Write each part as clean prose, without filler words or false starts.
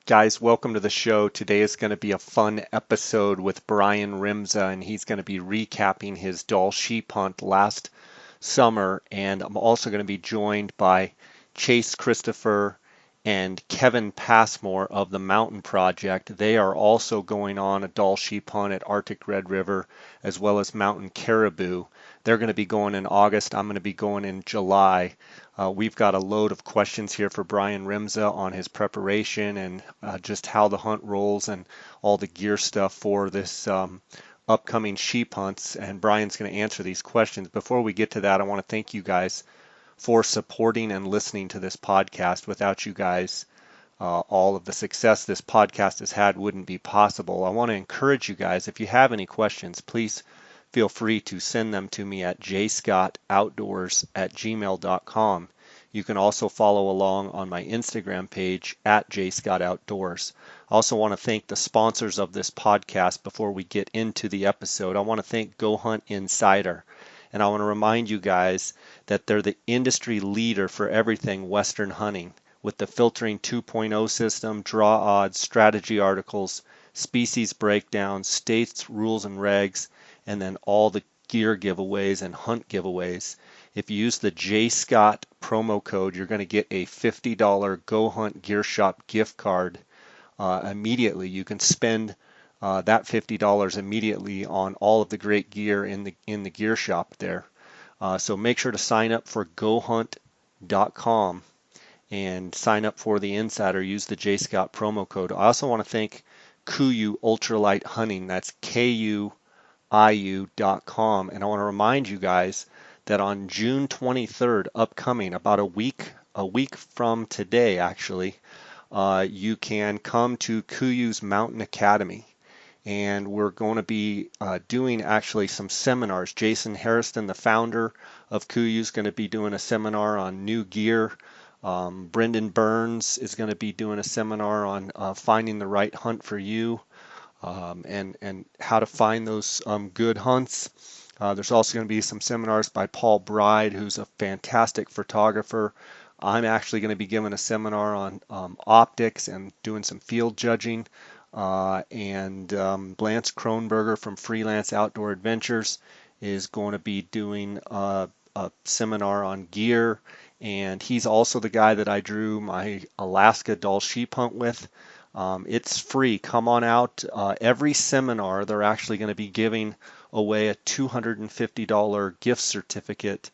Guys, welcome to the show. Today is going to be a fun episode with Brian Rimsza, and he's going to be recapping his Dall sheep hunt last summer. And I'm also going to be joined by Chase Christopher and Kevin Passmore of the Mountain Project. They are also going on a Dall sheep hunt at Arctic Red River, as well as Mountain Caribou. They're going to be going in August. I'm going to be going in July. We've got a load of questions here for Brian Rimsza on his preparation and just how the hunt rolls and all the gear stuff for this upcoming sheep hunts. And Brian's going to answer these questions. Before we get to that, I want to thank you guys for supporting and listening to this podcast. Without you guys, all of the success this podcast has had wouldn't be possible. I want to encourage you guys, if you have any questions, please feel free to send them to me at jscottoutdoors@gmail.com. You can also follow along on my Instagram page at jscottoutdoors. I also want to thank the sponsors of this podcast before we get into the episode. I want to thank Go Hunt Insider. And I want to remind you guys that they're the industry leader for everything Western hunting, with the Filtering 2.0 system, draw odds, strategy articles, species breakdowns, states, rules, and regs, and then all the gear giveaways and hunt giveaways. If you use the JScott promo code, you're going to get a $50 Go Hunt Gear Shop gift card immediately. You can spend that $50 immediately on all of the great gear in the gear shop there. So make sure to sign up for gohunt.com and sign up for the Insider. Use the JScott promo code. I also want to thank KUIU Ultralight Hunting. That's KUIU.com. And I want to remind you guys that on June 23rd, upcoming, about a week from today actually, you can come to KUIU's Mountain Academy. And we're going to be doing actually some seminars. Jason Harrison, the founder of KUIU, is going to be doing a seminar on new gear. Brendan Burns is going to be doing a seminar on finding the right hunt for you and how to find those good hunts. There's also going to be some seminars by Paul Bride, who's a fantastic photographer. I'm actually going to be giving a seminar on optics and doing some field judging. And Lance Kronberger from Freelance Outdoor Adventures is going to be doing a seminar on gear, and he's also the guy that I drew my Alaska Dall sheep hunt with. It's free. Come on out. Every seminar, they're actually going to be giving away a $250 gift certificate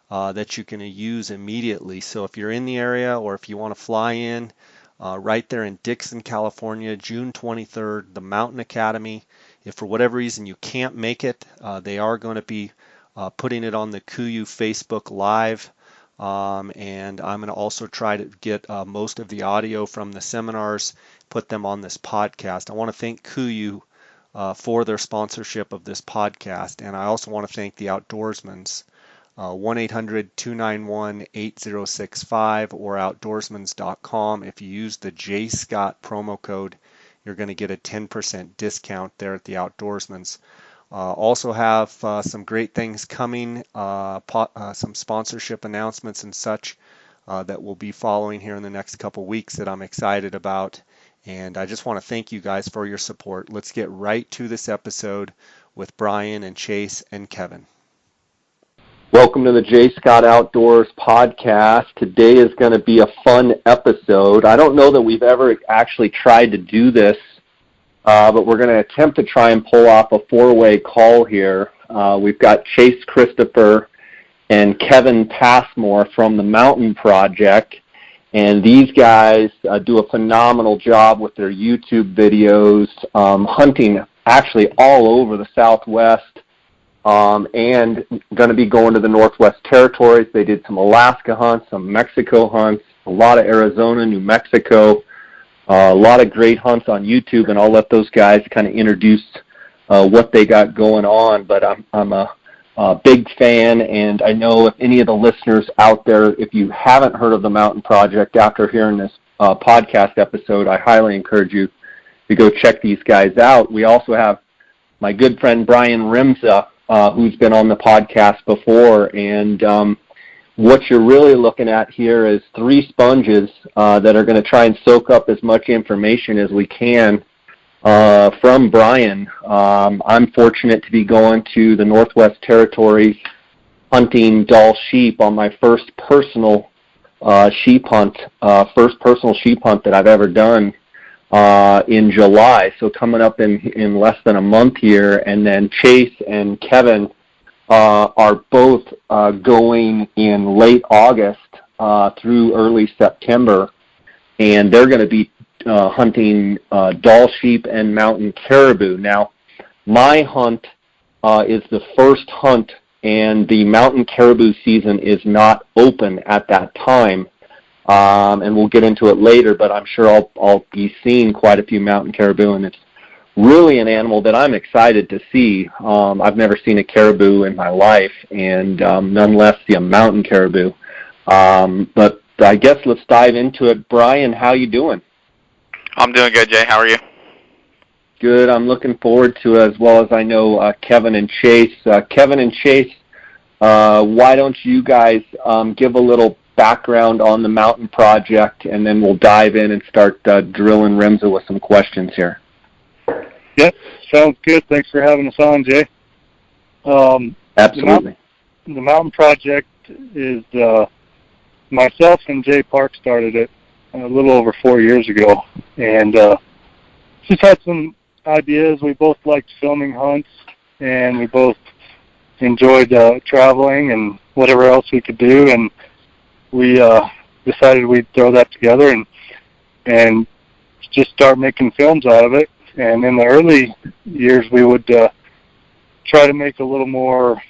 that you can use immediately. So if you're in the area or if you want to fly in, right there in Dixon, California, June 23rd, the Mountain Academy. If for whatever reason you can't make it, they are going to be putting it on the KUIU Facebook Live. And I'm going to also try to get most of the audio from the seminars, put them on this podcast. I want to thank KUIU for their sponsorship of this podcast. And I also want to thank the Outdoorsmans. 1-800-291-8065 or outdoorsmans.com. If you use the JScott promo code, you're going to get a 10% discount there at the Outdoorsmans. Also have some great things coming, some sponsorship announcements and such that will be following here in the next couple weeks that I'm excited about. And I just want to thank you guys for your support. Let's get right to this episode with Brian and Chase and Kevin. Welcome to the J. Scott Outdoors podcast. Today is going to be a fun episode. I don't know that we've ever actually tried to do this, but we're going to attempt to try and pull off a four-way call here. We've got Chase Christopher and Kevin Passmore from the Mountain Project, and these guys do a phenomenal job with their YouTube videos, hunting actually all over the Southwest. And going to be going to the Northwest Territories. They did some Alaska hunts, some Mexico hunts, a lot of Arizona, New Mexico, a lot of great hunts on YouTube, and I'll let those guys kind of introduce what they got going on. But I'm a big fan, and I know if any of the listeners out there, if you haven't heard of the Mountain Project after hearing this podcast episode, I highly encourage you to go check these guys out. We also have my good friend Brian Rimsza, who's been on the podcast before, and what you're really looking at here is 3 sponges that are going to try and soak up as much information as we can from Brian. I'm fortunate to be going to the Northwest Territories hunting Dall sheep on my first personal sheep hunt that I've ever done in July. So coming up in less than a month here, and then Chase and Kevin are both going in late August through early September, and they're going to be hunting Dall sheep and mountain caribou. Now, my hunt is the first hunt, and the mountain caribou season is not open at that time. And we'll get into it later, but I'm sure I'll be seeing quite a few mountain caribou, and it's really an animal that I'm excited to see. I've never seen a caribou in my life, and none less see a mountain caribou. But I guess let's dive into it. Brian, how you doing? I'm doing good, Jay. How are you? Good. I'm looking forward to it, as well as I know Kevin and Chase. Kevin and Chase, why don't you guys give a little background on the mountain project, and then we'll dive in and start drilling Rimsza with some questions here. Yep, sounds good. Thanks for having us on, Jay. Absolutely. The mountain project is myself and Jay Park started it a little over 4 years ago, and just had some ideas. We both liked filming hunts, and we both enjoyed traveling and whatever else we could do, and we decided we'd throw that together and just start making films out of it. And in the early years, we would try to make a little more,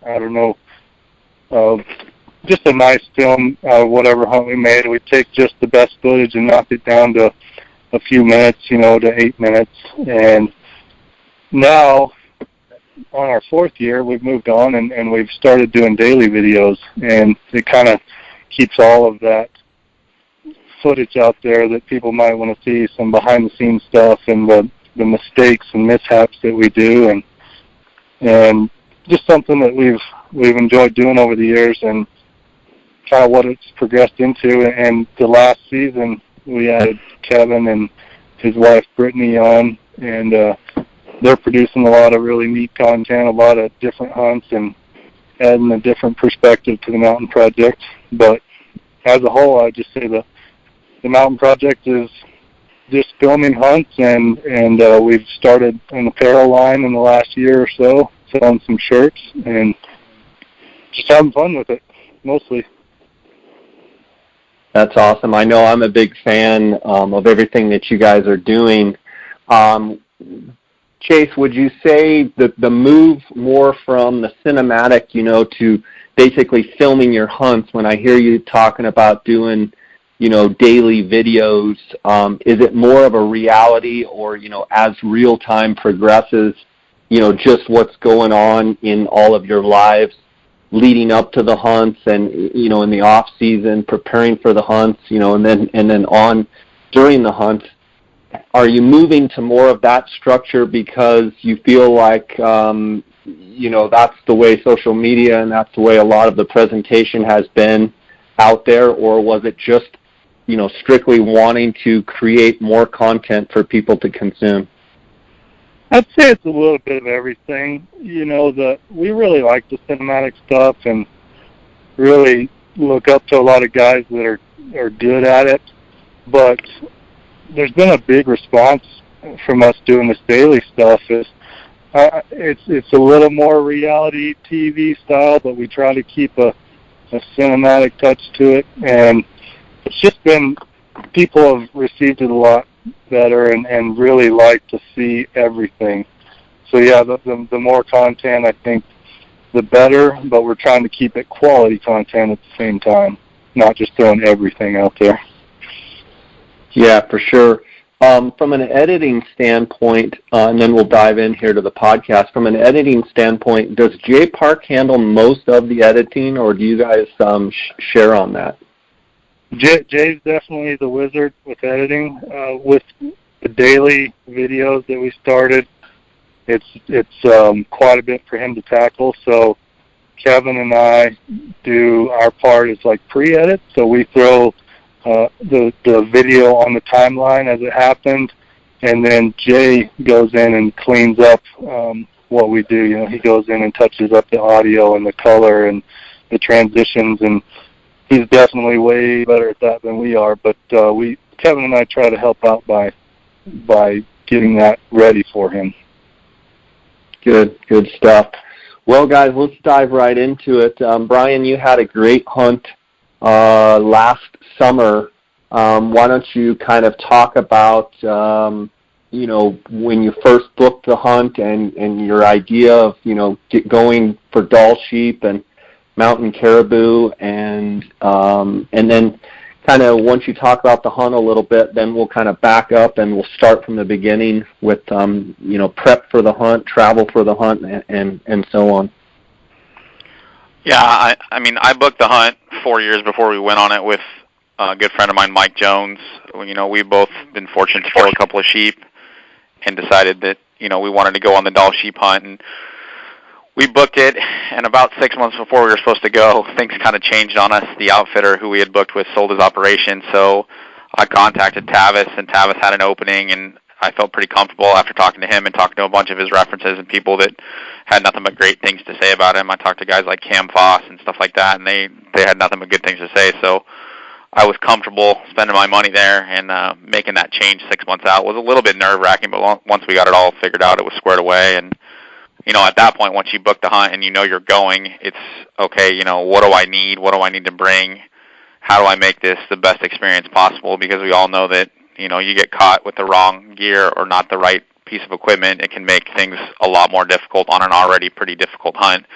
I don't know, just a nice film out of whatever hunt we made. We'd take just the best footage and knock it down to a few minutes, to 8 minutes. And now, on our 4th year, we've moved on and we've started doing daily videos. And it kind of keeps all of that footage out there that people might want to see, some behind-the-scenes stuff and the mistakes and mishaps that we do, and just something that we've enjoyed doing over the years, and kind of what it's progressed into. And the last season, we added Kevin and his wife Brittany on, and they're producing a lot of really neat content, a lot of different hunts, and adding a different perspective to the mountain project. But as a whole, I'd just say the mountain project is just filming hunts, and we've started an apparel line in the last year or so, selling some shirts, and just having fun with it, mostly. That's awesome. I know I'm a big fan of everything that you guys are doing. Chase, would you say that the move more from the cinematic, to basically filming your hunts, when I hear you talking about doing daily videos, is it more of a reality, or, as real time progresses, just what's going on in all of your lives leading up to the hunts, and, in the off season, preparing for the hunts, and then on during the hunts? Are you moving to more of that structure because you feel like, that's the way social media and that's the way a lot of the presentation has been out there, or was it just strictly wanting to create more content for people to consume? I'd say it's a little bit of everything. We really like the cinematic stuff and really look up to a lot of guys that are good at it. But there's been a big response from us doing this daily stuff. It's a little more reality TV style, but we try to keep a cinematic touch to it, and it's just been, people have received it a lot better and really like to see everything. So yeah, the more content, I think, the better, but we're trying to keep it quality content at the same time, not just throwing everything out there. Yeah, for sure. From an editing standpoint, and then we'll dive in here to the podcast. From an editing standpoint, does Jay Park handle most of the editing, or do you guys share on that? Jay's definitely the wizard with editing. With the daily videos that we started, it's quite a bit for him to tackle. So Kevin and I do our part is like pre-edit, so we throw the video on the timeline as it happened, and then Jay goes in and cleans up what we do. You know, he goes in and touches up the audio and the color and the transitions, and he's definitely way better at that than we are. But Kevin and I try to help out by getting that ready for him. Good stuff. Well, guys, let's dive right into it. Brian, you had a great hunt last summer. Why don't you kind of talk about, you know, when you first booked the hunt and your idea of, you know, going for Dall sheep and mountain caribou, and then kind of once you talk about the hunt a little bit, then we'll kind of back up and we'll start from the beginning with, you know, prep for the hunt, travel for the hunt, and so on. Yeah, I mean, I booked the hunt 4 years before we went on it with a good friend of mine, Mike Jones. You know, we've both been fortunate to kill a couple of sheep and decided that, you know, we wanted to go on the Dall sheep hunt. And we booked it, and about 6 months before we were supposed to go, things kind of changed on us. The outfitter who we had booked with sold his operation, so I contacted Tavis, and Tavis had an opening, and I felt pretty comfortable after talking to him and talking to a bunch of his references and people that had nothing but great things to say about him. I talked to guys like Cam Foss and stuff like that, and they had nothing but good things to say, so I was comfortable spending my money there, and making that change 6 months out was a little bit nerve-wracking, but once we got it all figured out, it was squared away. And you know, at that point, once you book the hunt and you know you're going, it's, okay, you know, what do I need? What do I need to bring? How do I make this the best experience possible? Because we all know that, you know, you get caught with the wrong gear or not the right piece of equipment, it can make things a lot more difficult on an already pretty difficult hunt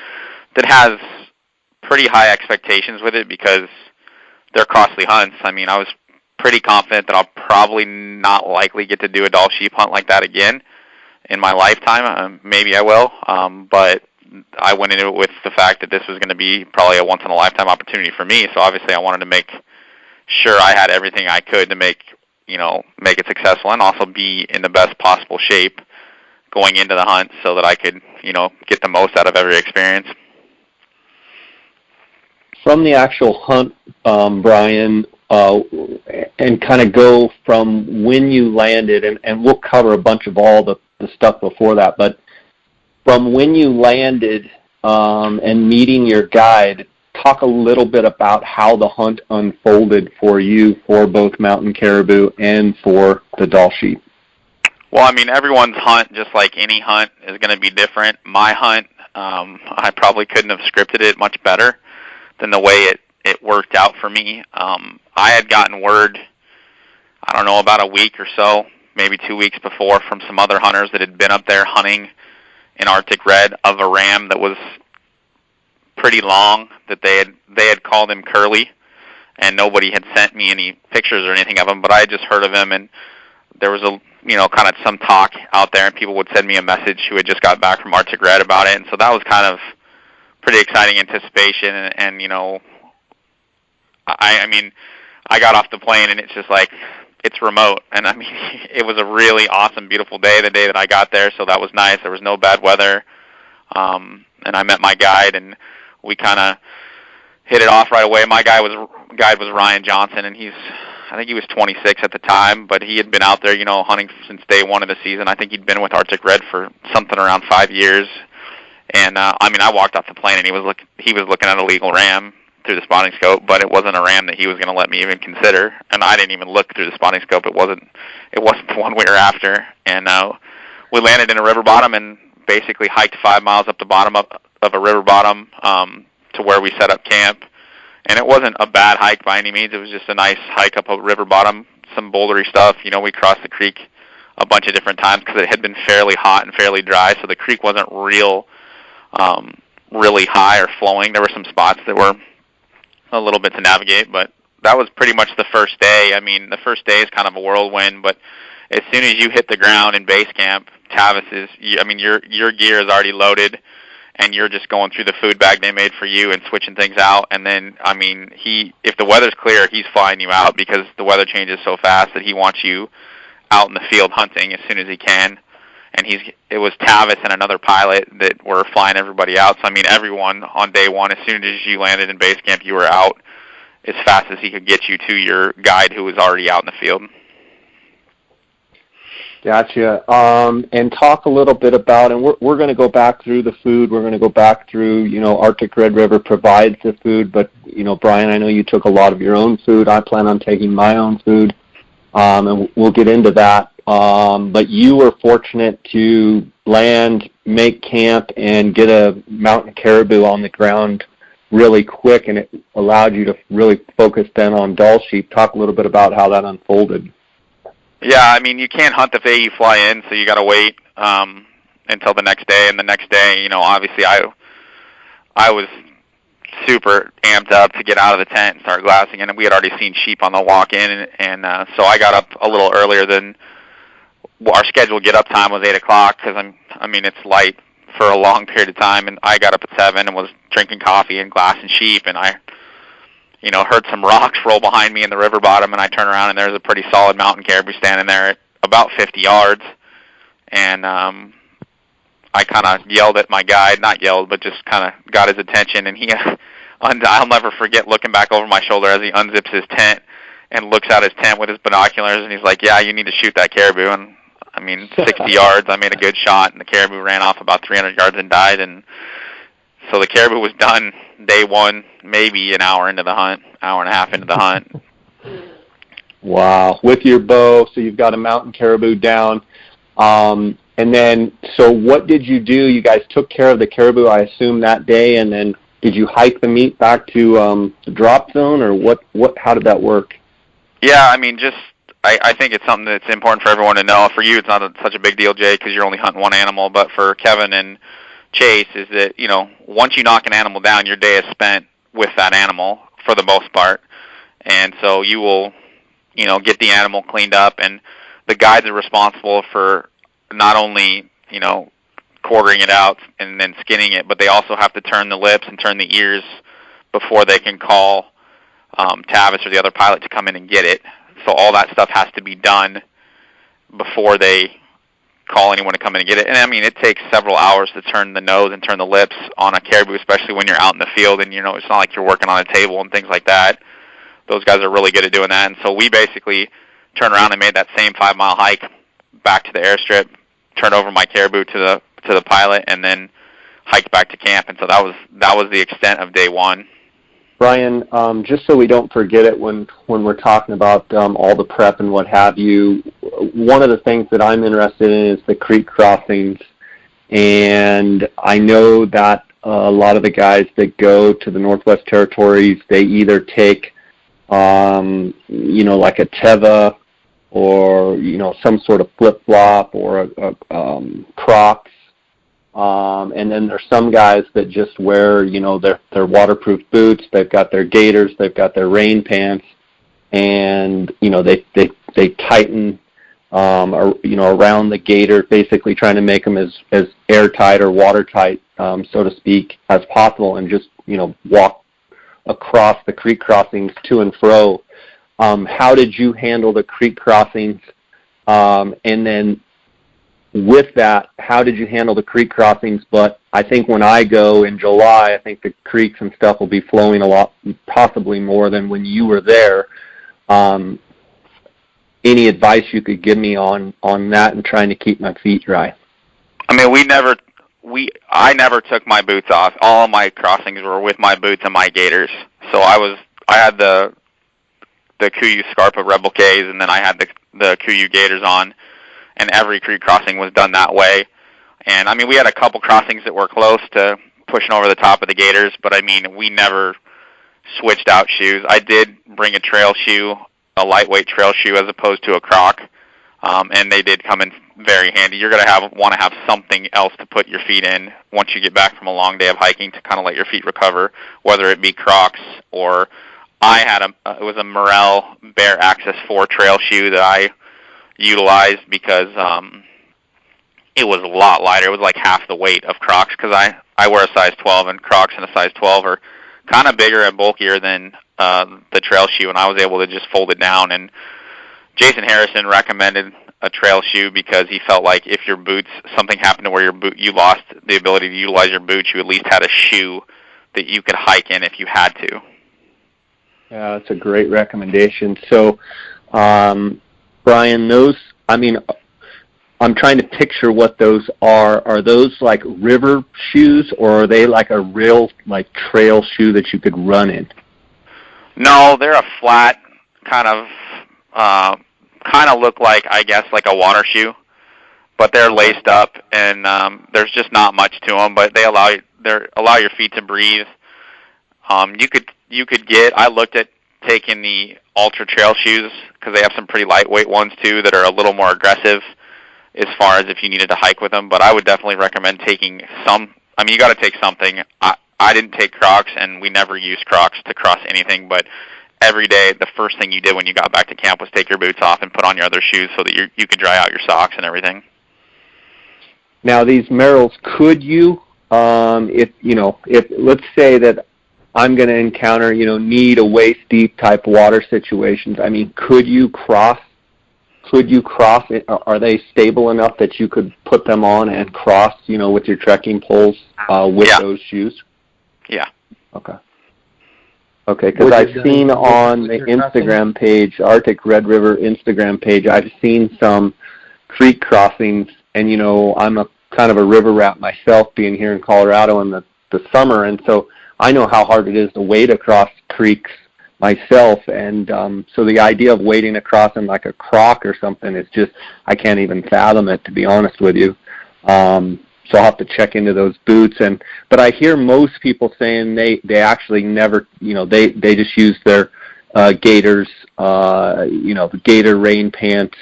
that has pretty high expectations with it because they're costly hunts. I mean, I was pretty confident that I'll probably not likely get to do a Dall sheep hunt like that again in my lifetime. Maybe I will, but I went into it with the fact that this was going to be probably a once-in-a-lifetime opportunity for me, so obviously I wanted to make sure I had everything I could to make it successful and also be in the best possible shape going into the hunt so that I could, you know, get the most out of every experience. From the actual hunt, Brian, and kind of go from when you landed, and we'll cover a bunch of all the stuff before that, but from when you landed and meeting your guide, talk a little bit about how the hunt unfolded for you for both mountain caribou and for the Dall sheep. Well, I mean, everyone's hunt, just like any hunt, is going to be different. My hunt, I probably couldn't have scripted it much better than the way it worked out for me. I had gotten word, I don't know, about a week or so, maybe 2 weeks before, from some other hunters that had been up there hunting in Arctic Red of a ram that was pretty long, that they had called him Curly, and nobody had sent me any pictures or anything of him, but I had just heard of him, and there was kind of some talk out there, and people would send me a message who had just got back from Arctic Red about it, and so that was kind of pretty exciting anticipation, and you know, I mean, I got off the plane, and it's just like, it's remote, and I mean, it was a really awesome, beautiful day, the day that I got there, so that was nice. There was no bad weather, and I met my guide, and we kind of hit it off right away. My guide was Ryan Johnson, and I think he was 26 at the time, but he had been out there, you know, hunting since day one of the season. I think he'd been with Arctic Red for something around 5 years, and I mean, I walked off the plane, and he was looking at a legal ram through the spotting scope, but it wasn't a ram that he was going to let me even consider, and I didn't even look through the spotting scope. It wasn't the one we were after, and we landed in a river bottom and basically hiked 5 miles up the bottom of a river bottom to where we set up camp, and it wasn't a bad hike by any means. It was just a nice hike up a river bottom, some bouldery stuff. You know, we crossed the creek a bunch of different times because it had been fairly hot and fairly dry, so the creek wasn't really high or flowing. There were some spots that were a little bit to navigate, but that was pretty much the first day. I mean, the first day is kind of a whirlwind, but as soon as you hit the ground in base camp, your gear is already loaded, and you're just going through the food bag they made for you and switching things out. And then, I mean, if the weather's clear, he's flying you out because the weather changes so fast that he wants you out in the field hunting as soon as he can. and it was Tavis and another pilot that were flying everybody out. So I mean, everyone on day one, as soon as you landed in base camp, you were out as fast as he could get you to your guide who was already out in the field. Gotcha. And talk a little bit about, and we're going to go back through the food. We're going to go back through, Arctic Red River provides the food, but, Brian, I know you took a lot of your own food. I plan on taking my own food, and we'll get into that. But you were fortunate to land, make camp, and get a mountain caribou on the ground really quick, and it allowed you to really focus then on Dall sheep. Talk a little bit about how that unfolded. Yeah, I mean, you can't hunt the day you fly in, so you got to wait until the next day. And the next day, obviously I was super amped up to get out of the tent and start glassing, and we had already seen sheep on the walk-in, and so I got up a little earlier than our scheduled get-up time was 8 o'clock because it's light for a long period of time, and I got up at 7 and was drinking coffee and glassing sheep, and I heard some rocks roll behind me in the river bottom, and I turn around, and there's a pretty solid mountain caribou standing there at about 50 yards. And I kind of yelled at my guide, not yelled, but just kind of got his attention. And I'll never forget looking back over my shoulder as he unzips his tent and looks out his tent with his binoculars, and he's like, yeah, you need to shoot that caribou. And, 60 yards, I made a good shot, and the caribou ran off about 300 yards and died. And so the caribou was done day one, maybe an hour into the hunt, hour and a half into the hunt. Wow. With your bow, so you've got a mountain caribou down. And then, so what did you do? You guys took care of the caribou, I assume, that day, and then did you hike the meat back to the drop zone, or how did that work? Yeah, I think it's something that's important for everyone to know. For you, it's not such a big deal, Jay, because you're only hunting one animal, but for Kevin and Chase is that, once you knock an animal down, your day is spent with that animal for the most part. And so you will, get the animal cleaned up, and the guides are responsible for not only, quartering it out and then skinning it, but they also have to turn the lips and turn the ears before they can call Tavis or the other pilot to come in and get it. So all that stuff has to be done before they call anyone to come in and get it. And it takes several hours to turn the nose and turn the lips on a caribou, especially when you're out in the field, and it's not like you're working on a table and things like that. Those guys are really good at doing that. And so we basically turned around and made that same 5-mile hike back to the airstrip, turned over my caribou to the pilot, and then hiked back to camp. And so that was the extent of day one. Brian, just so we don't forget it when we're talking about all the prep and what have you, one of the things that I'm interested in is the creek crossings. And I know that a lot of the guys that go to the Northwest Territories, they either take, like a Teva or, some sort of flip-flop or a Crocs. And then there's some guys that just wear, their waterproof boots. They've got their gaiters. They've got their rain pants, and they tighten, around the gaiter, basically trying to make them as airtight or watertight, so to speak, as possible, and just walk across the creek crossings to and fro. How did you handle the creek crossings? And then with that, how did you handle the creek crossings? But I think when I go in July, I think the creeks and stuff will be flowing a lot, possibly more than when you were there. Any advice you could give me on that and trying to keep my feet dry? I never took my boots off. All of my crossings were with my boots and my gaiters. So I had the Kuiu Scarpa Rebel Ks, and then I had the Kuiu gaiters on. And every creek crossing was done that way. And, we had a couple crossings that were close to pushing over the top of the gaiters, but, we never switched out shoes. I did bring a trail shoe, a lightweight trail shoe, as opposed to a Croc, and they did come in very handy. You're going to want to have something else to put your feet in once you get back from a long day of hiking to kind of let your feet recover, whether it be Crocs or I had it was a Morel Bear Access 4 trail shoe that I utilized because it was a lot lighter. It was like half the weight of Crocs because I wear a size 12, and Crocs in a size 12 are kind of bigger and bulkier than the trail shoe, and I was able to just fold it down. And Jason Harrison recommended a trail shoe because he felt like if your boots, something happened to where you lost the ability to utilize your boots, you at least had a shoe that you could hike in if you had to. Yeah, that's a great recommendation. So, Brian, those, I mean, I'm trying to picture what those are. Are those like river shoes, or are they like a real like trail shoe that you could run in? No, they're a flat kind of look like, I guess, like a water shoe, but they're laced up, and there's just not much to them. But they allow your feet to breathe. You could get. I looked at taking the Ultra Trail shoes because they have some pretty lightweight ones too that are a little more aggressive as far as if you needed to hike with them. But I would definitely recommend taking some. I mean, you got to take something. I didn't take Crocs, and we never used Crocs to cross anything. But every day, the first thing you did when you got back to camp was take your boots off and put on your other shoes so that you could dry out your socks and everything. Now, these Merrells, could you, if let's say that I'm going to encounter, need a waist deep type water situations. I mean, could you cross it? Are they stable enough that you could put them on and cross, with your trekking poles with those shoes? Yeah. Okay, because I've seen on the Instagram page, Arctic Red River Instagram page, I've seen some creek crossings, and I'm a kind of a river rat myself, being here in Colorado in the summer, and so I know how hard it is to wade across creeks myself, and so the idea of wading across in like a croc or something is just, I can't even fathom it, to be honest with you. So I'll have to check into those boots, but I hear most people saying they actually never, they just use their Gators, the Gator rain pant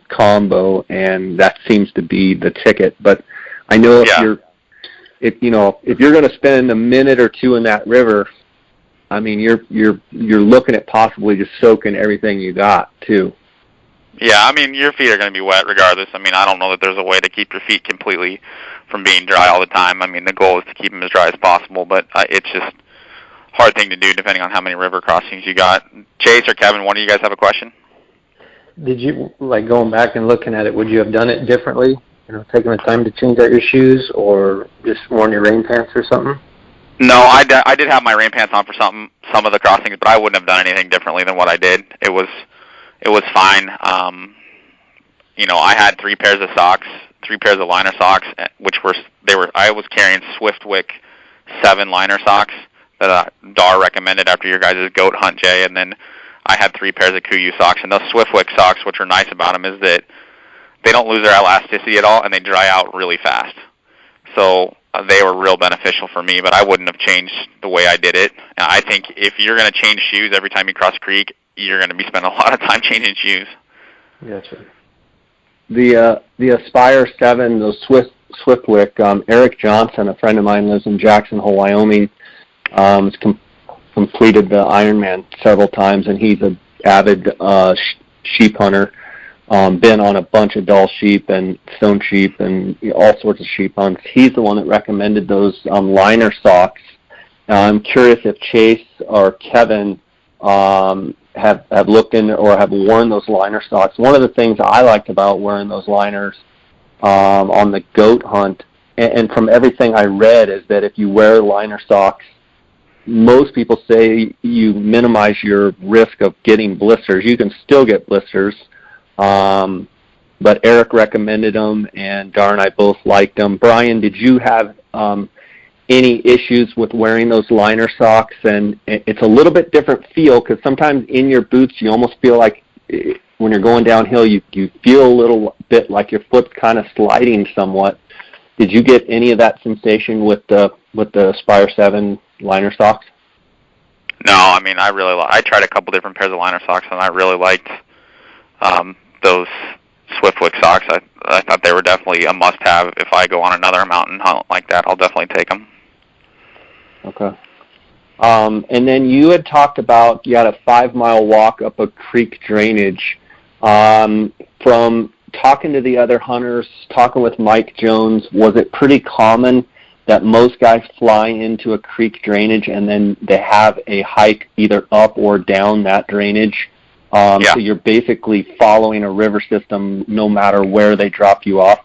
combo, and that seems to be the ticket. But I know if you're going to spend a minute or two in that river, I mean, you're looking at possibly just soaking everything you got too. Yeah, I mean, your feet are going to be wet regardless. I mean, I don't know that there's a way to keep your feet completely from being dry all the time. I mean, the goal is to keep them as dry as possible, but it's just a hard thing to do depending on how many river crossings you got. Chase or Kevin, one of you guys have a question? Did you, like going back and looking at it, would you have done it differently? Taking the time to change out your shoes or just worn your rain pants or something? No, I did have my rain pants on for some of the crossings, but I wouldn't have done anything differently than what I did. It was fine. I had 3 pairs of socks, 3 pairs of liner socks, I was carrying Swiftwick 7 liner socks that Dall recommended after your guys' goat hunt, Jay, and then I had 3 pairs of Kuiu socks. And those Swiftwick socks, what are nice about them is that they don't lose their elasticity at all, and they dry out really fast. So they were real beneficial for me, but I wouldn't have changed the way I did it. I think if you're going to change shoes every time you cross a creek, you're going to be spending a lot of time changing shoes. Gotcha. The Aspire 7, those Swiftwick, Eric Johnson, a friend of mine, lives in Jackson Hole, Wyoming, has completed the Ironman several times, and he's an avid sheep hunter. Been on a bunch of Dall sheep and stone sheep and all sorts of sheep hunts. He's the one that recommended those liner socks. I'm curious if Chase or Kevin have looked in or have worn those liner socks. One of the things I liked about wearing those liners on the goat hunt, and from everything I read, is that if you wear liner socks, most people say you minimize your risk of getting blisters. You can still get blisters, but Eric recommended them, and Dar and I both liked them. Brian, did you have any issues with wearing those liner socks? And it's a little bit different feel, because sometimes in your boots you almost feel like when you're going downhill you feel a little bit like your foot's kind of sliding somewhat. Did you get any of that sensation with the Aspire 7 liner socks? No, I mean, I tried a couple different pairs of liner socks, and I really liked those Swiftwick socks. I thought they were definitely a must-have. If I go on another mountain hunt like that, I'll definitely take them. Okay. And then you had talked about you had a 5-mile walk up a creek drainage. From talking to the other hunters, talking with Mike Jones, was it pretty common that most guys fly into a creek drainage and then they have a hike either up or down that drainage So you're basically following a river system no matter where they drop you off?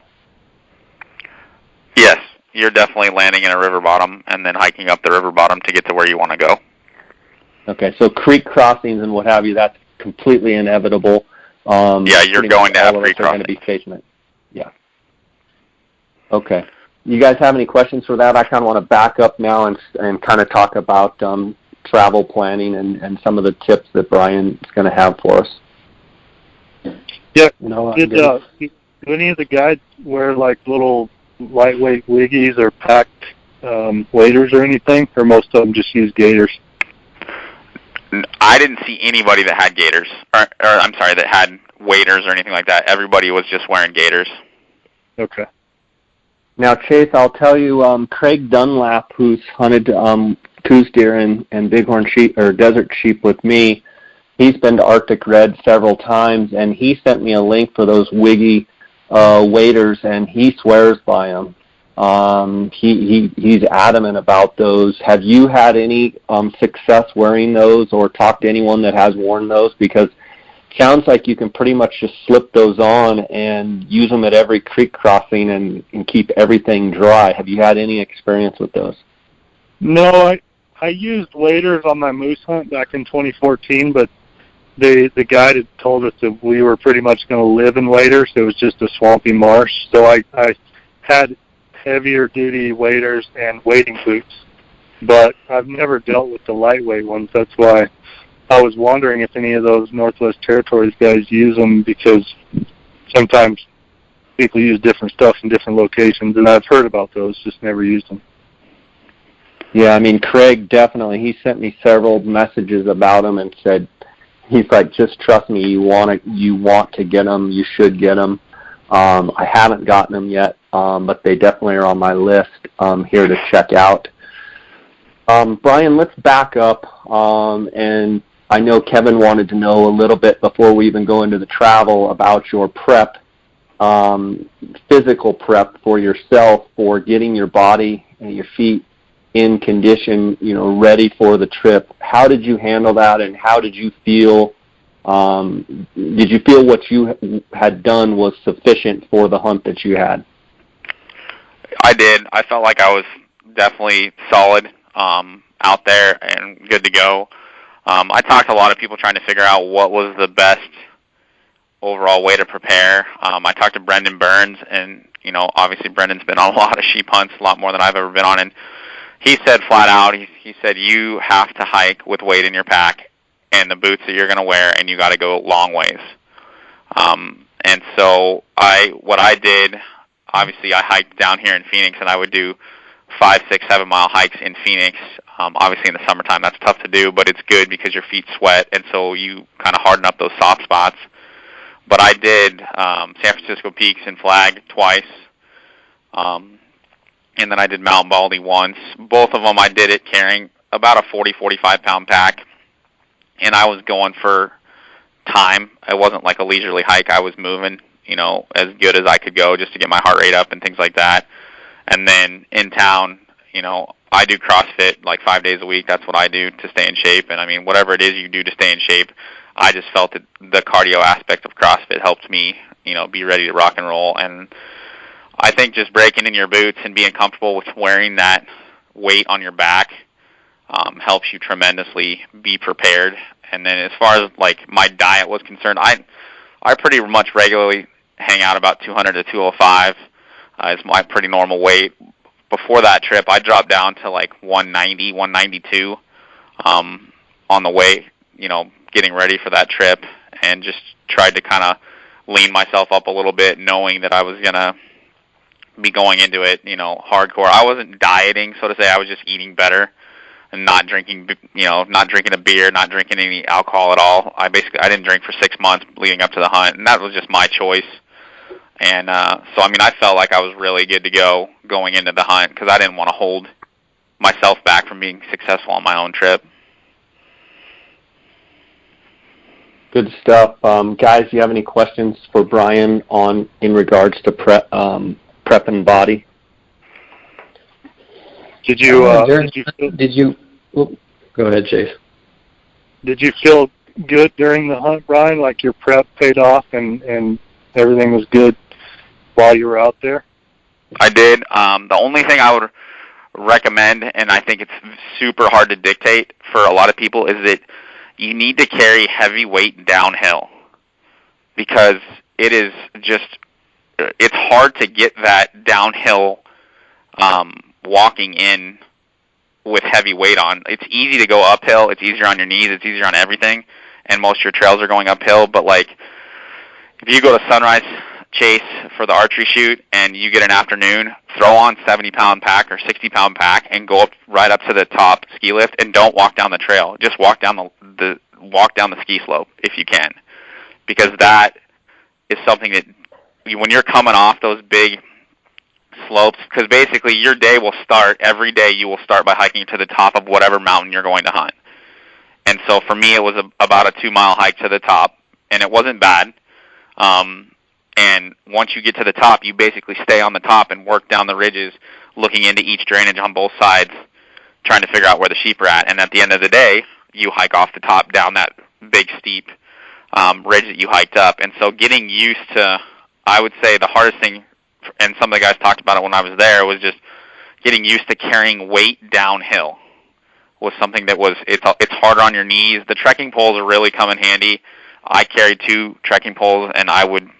Yes, you're definitely landing in a river bottom and then hiking up the river bottom to get to where you want to go. Okay, so creek crossings and what have you, that's completely inevitable. You're going to have creek crossings. Going to be facing it. Yeah. Okay. You guys have any questions for that? I kind of want to back up now and kind of talk about travel planning and some of the tips that Brian's going to have for us. Yeah. Do any of the guides wear like little lightweight wiggies or packed waders or anything, or most of them just use gaiters? I didn't see anybody that had gaiters, or I'm sorry, that had waders or anything like that. Everybody was just wearing gaiters. Okay. Now, Chase, I'll tell you, Craig Dunlap, who's hunted coos deer and bighorn sheep or desert sheep with me, he's been to Arctic Red several times, and he sent me a link for those wiggy waders, and he swears by them. He's adamant about those. Have you had any success wearing those or talked to anyone that has worn those? Because it sounds like you can pretty much just slip those on and use them at every creek crossing and keep everything dry. Have you had any experience with those? No, I used waders on my moose hunt back in 2014, but the guide had told us that we were pretty much going to live in waders. It was just a swampy marsh. So I had heavier duty waders and wading boots, but I've never dealt with the lightweight ones. That's why I was wondering if any of those Northwest Territories guys use them, because sometimes people use different stuff in different locations, and I've heard about those, just never used them. Yeah, I mean, Craig definitely, he sent me several messages about them and said, he's like, just trust me, you want to get them, you should get them. I haven't gotten them yet, but they definitely are on my list here to check out. Brian, let's back up, and I know Kevin wanted to know a little bit before we even go into the travel about your prep, physical prep for yourself for getting your body and your feet in condition, ready for the trip. How did you handle that, and how did you feel? Did you feel what you had done was sufficient for the hunt that you had? I did. I felt like I was definitely solid out there and good to go. I talked to a lot of people trying to figure out what was the best overall way to prepare. I talked to Brendan Burns, and obviously Brendan's been on a lot of sheep hunts, a lot more than I've ever been on, and he said flat out, he said you have to hike with weight in your pack and the boots that you're going to wear, and you got to go long ways. And so what I did, obviously I hiked down here in Phoenix, and I would do 5, 6, 7 mile hikes in Phoenix. Obviously in the summertime that's tough to do, but it's good because your feet sweat, and so you kind of harden up those soft spots. But I did San Francisco Peaks and Flag twice, and then I did Mount Baldy once. Both of them I did it carrying about a 40, 45-pound pack, and I was going for time. It wasn't like a leisurely hike. I was moving, as good as I could go just to get my heart rate up and things like that. And then in town, I do CrossFit like 5 days a week. That's what I do to stay in shape. And I mean, whatever it is you do to stay in shape, I just felt that the cardio aspect of CrossFit helped me, be ready to rock and roll. And I think just breaking in your boots and being comfortable with wearing that weight on your back helps you tremendously be prepared. And then as far as like my diet was concerned, I pretty much regularly hang out about 200 to 205 is my pretty normal weight. Before that trip, I dropped down to like 190, 192 on the way, getting ready for that trip, and just tried to kind of lean myself up a little bit, knowing that I was going to be going into it, hardcore. I wasn't dieting, so to say. I was just eating better and not drinking, not drinking a beer, not drinking any alcohol at all. I didn't drink for 6 months leading up to the hunt, and that was just my choice. And so, I mean, I felt like I was really good to go going into the hunt because I didn't want to hold myself back from being successful on my own trip. Good stuff. Guys, do you have any questions for Brian in regards to prep and body? Go ahead, Chase. Did you feel good during the hunt, Brian? Like your prep paid off and everything was good while you were out there? I did. The only thing I would recommend, and I think it's super hard to dictate for a lot of people, is that you need to carry heavy weight downhill, because it's hard to get that downhill walking in with heavy weight on. It's easy to go uphill. It's easier on your knees. It's easier on everything, and most of your trails are going uphill. But like, if you go to sunrise chase for the archery shoot and you get an afternoon, throw on 70-pound pack or 60-pound pack and go right up to the top ski lift, and don't walk down the trail. Just walk down the ski slope if you can, because that is something that when you're coming off those big slopes, because basically your day will start, every day you will start by hiking to the top of whatever mountain you're going to hunt. And so for me, it was about a 2-mile hike to the top, and it wasn't bad. And once you get to the top, you basically stay on the top and work down the ridges, looking into each drainage on both sides, trying to figure out where the sheep are at. And at the end of the day, you hike off the top down that big steep ridge that you hiked up. And so getting used to, I would say the hardest thing, and some of the guys talked about it when I was there, was just getting used to carrying weight downhill. Was something that it's harder on your knees. The trekking poles really come in handy. I carried 2 trekking poles, and I would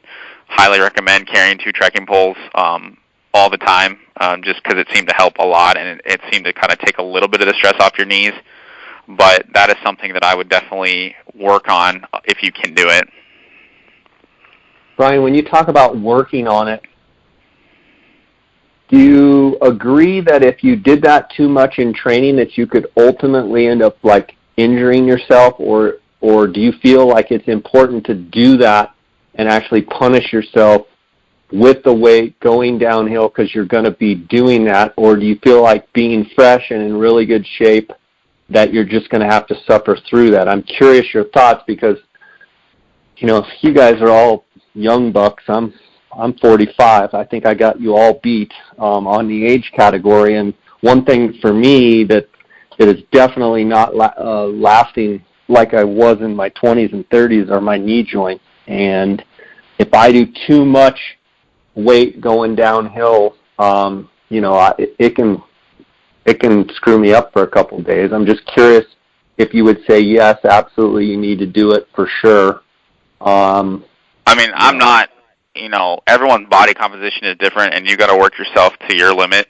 highly recommend carrying 2 trekking poles all the time, just because it seemed to help a lot, and it seemed to kind of take a little bit of the stress off your knees. But that is something that I would definitely work on if you can do it. Brian, when you talk about working on it, do you agree that if you did that too much in training that you could ultimately end up like injuring yourself, or do you feel like it's important to do that and actually punish yourself with the weight going downhill because you're going to be doing that, or do you feel like being fresh and in really good shape that you're just going to have to suffer through that? I'm curious your thoughts, because you guys are all young bucks. I'm 45. I think I got you all beat on the age category. And one thing for me that is definitely not lasting like I was in my 20s and 30s are my knee joints. And if I do too much weight going downhill, it can screw me up for a couple of days. I'm just curious if you would say yes, absolutely, you need to do it for sure. I'm not. Everyone's body composition is different, and you got to work yourself to your limit.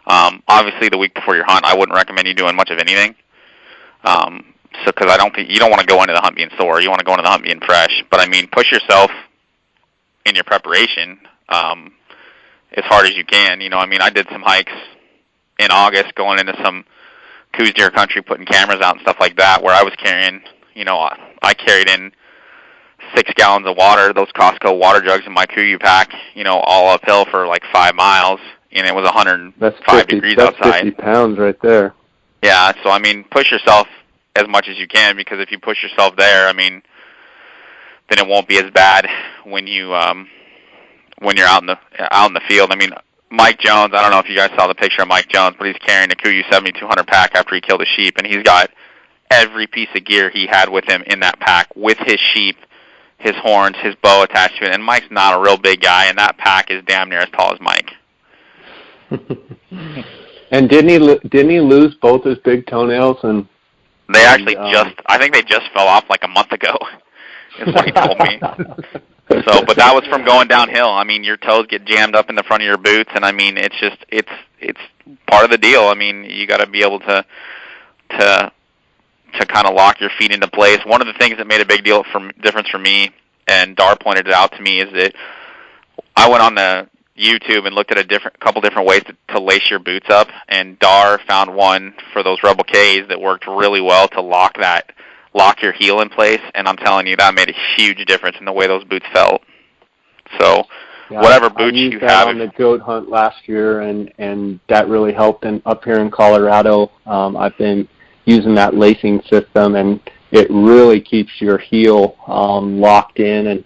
Obviously, the week before your hunt, I wouldn't recommend you doing much of anything. Because I don't think you don't want to go into the hunt being sore. You want to go into the hunt being fresh. But push yourself in your preparation as hard as you can. I did some hikes in August, going into some Coues deer country, putting cameras out and stuff like that, where I was carrying. I carried in 6 gallons of water, those Costco water jugs in my Coues pack, all uphill for like 5 miles, and it was 105 degrees outside. That's 50 pounds right there. Yeah, so push yourself as much as you can, because if you push yourself there, then it won't be as bad when you're out in the field. Mike Jones, I don't know if you guys saw the picture of Mike Jones, but he's carrying a Coues 7200 pack after he killed a sheep, and he's got every piece of gear he had with him in that pack, with his sheep, his horns, his bow attached to it. And Mike's not a real big guy, and that pack is damn near as tall as Mike. And didn't he lose both his big toenails? And they actually I think they just fell off like a month ago, is what he told me. So, but that was from going downhill. Your toes get jammed up in the front of your boots, and it's part of the deal. You got to be able to kind of lock your feet into place. One of the things that made a big difference for me, and Dall pointed it out to me, is that I went on the YouTube and looked at a couple different ways to lace your boots up, and Dall found one for those Rebel Ks that worked really well to lock your heel in place, and I'm telling you, that made a huge difference in the way those boots felt. So whatever boots you have. I used that on the goat hunt last year, and that really helped. And up here in Colorado, I've been using that lacing system, and it really keeps your heel locked in. And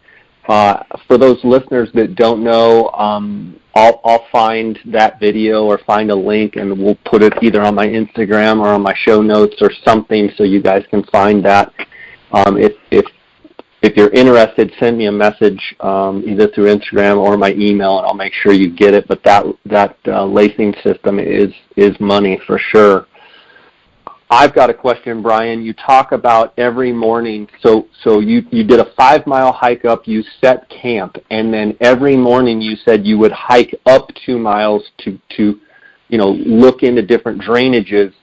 for those listeners that don't know, I'll find that video or find a link, and we'll put it either on my Instagram or on my show notes or something, so you guys can find that. If you're interested, send me a message either through Instagram or my email, and I'll make sure you get it. But that lacing system is money for sure. I've got a question, Brian. You talk about every morning. So you did a 5-mile hike up. You set camp, and then every morning you said you would hike up 2 miles to look into different drainages.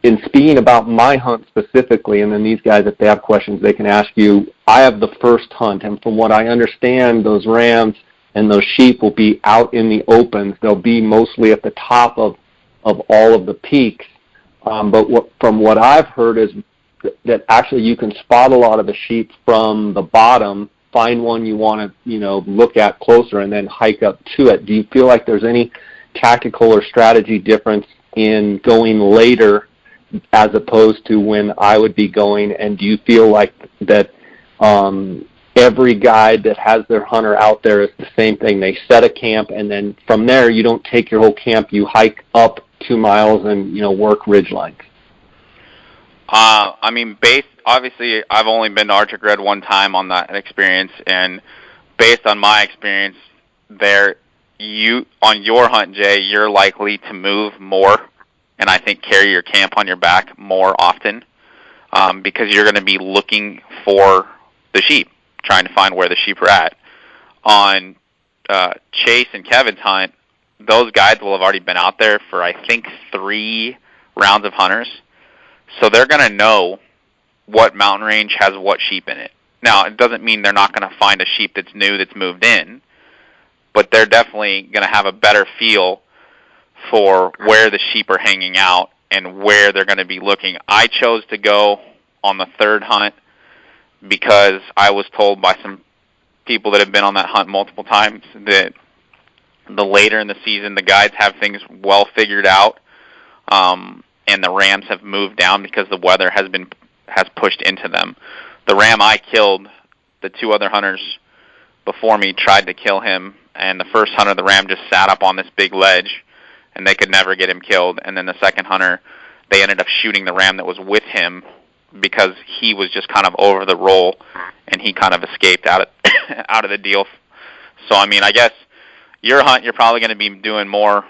In speaking about my hunt specifically, and then these guys, if they have questions, they can ask you. I have the first hunt, and from what I understand, those rams and those sheep will be out in the opens. They'll be mostly at the top of all of the peaks. But from what I've heard is that actually you can spot a lot of the sheep from the bottom, find one you want to look at closer, and then hike up to it. Do you feel like there's any tactical or strategy difference in going later as opposed to when I would be going? And do you feel like that every guide that has their hunter out there is the same thing? They set a camp, and then from there you don't take your whole camp. You hike up 2 miles and work ridge lines. Obviously, I've only been to Arctic Red one time on that experience, and based on my experience there, on your hunt, Jay, you're likely to move more, and I think carry your camp on your back more often, because you're going to be looking for the sheep, trying to find where the sheep are at. On Chase and Kevin's hunt, those guides will have already been out there for, I think, 3 rounds of hunters. So they're going to know what mountain range has what sheep in it. Now, it doesn't mean they're not going to find a sheep that's new that's moved in, but they're definitely going to have a better feel for where the sheep are hanging out and where they're going to be looking. I chose to go on the 3rd hunt because I was told by some people that have been on that hunt multiple times that the later in the season, the guides have things well figured out, and the rams have moved down because the weather has pushed into them. The ram I killed, the 2 other hunters before me tried to kill him, and the first hunter, the ram just sat up on this big ledge, and they could never get him killed. And then the second hunter, they ended up shooting the ram that was with him because he was just kind of over the roll, and he kind of escaped out of the deal. So, I guess your hunt, you're probably going to be doing more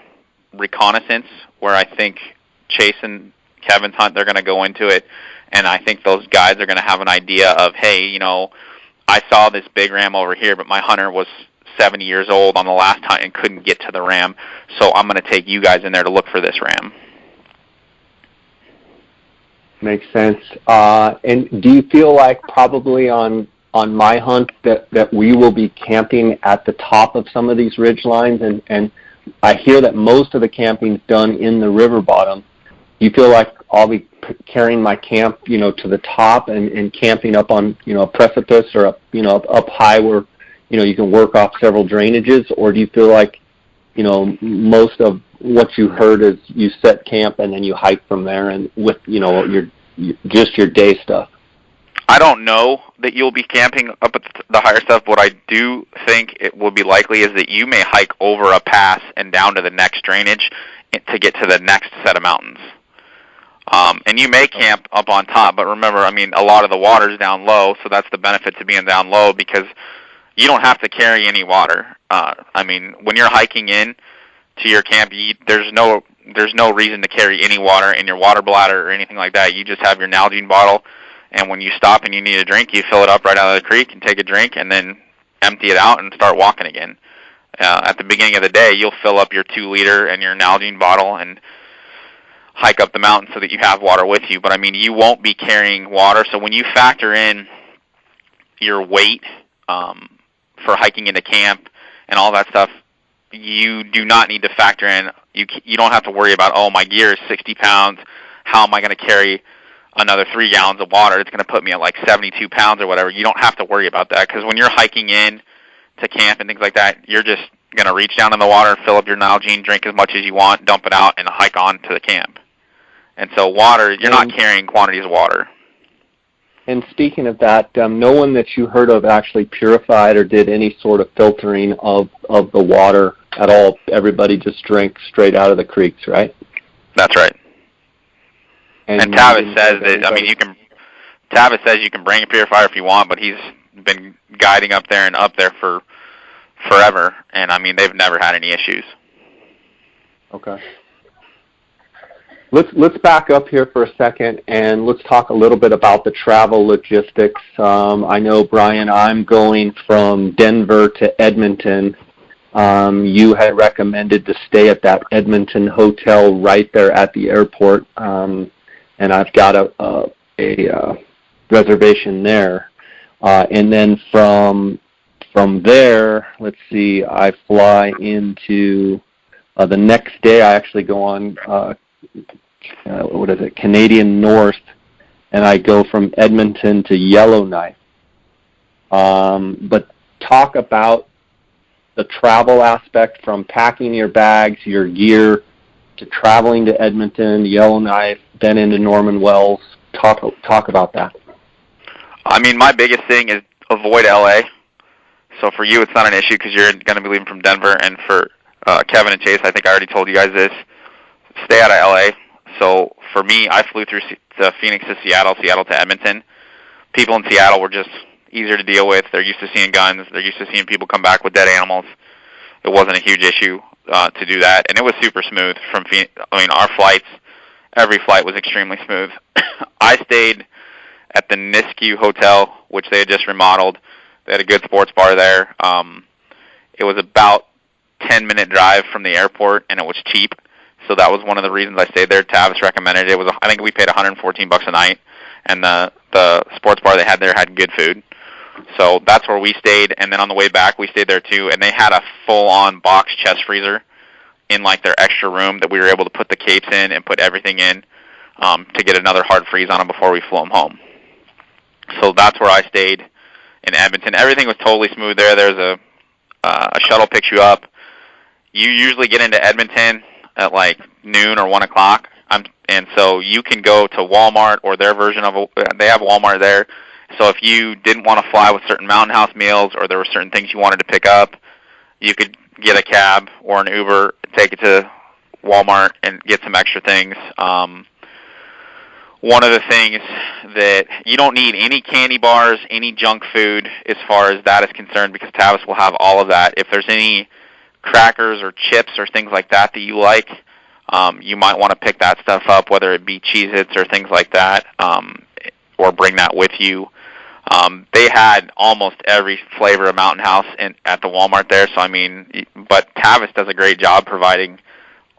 reconnaissance, where I think Chase and Kevin's hunt, they're going to go into it, and I think those guys are going to have an idea of, hey, I saw this big ram over here, but my hunter was 70 years old on the last hunt and couldn't get to the ram, so I'm going to take you guys in there to look for this ram. Makes sense. And do you feel like probably on my hunt that we will be camping at the top of some of these ridge lines, and I hear that most of the camping is done in the river bottom. Do you feel like I'll be carrying my camp, to the top and camping up on, a precipice or up high where, you can work off several drainages? Or do you feel like, most of what you heard is you set camp and then you hike from there and with, your day stuff? I don't know that you'll be camping up at the higher stuff. What I do think it will be likely is that you may hike over a pass and down to the next drainage to get to the next set of mountains. And you may camp up on top, but remember, a lot of the water's down low, so that's the benefit to being down low, because you don't have to carry any water. When you're hiking in to your camp, there's no reason to carry any water in your water bladder or anything like that. You just have your Nalgene bottle, and when you stop and you need a drink, you fill it up right out of the creek and take a drink, and then empty it out and start walking again. At the beginning of the day, you'll fill up your 2-liter and your Nalgene bottle and hike up the mountain so that you have water with you. But you won't be carrying water. So when you factor in your weight for hiking into camp and all that stuff, you do not need to factor in. You don't have to worry about, my gear is 60 pounds. How am I going to carry another 3 gallons of water? It's going to put me at like 72 pounds or whatever. You don't have to worry about that, because when you're hiking in to camp and things like that, you're just going to reach down in the water, fill up your Nalgene, drink as much as you want, dump it out, and hike on to the camp. And so water, you're not carrying quantities of water. And speaking of that, no one that you heard of actually purified or did any sort of filtering of the water at all. Everybody just drank straight out of the creeks, right? That's right. And Tavis says that, Tavis says you can bring a purifier if you want, but he's been guiding up there and up there for forever, and I mean they've never had any issues. Okay. Let's back up here for a second and let's talk a little bit about the travel logistics. I know, Brian, I'm going from Denver to Edmonton. You had recommended to stay at that Edmonton hotel right there at the airport, and I've got a reservation there. And then from there, let's see, I fly into the next day. I actually go on Canadian North, and I go from Edmonton to Yellowknife. But talk about the travel aspect from packing your bags, your gear, to traveling to Edmonton, Yellowknife, then into Norman Wells. Talk about that. I mean, my biggest thing is avoid LA. So for you, it's not an issue because you're going to be leaving from Denver, and for Kevin and Chase, I think I already told you guys this, stay out of LA. So for me, I flew through Phoenix to Seattle, Seattle to Edmonton. People in Seattle were just easier to deal with. They're used to seeing guns. They're used to seeing people come back with dead animals. It wasn't a huge issue to do that, and it was super smooth from Phoenix. I mean, our flights, every flight was extremely smooth. I stayed at the Nisku Hotel, which they had just remodeled. They had a good sports bar there. It was about 10-minute drive from the airport, and it was cheap. So that was one of the reasons I stayed there. Tavis recommended it. I think we paid $114 a night, and the sports bar they had there had good food. So that's where we stayed, and then on the way back we stayed there too, and they had a full-on box chest freezer in like their extra room that we were able to put the capes in and put everything in to get another hard freeze on them before we flew them home. So that's where I stayed in Edmonton. Everything was totally smooth there. There's a shuttle picks you up. You usually get into Edmonton at like noon or 1 o'clock, and so you can go to Walmart or their version of they have Walmart there. So if you didn't want to fly with certain Mountain House meals or there were certain things you wanted to pick up, you could get a cab or an Uber, take it to Walmart and get some extra things. One of the things that you don't need any candy bars, any junk food as far as that is concerned, because Tavis will have all of that. If there's any crackers or chips or things like that you like, you might want to pick that stuff up, whether it be Cheez-Its or things like that, or bring that with you. They had almost every flavor of Mountain House at the Walmart there, so I mean, but Tavis does a great job providing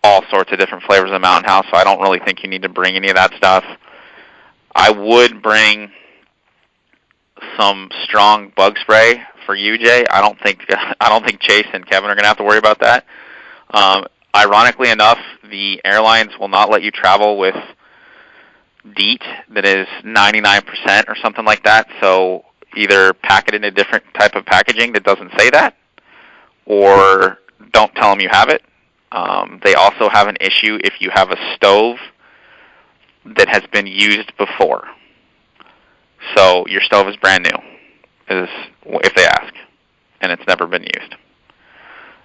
all sorts of different flavors of Mountain House, so I don't really think you need to bring any of that stuff. I would bring some strong bug spray for you, Jay. I don't think Chase and Kevin are going to have to worry about that. Ironically enough, the airlines will not let you travel with DEET that is 99% or something like that. So either pack it in a different type of packaging that doesn't say that, or don't tell them you have it. They also have an issue if you have a stove that has been used before. So your stove is brand new, if they ask, and it's never been used.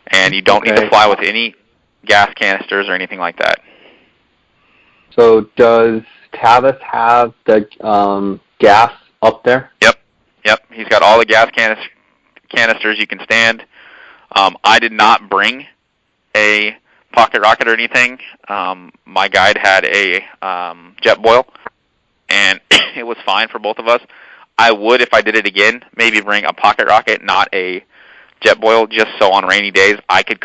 And you don't need to fly with any gas canisters or anything like that. So does Tavis have the gas up there? Yep. He's got all the gas canisters you can stand. I did not bring a pocket rocket or anything. My guide had a jet boil, and it was fine for both of us. I would, if I did it again, maybe bring a pocket rocket, not a jet boil, just so on rainy days I could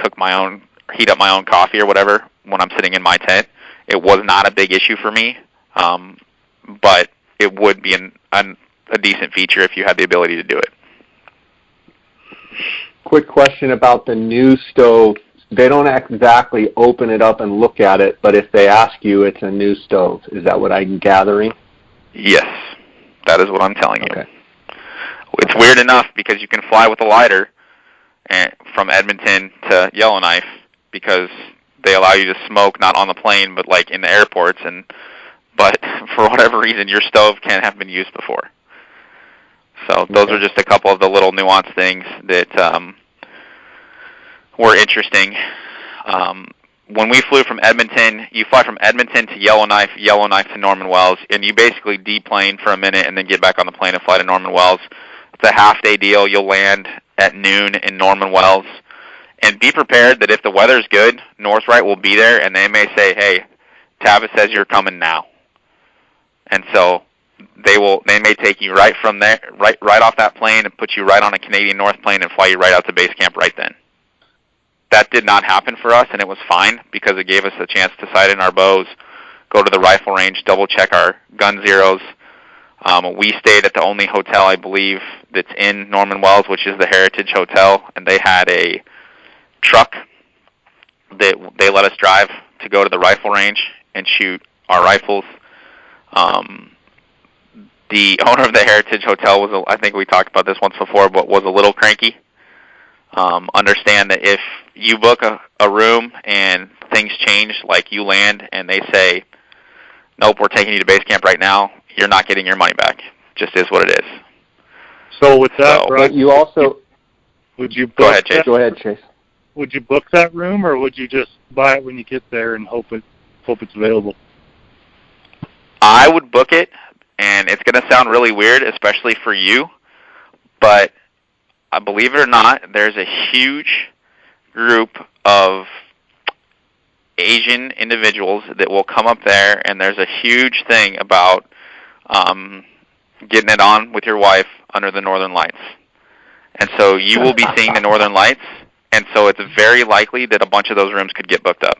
heat up my own coffee or whatever when I'm sitting in my tent. It was not a big issue for me, but it would be a decent feature if you had the ability to do it. Quick question about the new stove. They don't exactly open it up and look at it, but if they ask you, it's a new stove. Is that what I'm gathering? Yes, that is what I'm telling you. Okay. It's weird enough because you can fly with a lighter from Edmonton to Yellowknife because they allow you to smoke not on the plane but like in the airports, but for whatever reason your stove can't have been used before. So those are just a couple of the little nuanced things that were interesting. when we flew from Edmonton, you fly from Edmonton to Yellowknife to Norman Wells, and you basically deplane for a minute and then get back on the plane and fly to Norman Wells. It's a half-day deal. You'll land at noon in Norman Wells. And be prepared that if the weather's good, Northright will be there, and they may say, hey, Tavis says you're coming now. And so they may take you right from there, right off that plane and put you right on a Canadian North plane and fly you right out to base camp right then. That did not happen for us, and it was fine because it gave us a chance to sight in our bows, go to the rifle range, double-check our gun zeros. We stayed at the only hotel, I believe, that's in Norman Wells, which is the Heritage Hotel, and they had a truck that they let us drive to go to the rifle range and shoot our rifles. The owner of the Heritage Hotel was, I think we talked about this once before, but was a little cranky. Understand that if you book a room and things change, like you land and they say, nope, we're taking you to base camp right now, you're not getting your money back. Just is what it is. So with that, But you also... would you book Go ahead, Chase. Go ahead, Chase. Would you book that room, or would you just buy it when you get there and hope it's available? I would book it, and it's going to sound really weird, especially for you, but believe it or not, there's a huge group of Asian individuals that will come up there, and there's a huge thing about getting it on with your wife under the Northern Lights. And so you will be seeing the Northern Lights, and so it's very likely that a bunch of those rooms could get booked up.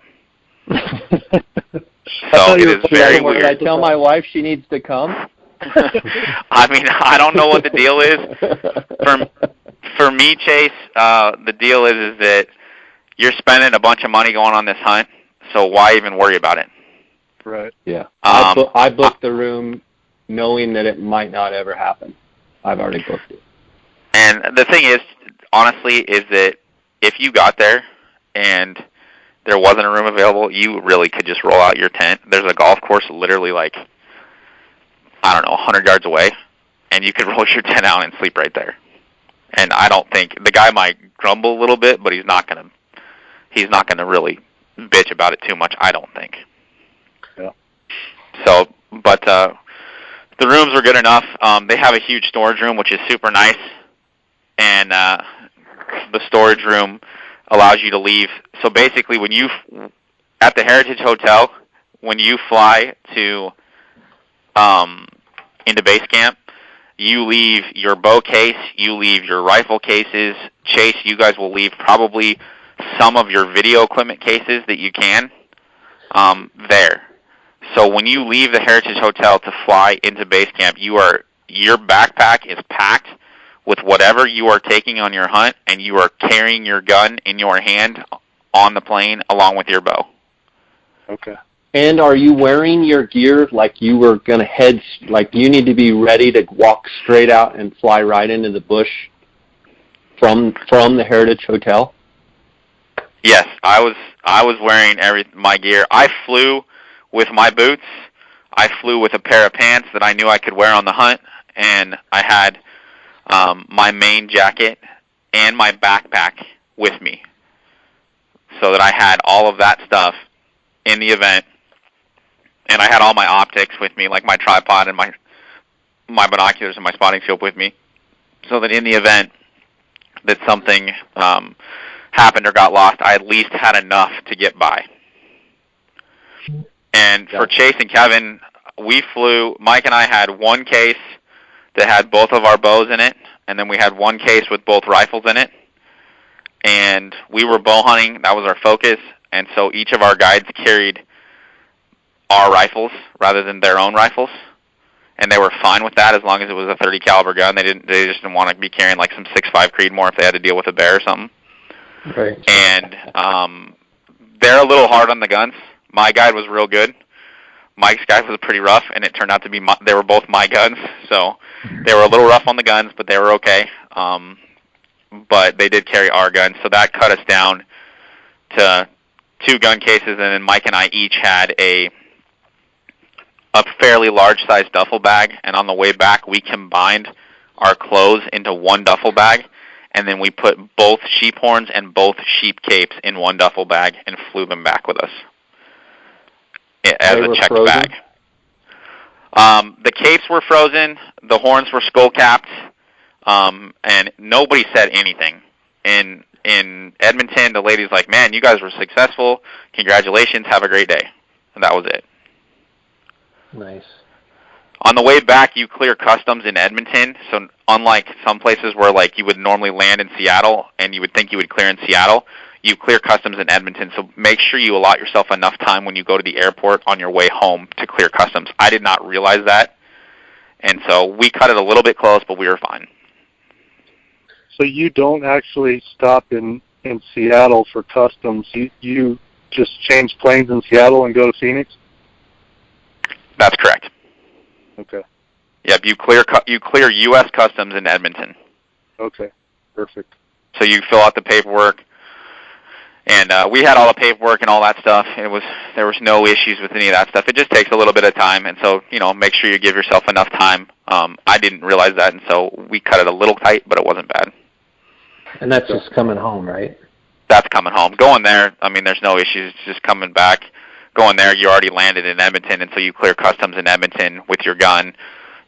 So it is very weird. Should I tell my wife she needs to come? I mean, I don't know what the deal is. For me, Chase, the deal is that you're spending a bunch of money going on this hunt, so why even worry about it? Right. Yeah. I booked the room knowing that it might not ever happen. I've already booked it. And the thing is, honestly, is that if you got there and there wasn't a room available, you really could just roll out your tent. There's a golf course literally 100 yards away, and you could roll your tent out and sleep right there. And I don't think the guy might grumble a little bit, but he's not gonna really bitch about it too much, I don't think. Yeah. So, but the rooms were good enough. They have a huge storage room, which is super nice, and the storage room allows you to leave. So basically, when you at the Heritage Hotel, when you fly to into base camp, you leave your bow case, you leave your rifle cases. Chase, you guys will leave probably some of your video equipment cases that you can there. So when you leave the Heritage Hotel to fly into base camp, your backpack is packed with whatever you are taking on your hunt, and you are carrying your gun in your hand on the plane along with your bow. Okay. And are you wearing your gear like you were going to head, like you need to be ready to walk straight out and fly right into the bush from the Heritage Hotel? Yes, I was wearing my gear. I flew with my boots. I flew with a pair of pants that I knew I could wear on the hunt, and I had my main jacket and my backpack with me, so that I had all of that stuff in the event. And I had all my optics with me, like my tripod and my binoculars and my spotting scope with me, so that in the event that something happened or got lost, I at least had enough to get by. And for Chase and Kevin, we flew, Mike and I had one case that had both of our bows in it, and then we had one case with both rifles in it. And we were bow hunting, that was our focus, and so each of our guides carried our rifles rather than their own rifles, and they were fine with that as long as it was a .30 caliber gun. They just didn't want to be carrying like some 6.5 Creedmoor if they had to deal with a bear or something. Right. And they're a little hard on the guns. My guide was real good. Mike's guide was pretty rough, and it turned out to be they were both my guns, so they were a little rough on the guns, but they were okay. But they did carry our guns, so that cut us down to 2 gun cases, and then Mike and I each had a fairly large-sized duffel bag, and on the way back, we combined our clothes into one duffel bag, and then we put both sheep horns and both sheep capes in one duffel bag and flew them back with us as a checked bag. The capes were frozen, the horns were skull-capped, and nobody said anything. In Edmonton, the lady's like, man, you guys were successful. Congratulations. Have a great day. And that was it. Nice. On the way back, you clear customs in Edmonton. So unlike some places where like you would normally land in Seattle and you would think you would clear in Seattle, you clear customs in Edmonton. So make sure you allot yourself enough time when you go to the airport on your way home to clear customs. I did not realize that. And so we cut it a little bit close, but we were fine. So you don't actually stop in Seattle for customs. You just change planes in Seattle and go to Phoenix? That's correct. Okay. Yep, you clear U.S. customs in Edmonton. Okay, perfect. So you fill out the paperwork, and we had all the paperwork and all that stuff. There was no issues with any of that stuff. It just takes a little bit of time, and so make sure you give yourself enough time. I didn't realize that, and so we cut it a little tight, but it wasn't bad. And that's just coming home, right? That's coming home. Going there, I mean, there's no issues. It's just coming back. Going there, you already landed in Edmonton, and so you clear customs in Edmonton with your gun.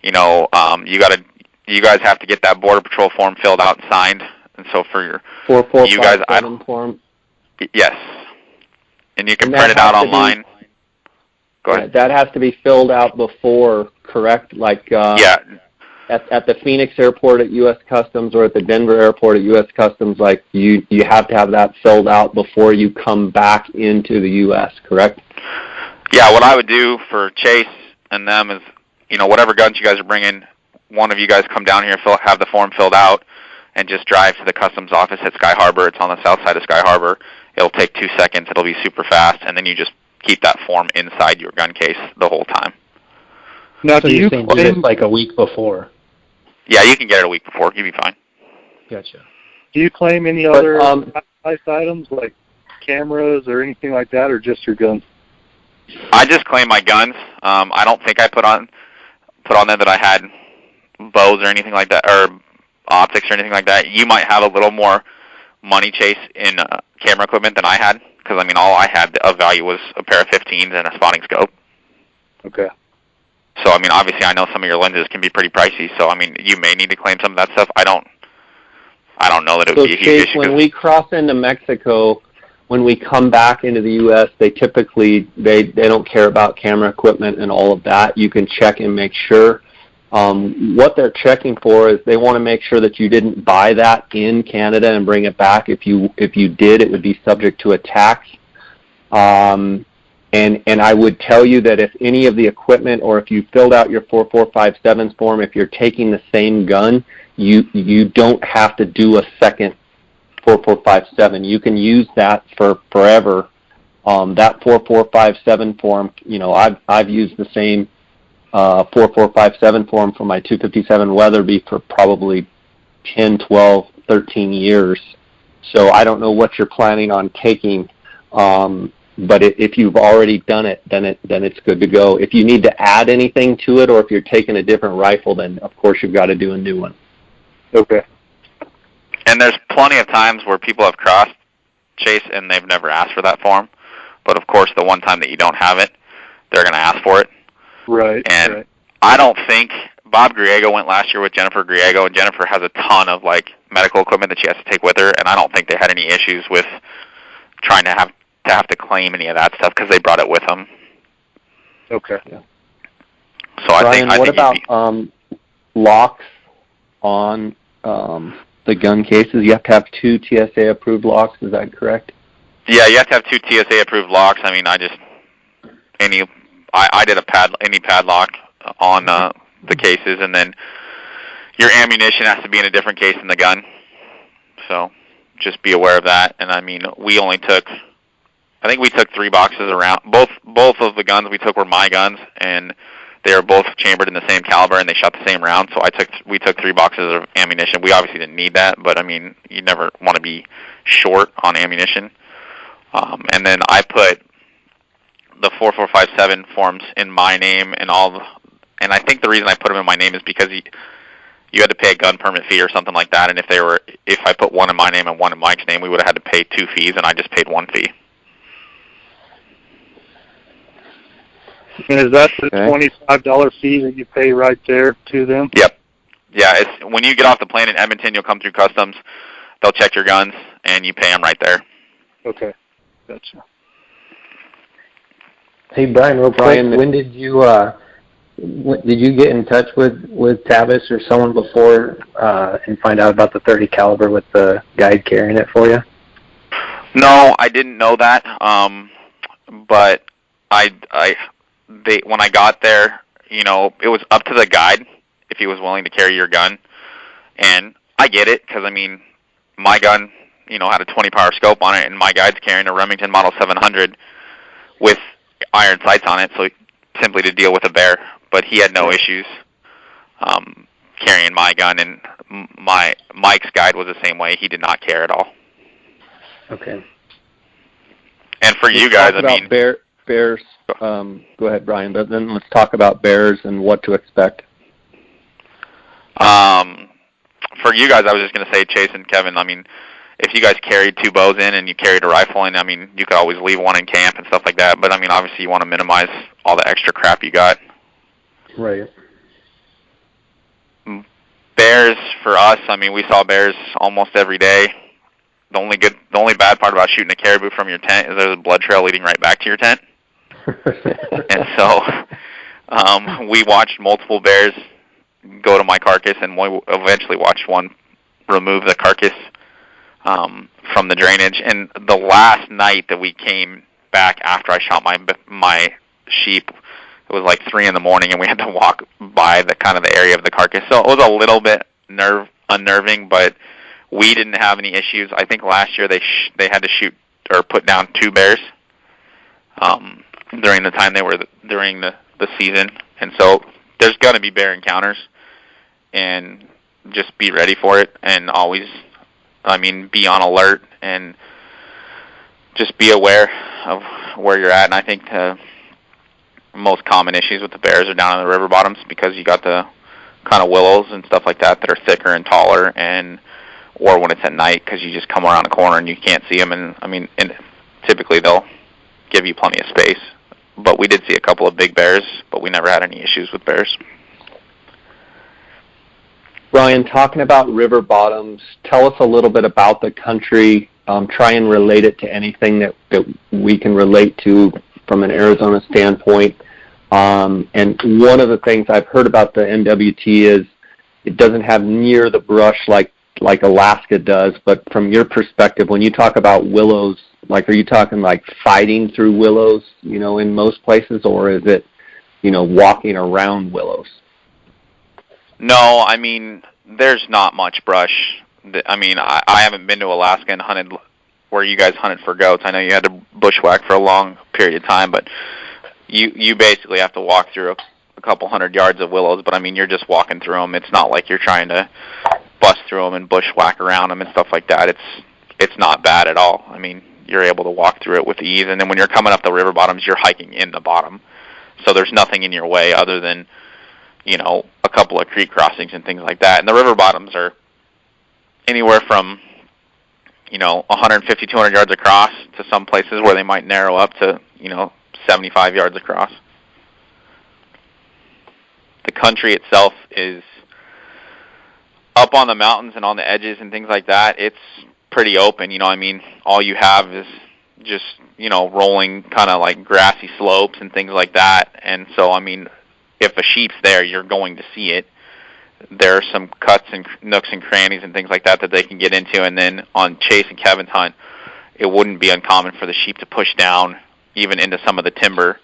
You guys have to get that Border Patrol form filled out and signed. And so for your 4457 form. Yes, and you can print it out online. Go ahead. That has to be filled out before, correct? Like yeah. At the Phoenix airport at U.S. Customs or at the Denver airport at U.S. Customs, like you have to have that filled out before you come back into the U.S., correct? Yeah, what I would do for Chase and them is, whatever guns you guys are bringing, one of you guys come down here, have the form filled out, and just drive to the customs office at Sky Harbor. It's on the south side of Sky Harbor. It'll take 2 seconds. It'll be super fast, and then you just keep that form inside your gun case the whole time. Now, so you can do this like a week before? Yeah, you can get it a week before. You'll be fine. Gotcha. Do you claim any other nice items like cameras or anything like that, or just your guns? I just claim my guns. I don't think I put on there that I had bows or anything like that, or optics or anything like that. You might have a little more money, Chase, in camera equipment than I had, because all I had of value was a pair of 15s and a spotting scope. Okay. So obviously I know some of your lenses can be pretty pricey. So you may need to claim some of that stuff. I don't know that it would be a huge issue. When we cross into Mexico, when we come back into the U.S., they typically they don't care about camera equipment and all of that. You can check and make sure. What they're checking for is they want to make sure that you didn't buy that in Canada and bring it back. If you did, it would be subject to a tax. And I would tell you that if any of the equipment, or if you filled out your 4457 form, if you're taking the same gun, you don't have to do a second 4457. You can use that for forever. That 4457 form, I've used the same 4457 form for my 257 Weatherby for probably 10, 12, 13 years. So I don't know what you're planning on taking. But if you've already done it, then it's good to go. If you need to add anything to it, or if you're taking a different rifle, then of course you've got to do a new one. Okay. And there's plenty of times where people have crossed, Chase, and they've never asked for that form. But of course, the one time that you don't have it, they're going to ask for it. Right. And right. I don't think Bob Griego went last year with Jennifer Griego, and Jennifer has a ton of medical equipment that she has to take with her, and I don't think they had any issues with trying to have to claim any of that stuff because they brought it with them. Okay. Yeah. So I Brian, think what about locks on the gun cases? You have to have 2 TSA approved locks. Is that correct? Yeah, you have to have 2 TSA approved locks. I did any padlock on the cases, and then your ammunition has to be in a different case than the gun. So just be aware of that. And we only took, I think we took 3 boxes around. Both of the guns we took were my guns, and they were both chambered in the same caliber, and they shot the same round. So we took 3 boxes of ammunition. We obviously didn't need that, but you never want to be short on ammunition. And then I put the 4457 forms in my name and I think the reason I put them in my name is because you had to pay a gun permit fee or something like that. And if I put one in my name and one in Mike's name, we would have had to pay 2 fees, and I just paid 1 fee. And is that the $25 fee that you pay right there to them? Yep. Yeah, it's when you get off the plane in Edmonton, you'll come through customs. They'll check your guns, and you pay them right there. Okay, gotcha. Hey, Brian, real quick, when did you get in touch with Tavis or someone before and find out about the .30 caliber with the guide carrying it for you? No, I didn't know that. But when I got there, you know, it was up to the guide if he was willing to carry your gun. And I get it, because, I mean, my gun, you know, had a 20-power scope on it, and my guide's carrying a Remington Model 700 with iron sights on it, so simply to deal with a bear. But he had no issues carrying my gun, and Mike's guide was the same way. He did not care at all. Okay. And for you guys, I mean, bears. Go ahead, Brian. But then let's talk about bears and what to expect. For you guys, I was just going to say, Chase and Kevin, I mean, if you guys carried 2 bows in and you carried a rifle in, I mean, you could always leave one in camp and stuff like that. But, I mean, obviously you want to minimize all the extra crap you got. Right. Bears, for us, I mean, we saw bears almost every day. The only bad part about shooting a caribou from your tent is there's a blood trail leading right back to your tent. And so we watched multiple bears go to my carcass, and we eventually watched one remove the carcass from the drainage. And the last night that we came back after I shot my sheep, it was like 3 in the morning, and we had to walk by the kind of the area of the carcass. So it was a little bit unnerving, but we didn't have any issues. I think last year they had to shoot or put down 2 bears during the time they were during the season. And so there's going to be bear encounters, and just be ready for it, and always, I mean, be on alert and just be aware of where you're at. And I think the most common issues with the bears are down in the river bottoms, because you got the kind of willows and stuff like that are thicker and taller, or when it's at night, because you just come around a corner and you can't see them. And I mean, typically they'll give you plenty of space. But we did see a couple of big bears, but we never had any issues with bears. Brian, talking about river bottoms, tell us a little bit about the country. Try and relate it to anything that we can relate to from an Arizona standpoint. And one of the things I've heard about the NWT is it doesn't have near the brush like Alaska does. But from your perspective, when you talk about willows, like, are you talking like fighting through willows, you know, in most places, or is it, you know, walking around willows? No, I mean, there's not much brush. I mean, I haven't been to Alaska and hunted where you guys hunted for goats. I know you had to bushwhack for a long period of time, but you basically have to walk through a couple hundred yards of willows. But I mean, you're just walking through them. It's not like you're trying to bust through them and bushwhack around them and stuff like that. It's not bad at all. I mean, you're able to walk through it with ease. And then when you're coming up the river bottoms, you're hiking in the bottom, so there's nothing in your way other than, you know, a couple of creek crossings and things like that. And the river bottoms are anywhere from, you know, 150, 200 yards across to some places where they might narrow up to, you know, 75 yards across. The country itself is up on the mountains and on the edges and things like that. It's pretty open, you know. I mean, all you have is just, you know, rolling kind of like grassy slopes and things like that. And so, I mean, if a sheep's there, you're going to see it. There are some cuts and nooks and crannies and things like that they can get into. And then on Chase and Kevin's hunt, it wouldn't be uncommon for the sheep to push down even into some of the timber,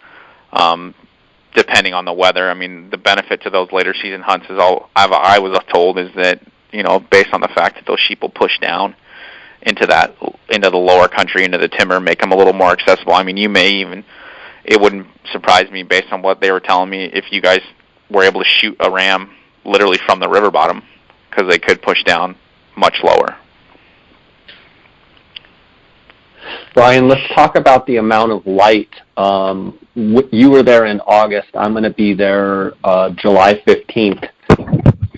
depending on the weather. I mean, the benefit to those later season hunts is I was told is that, you know, based on the fact that those sheep will push down into the lower country, into the timber, make them a little more accessible. I mean, it wouldn't surprise me based on what they were telling me if you guys were able to shoot a ram literally from the river bottom, because they could push down much lower. Brian, let's talk about the amount of light. You were there in August. I'm going to be there July 15th.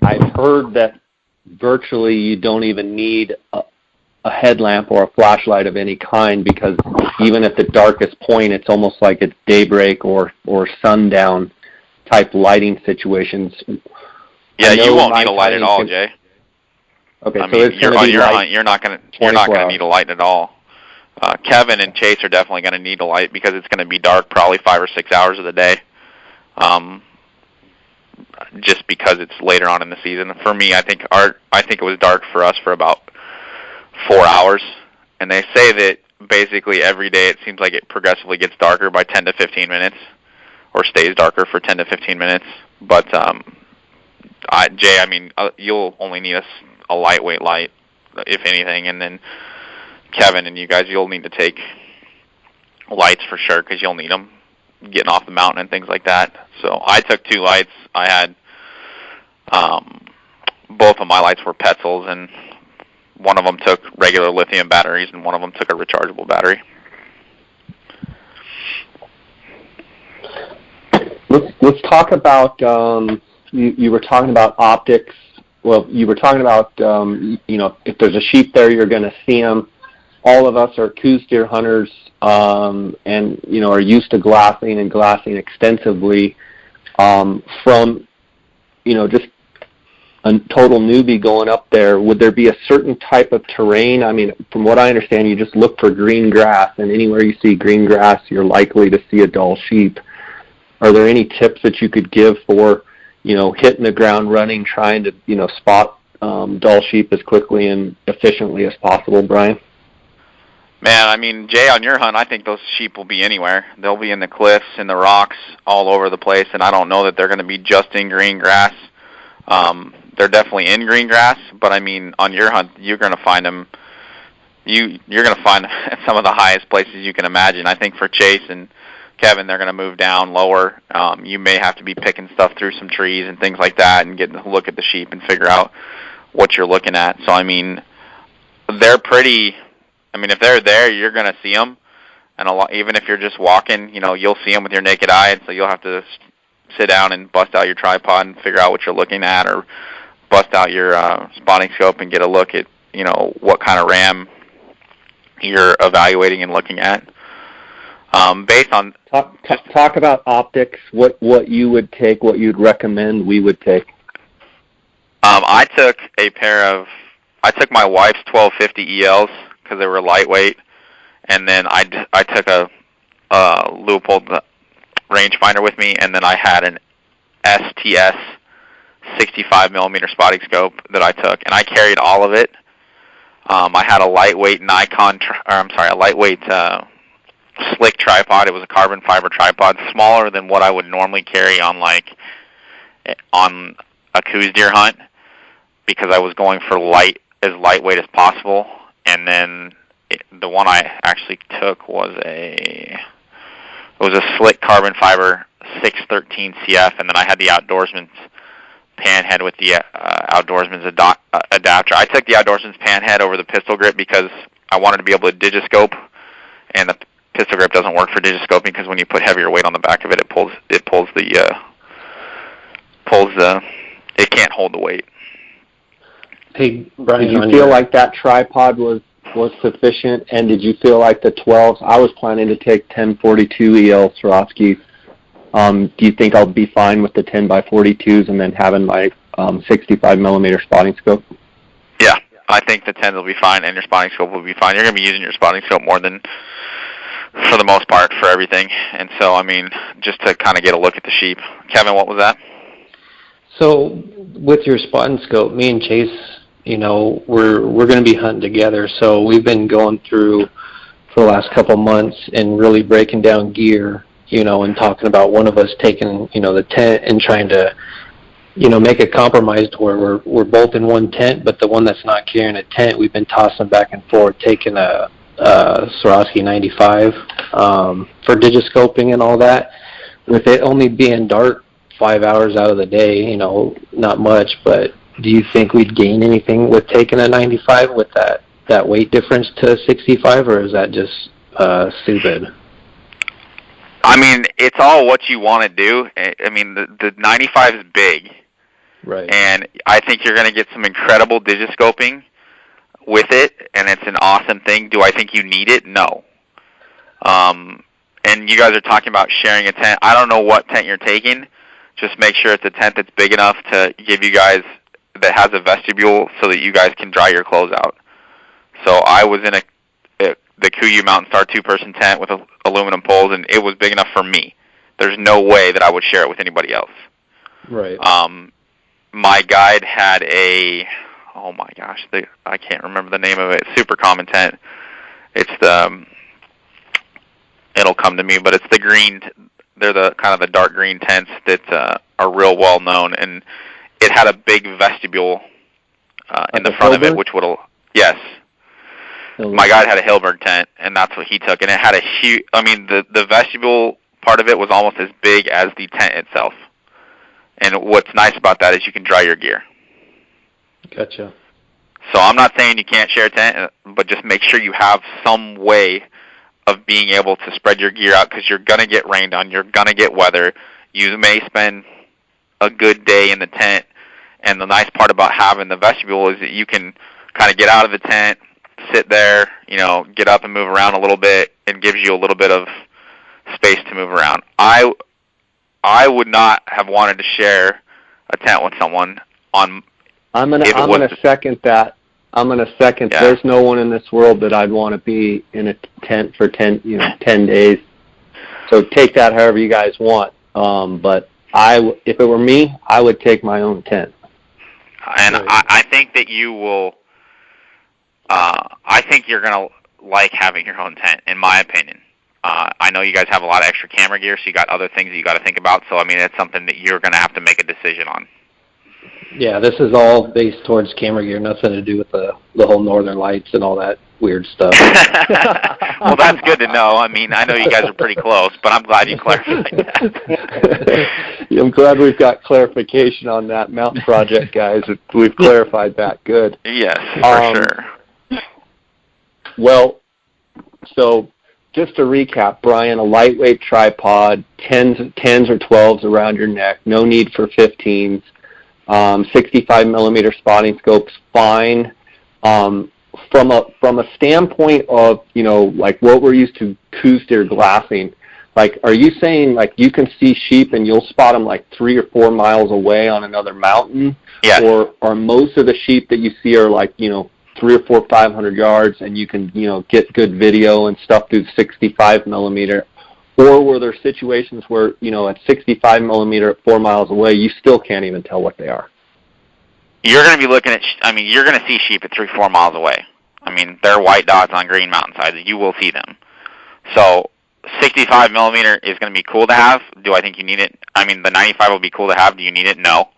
I've heard that virtually you don't even need a headlamp or a flashlight of any kind, because even at the darkest point, it's almost like it's daybreak or sundown type lighting situations. Yeah, you won't need a light at all, Jay. Okay, I so mean, it's going to be on your hunt, you're not going to need a light at all. Kevin and Chase are definitely going to need a light because it's going to be dark probably 5 or 6 hours of the day. Just because it's later on in the season. For me, I think it was dark for us for about 4 hours, and they say that basically every day it seems like it progressively gets darker by 10 to 15 minutes, or stays darker for 10 to 15 minutes. But Jay, I mean, you'll only need a lightweight light, if anything, and then Kevin and you guys, you'll need to take lights for sure because you'll need them getting off the mountain and things like that. So I took 2 lights. I had both of my lights were Petzls, and one of them took regular lithium batteries, and one of them took a rechargeable battery. Let's talk about, you were talking about optics. Well, you were talking about, if there's a sheep there, you're going to see them. All of us are Coues deer hunters, and, are used to glassing and glassing extensively. From, just a total newbie going up there, would there be a certain type of terrain? I mean, from what I understand, you just look for green grass, and anywhere you see green grass, you're likely to see a Dall sheep. Are there any tips that you could give for, hitting the ground running, trying to, spot Dall sheep as quickly and efficiently as possible, Brian? Man, I mean, Jay, on your hunt, I think those sheep will be anywhere. They'll be in the cliffs, in the rocks, all over the place, and I don't know that they're going to be just in green grass. They're definitely in green grass, but I mean, on your hunt, you're going to find them. You're going to find them at some of the highest places you can imagine. I think for Chase and Kevin, they're going to move down lower. You may have to be picking stuff through some trees and things like that, and getting a look at the sheep and figure out what you're looking at. So I mean, they're pretty. I mean, if they're there, you're going to see them, and even if you're just walking, you'll see them with your naked eye. And so you'll have to sit down and bust out your tripod and figure out what you're looking at, or bust out your spotting scope and get a look at, what kind of ram you're evaluating and looking at. Based on talk about optics, what you would take, what you'd recommend we would take. I took my wife's 1250 ELs because they were lightweight, and then I took a Leupold rangefinder with me, and then I had an STS 65 millimeter spotting scope that I took, and I carried all of it. I had a lightweight slick tripod. It was a carbon fiber tripod, smaller than what I would normally carry on a Coues deer hunt, because I was going for as lightweight as possible. And then the one I actually took was a slick carbon fiber 613 CF, and then I had the Outdoorsman's pan head with the Outdoorsman's adapter. I took the Outdoorsman's pan head over the pistol grip because I wanted to be able to digiscope, and the pistol grip doesn't work for digiscoping because when you put heavier weight on the back of it, it can't hold the weight. Hey, Brian, did you feel like that tripod was sufficient, and did you feel like the 12s? I was planning to take 1042 EL Swarovski. Do you think I'll be fine with the 10x42s and then having my 65 millimeter spotting scope? Yeah, I think the 10s will be fine, and your spotting scope will be fine. You're going to be using your spotting scope more than, for the most part, for everything. And so, I mean, just to kind of get a look at the sheep. Kevin, what was that? So, with your spotting scope, me and Chase, we're going to be hunting together. So we've been going through for the last couple months and really breaking down gear, and talking about one of us taking, the tent and trying to, make a compromise to where we're both in one tent, but the one that's not carrying a tent, we've been tossing back and forth, taking a Swarovski 95 for digiscoping and all that. With it only being dark 5 hours out of the day, not much, but do you think we'd gain anything with taking a 95 with that weight difference to 65, or is that just stupid? I mean, it's all what you want to do. I mean, the 95 is big, Right. And I think you're going to get some incredible digiscoping with it, and it's an awesome thing. Do I think you need it? No. And you guys are talking about sharing a tent. I don't know what tent you're taking. Just make sure it's a tent that's big enough to give you guys, that has a vestibule so that you guys can dry your clothes out. So I was in the KUIU Mountain Star 2-person tent with aluminum poles, and it was big enough for me. There's no way that I would share it with anybody else. Right. My guide had oh my gosh, I can't remember the name of it. Super common tent. It's it'll come to me, but it's the green. They're the kind of the dark green tents that are real well known, and it had a big vestibule in the front of it, which would, yes. My guide had a Hilberg tent, and that's what he took, and it had a huge. I mean, the vestibule part of it was almost as big as the tent itself. And what's nice about that is you can dry your gear. Gotcha. So I'm not saying you can't share a tent, but just make sure you have some way of being able to spread your gear out, because you're going to get rained on, you're going to get weather. You may spend a good day in the tent, and the nice part about having the vestibule is that you can kind of get out of the tent, sit there, get up and move around a little bit, and gives you a little bit of space to move around. I would not have wanted to share a tent with someone on. I'm gonna second that. I'm gonna second. Yeah. There's no one in this world that I'd want to be in a tent for 10 days. So take that however you guys want. But if it were me, I would take my own tent. And I think that you will. I think you're gonna like having your own tent, in my opinion. I know you guys have a lot of extra camera gear, so you got other things that you got to think about. So, I mean, it's something that you're going to have to make a decision on. Yeah, this is all based towards camera gear, nothing to do with the whole Northern Lights and all that weird stuff. Well, that's good to know. I mean, I know you guys are pretty close, but I'm glad you clarified that. I'm glad we've got clarification on that mountain project, guys. We've clarified that. Good. Yes, for sure. Well, so just to recap, Brian, a lightweight tripod, 10s or 12s around your neck, no need for 15s, 65 millimeter spotting scopes, fine. From a standpoint of, like what we're used to coos deer glassing, like, are you saying like you can see sheep and you'll spot them like 3 or 4 miles away on another mountain? Yes. Or are most of the sheep that you see are like, 3 or 4, 500 yards, and you can, get good video and stuff through 65 millimeter? Or were there situations where, at 65 millimeter at 4 miles away, you still can't even tell what they are? You're going to be looking at, you're going to see sheep at 3 or 4 miles away. I mean, they're white dots on green mountainsides. You will see them. So 65 millimeter is going to be cool to have. Do I think you need it? I mean, the 95 will be cool to have. Do you need it? No.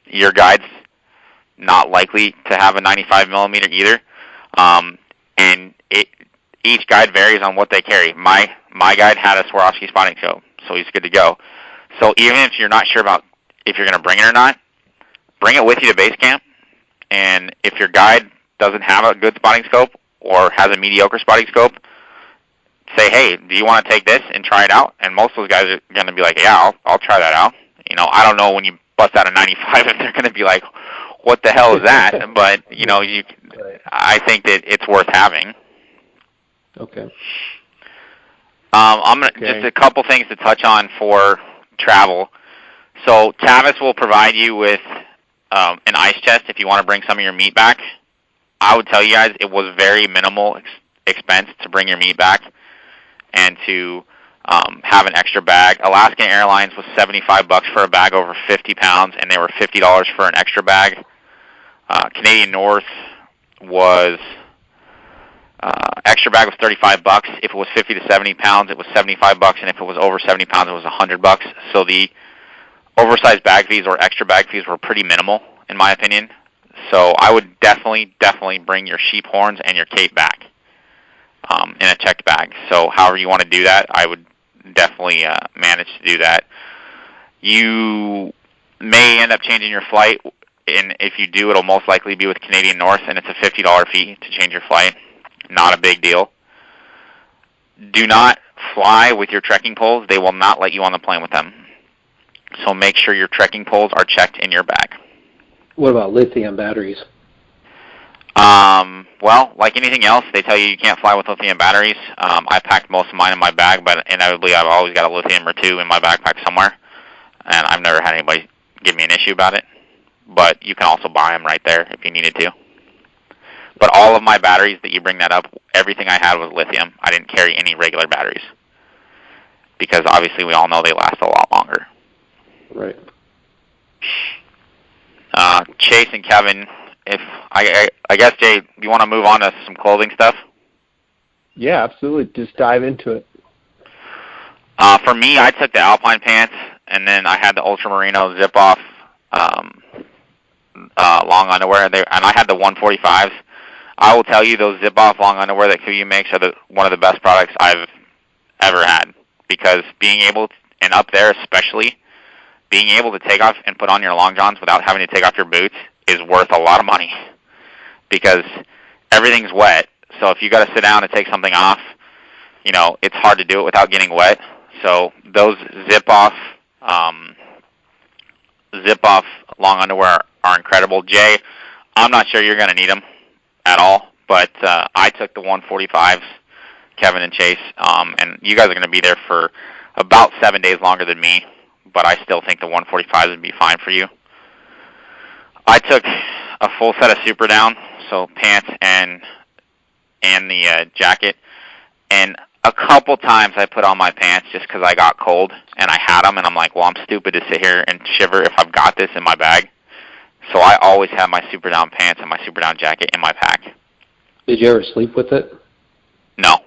Your guide's not likely to have a 95 millimeter either. And each guide varies on what they carry. My guide had a Swarovski spotting scope, so he's good to go. So even if you're not sure about if you're going to bring it or not, bring it with you to base camp. And if your guide doesn't have a good spotting scope or has a mediocre spotting scope, say, hey, do you want to take this and try it out? And most of those guys are going to be like, yeah, I'll try that out. I don't know when you bust out a 95 if they're going to be like, what the hell is that? But, I think that it's worth having. Okay. I'm gonna just a couple things to touch on for travel. So Tavis will provide you with an ice chest if you want to bring some of your meat back. I would tell you guys it was very minimal expense to bring your meat back and to have an extra bag. Alaskan Airlines was $75 for a bag over 50 pounds, and they were $50 for an extra bag. Canadian North was extra bag was $35. If it was 50 to 70 pounds, it was $75, and if it was over 70 pounds, it was $100. So the oversized bag fees or extra bag fees were pretty minimal, in my opinion. So I would definitely bring your sheep horns and your cape back in a checked bag. So however you want to do that, I would definitely manage to do that. You may end up changing your flight, and if you do, it'll most likely be with Canadian North, and it's a $50 fee to change your flight. Not a big deal. Do not fly with your trekking poles. They will not let you on the plane with them. So make sure your trekking poles are checked in your bag. What about lithium batteries? Well, like anything else, they tell you can't fly with lithium batteries. I packed most of mine in my bag, but inevitably I've always got a lithium or two in my backpack somewhere, and I've never had anybody give me an issue about it. But you can also buy them right there if you needed to. But all of my batteries that you bring that up, everything I had was lithium. I didn't carry any regular batteries because obviously we all know they last a lot longer. Right. Chase and Kevin, if I guess, Jay, you want to move on to some clothing stuff? Yeah, absolutely. Just dive into it. For me, I took the Alpine Pants, and then I had the Ultramarino zip-off long underwear, and I had the 145s. I will tell you, those zip-off long underwear that KUIU makes are one of the best products I've ever had, because being able to, and up there especially, being able to take off and put on your long johns without having to take off your boots is worth a lot of money, because everything's wet. So if you got to sit down and take something off, you know, it's hard to do it without getting wet. So those zip-off long underwear are incredible. Jay, I'm not sure you're going to need them at all, but I took the 145s, Kevin and Chase, and you guys are going to be there for about 7 days longer than me, but I still think the 145s would be fine for you. I took a full set of Super Down, so pants and the jacket, and a couple times I put on my pants just because I got cold and I had them, and I'm like, well, I'm stupid to sit here and shiver if I've got this in my bag. So I always have my Super Down pants and my Super Down jacket in my pack. Did you ever sleep with it? No,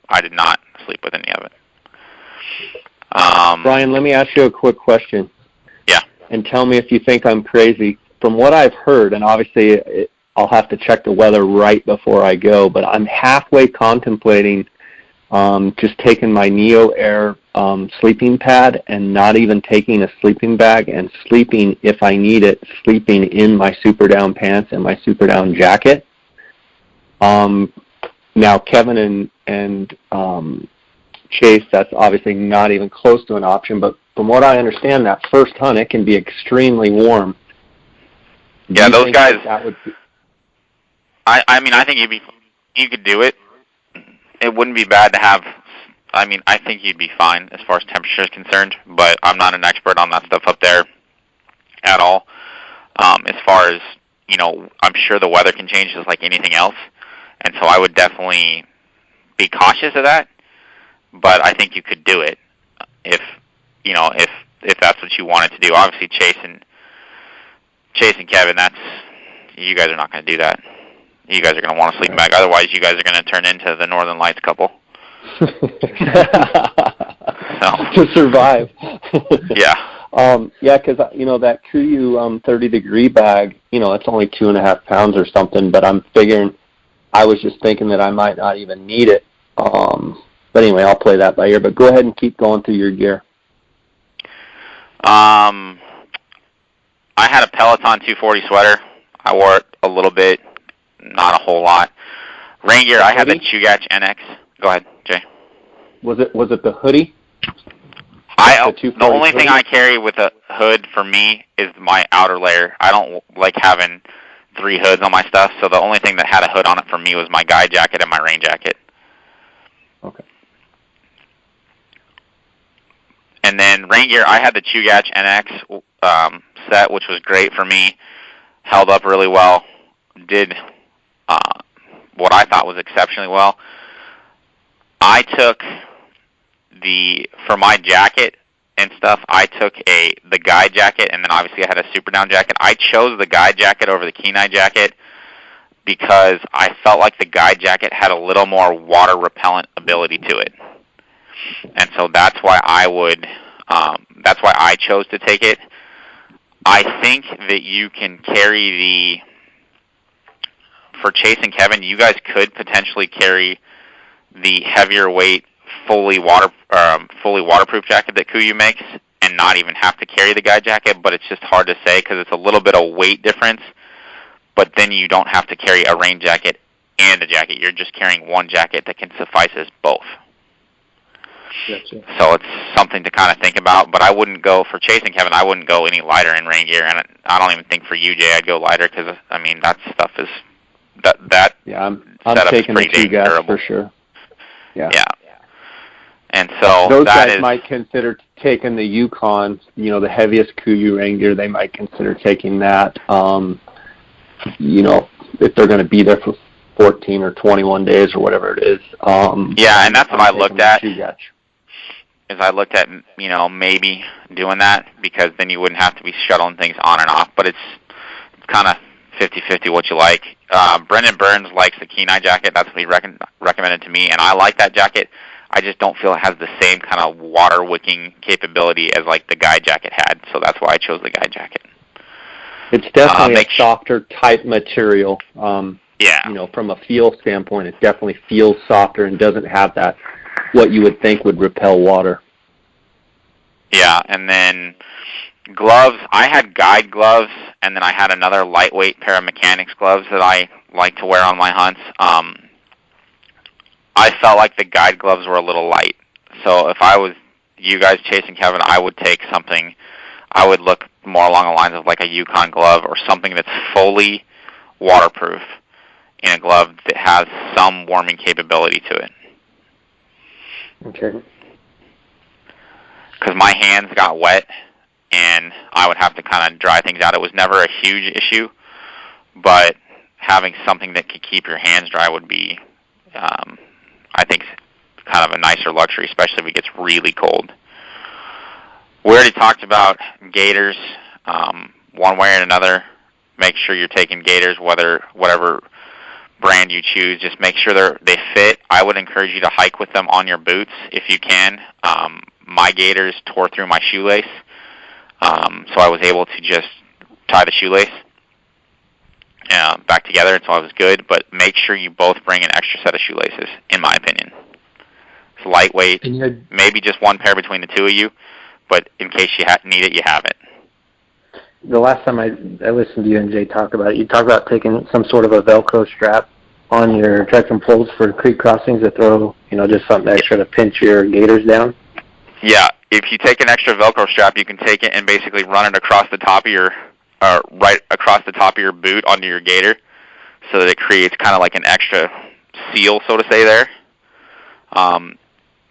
I did not sleep with any of it. Brian, let me ask you a quick question. Yeah. And tell me if you think I'm crazy. From what I've heard, and obviously I'll have to check the weather right before I go, but I'm halfway contemplating just taking my Neo Air sleeping pad and not even taking a sleeping bag and sleeping, if I need it, sleeping in my Super Down pants and my Super Down jacket. Now, Kevin and Chase, that's obviously not even close to an option, but from what I understand, that first hunt, it can be extremely warm. Yeah, those guys, that would be... I mean, I think you could do it. It wouldn't be bad to have, I mean, I think you'd be fine as far as temperature is concerned, but I'm not an expert on that stuff up there at all. As far as, you know, I'm sure the weather can change just like anything else, and so I would definitely be cautious of that, but I think you could do it if, you know, if that's what you wanted to do. Obviously, Chase and Kevin, you guys are not going to do that. You guys are going to want to sleep back. Otherwise, you guys are going to turn into the Northern Lights couple. To survive. Yeah. Yeah, because, you know, that KUIU 30-degree bag, you know, it's only 2.5 pounds or something, but I'm figuring, I was just thinking that I might not even need it. But anyway, I'll play that by ear. But go ahead and keep going through your gear. I had a Peloton 240 sweater. I wore it a little bit, not a whole lot. Rain gear, I had the Chugach NX. Go ahead, Jay. Was it the hoodie? The only thing I carry with a hood for me is my outer layer. I don't like having 3 hoods on my stuff, so the only thing that had a hood on it for me was my guide jacket and my rain jacket. Okay. And then rain gear, I had the Chugach NX set, which was great for me. Held up really well. Did what I thought was exceptionally well. I took for my jacket and stuff, I took the guide jacket, and then obviously I had a Super Down jacket. I chose the guide jacket over the Kenai jacket because I felt like the guide jacket had a little more water repellent ability to it, and so that's why I chose to take it. I think that you can carry for Chase and Kevin, you guys could potentially carry the heavier weight, fully waterproof jacket that KUIU makes and not even have to carry the guide jacket, but it's just hard to say because it's a little bit of weight difference, but then you don't have to carry a rain jacket and a jacket. You're just carrying one jacket that can suffice as both. Gotcha. So it's something to kind of think about. But I wouldn't go for chasing, Kevin. I wouldn't go any lighter in rain gear, and I don't even think for you, Jay, I'd go lighter because I mean that stuff is that. Yeah, I'm taking the 2 gas for sure. Yeah. And so those guys might consider taking the Yukon, the heaviest KUIU rain gear. They might consider taking that. If they're going to be there for 14 or 21 days or whatever it is. Yeah, and that's what I looked at. I looked at, maybe doing that because then you wouldn't have to be shuttling things on and off. But it's kind of 50-50 what you like. Brendan Burns likes the Kenai jacket. That's what he recommended to me, and I like that jacket. I just don't feel it has the same kind of water wicking capability as like the Guide jacket had, so that's why I chose the Guide jacket. It's definitely a softer type material. Yeah. From a feel standpoint, it definitely feels softer and doesn't have that, what you would think would repel water. Yeah, and then gloves, I had Guide gloves, and then I had another lightweight pair of mechanics gloves that I like to wear on my hunts. I felt like the Guide gloves were a little light. So if I was you guys chasing Kevin, I would take something, I would look more along the lines of like a Yukon glove or something that's fully waterproof in a glove that has some warming capability to it. Okay. Because my hands got wet and I would have to kind of dry things out. It was never a huge issue, but having something that could keep your hands dry would be, I think, kind of a nicer luxury, especially if it gets really cold. We already talked about gaiters. One way or another, make sure you're taking gaiters, whatever brand you choose. Just make sure they fit. I would encourage you to hike with them on your boots if you can. My gaiters tore through my shoelace, so I was able to just tie the shoelace back together, and so I was good. But make sure you both bring an extra set of shoelaces, in my opinion. It's lightweight, maybe just one pair between the two of you, but in case you need it, you have it. The last time I listened to you and Jay talk about it, you talked about taking some sort of a Velcro strap on your trekking poles for creek crossings to throw, just something extra to pinch your gaiters down. Yeah, if you take an extra Velcro strap, you can take it and basically run it across the top of your, right across the top of your boot onto your gaiter, so that it creates kind of like an extra seal, so to say, there.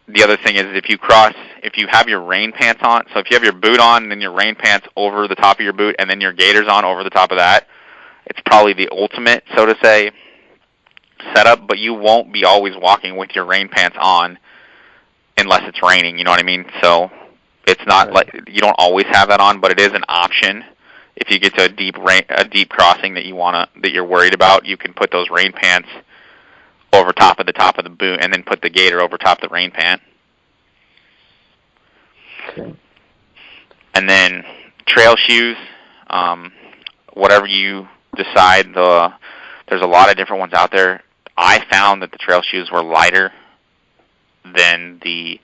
The other thing is if you have your rain pants on, so if you have your boot on and then your rain pants over the top of your boot and then your gaiters on over the top of that, it's probably the ultimate, so to say, setup, but you won't be always walking with your rain pants on unless it's raining, you know what I mean? So it's not like you don't always have that on, but it is an option. If you get to a deep crossing that you're worried about, you can put those rain pants over top of the boot and then put the gaiter over top of the rain pant. Okay. And then trail shoes, whatever you decide, there's a lot of different ones out there. I found that the trail shoes were lighter than the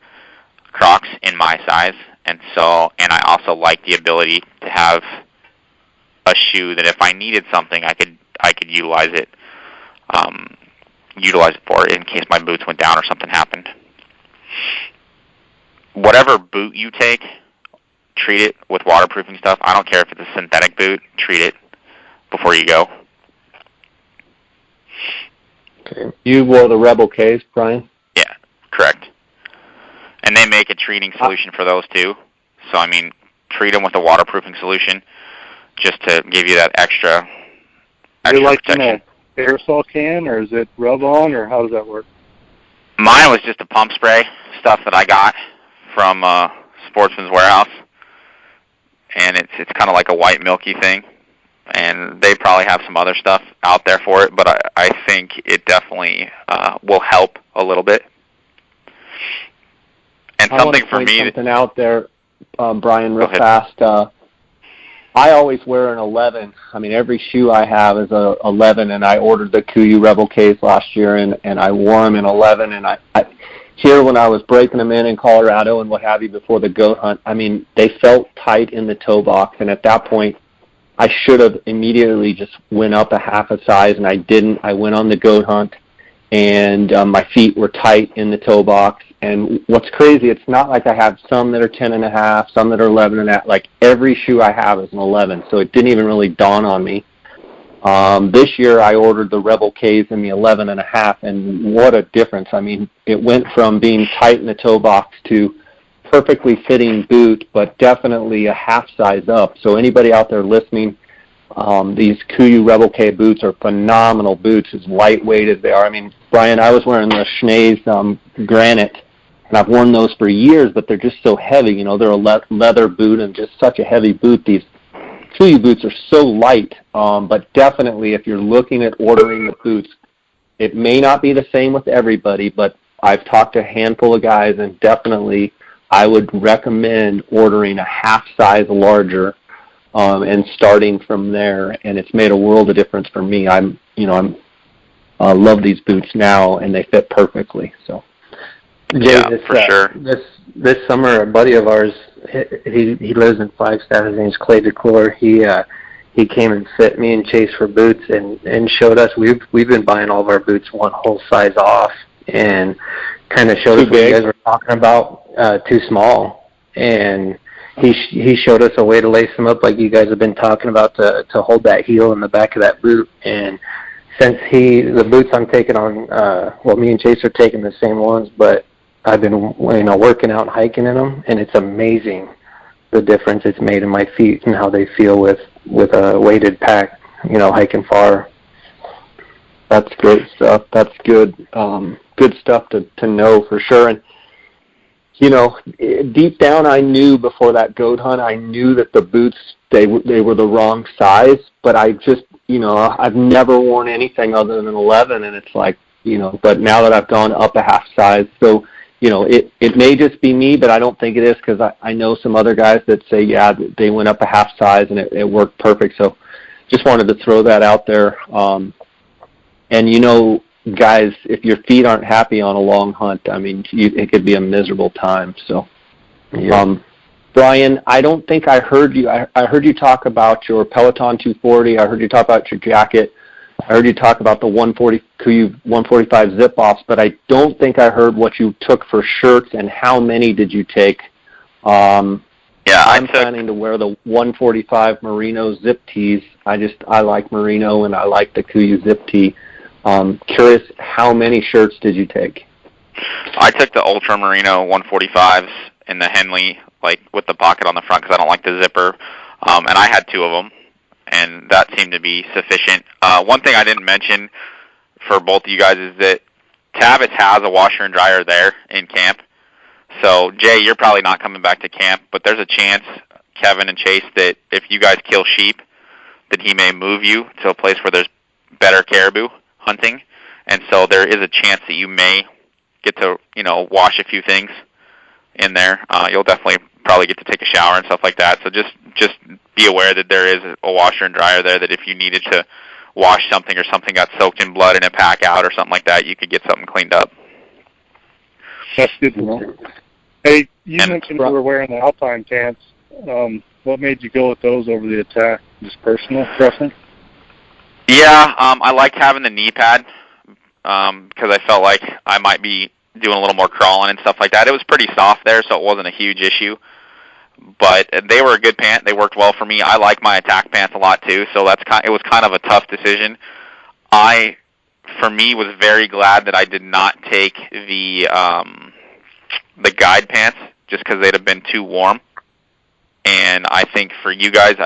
Crocs in my size, and I also like the ability to have a shoe that if I needed something, I could utilize it for it in case my boots went down or something happened. Whatever boot you take, treat it with waterproofing stuff. I don't care if it's a synthetic boot, treat it before you go. Okay. You wore the Rebel K's, Brian? Yeah, correct. And they make a treating solution for those too. So, I mean, treat them with a waterproofing solution just to give you that extra You're like protection. in an aerosol can, or is it rub-on, or how does that work? Mine was just a pump spray, stuff that I got from Sportsman's Warehouse. And it's kind of like a white milky thing. And they probably have some other stuff out there for it, but I think it definitely will help a little bit. And something for me, something out there, Brian, real fast. I always wear an 11. I mean, every shoe I have is a 11, and I ordered the KUIU Rebel K's last year, and I wore them in 11. And I here when I was breaking them in Colorado and what have you before the goat hunt, I mean, they felt tight in the toe box, and at that point, I should have immediately just went up a half a size, and I didn't. I went on the goat hunt, and my feet were tight in the toe box, And what's crazy, it's not like I have some that are 10.5, some that are 11.5. Like every shoe I have is an 11, so it didn't even really dawn on me. This year I ordered the Rebel Ks in the 11.5, and what a difference. I mean, it went from being tight in the toe box to perfectly fitting boot, but definitely a half size up. So anybody out there listening, these KUIU Rebel K boots are phenomenal boots, as lightweight as they are. I mean, Brian, I was wearing the Schnee's Granite, and I've worn those for years, but they're just so heavy. You know, they're a leather boot and just such a heavy boot. These KUIU boots are so light, but definitely if you're looking at ordering the boots, it may not be the same with everybody, but I've talked to a handful of guys, and definitely I would recommend ordering a half size larger and starting from there, and it's made a world of difference for me. I love these boots now, and they fit perfectly. So, Jay, yeah, for sure. This summer, a buddy of ours, he lives in Flagstaff. His name's Clay DeClore. He came and fit me and Chase for boots, and showed us. We've been buying all of our boots one whole size off, and kind of showed us what you guys were talking about. Too small, and he showed us a way to lace them up like you guys have been talking about to hold that heel in the back of that boot. And since the boots I'm taking on, me and Chase are taking the same ones, but I've been working out and hiking in them, and it's amazing the difference it's made in my feet and how they feel with a weighted pack, hiking far. That's great stuff. That's good stuff to know for sure. And deep down, I knew before that goat hunt, I knew that the boots, they were the wrong size, but I just, I've never worn anything other than an 11, and it's like, but now that I've gone up a half size, so, it may just be me, but I don't think it is, because I know some other guys that say, yeah, they went up a half size, and it worked perfect. So just wanted to throw that out there. And, guys, if your feet aren't happy on a long hunt, I mean, it could be a miserable time. So, yeah. Brian, I don't think I heard you. I heard you talk about your Peloton 240. I heard you talk about your jacket. I heard you talk about the KUIU 145 zip-offs, but I don't think I heard what you took for shirts and how many did you take. I'm planning to wear the 145 merino zip tees. I like merino, and I like the KUIU zip tee. Curious, how many shirts did you take? I took the Ultra Merino 145s in the Henley, like with the pocket on the front, because I don't like the zipper, and I had 2 of them, and that seemed to be sufficient. One thing I didn't mention for both of you guys is that Tavis has a washer and dryer there in camp. So, Jay, you're probably not coming back to camp, but there's a chance, Kevin and Chase, that if you guys kill sheep, that he may move you to a place where there's better caribou hunting, and so there is a chance that you may get to wash a few things in there. You'll definitely probably get to take a shower and stuff like that, so just be aware that there is a washer and dryer there, that if you needed to wash something or something got soaked in blood in a pack out or something like that, you could get something cleaned up. That's good to know. Hey, you mentioned you were wearing the Alpine Pants. What made you go with those over the Attack? Just personal preference? Yeah, I liked having the knee pad because I felt like I might be doing a little more crawling and stuff like that. It was pretty soft there, so it wasn't a huge issue. But they were a good pant. They worked well for me. I like my Attack pants a lot too, so it was kind of a tough decision. I, for me, was very glad that I did not take the guide pants just because they'd have been too warm. And I think for you guys,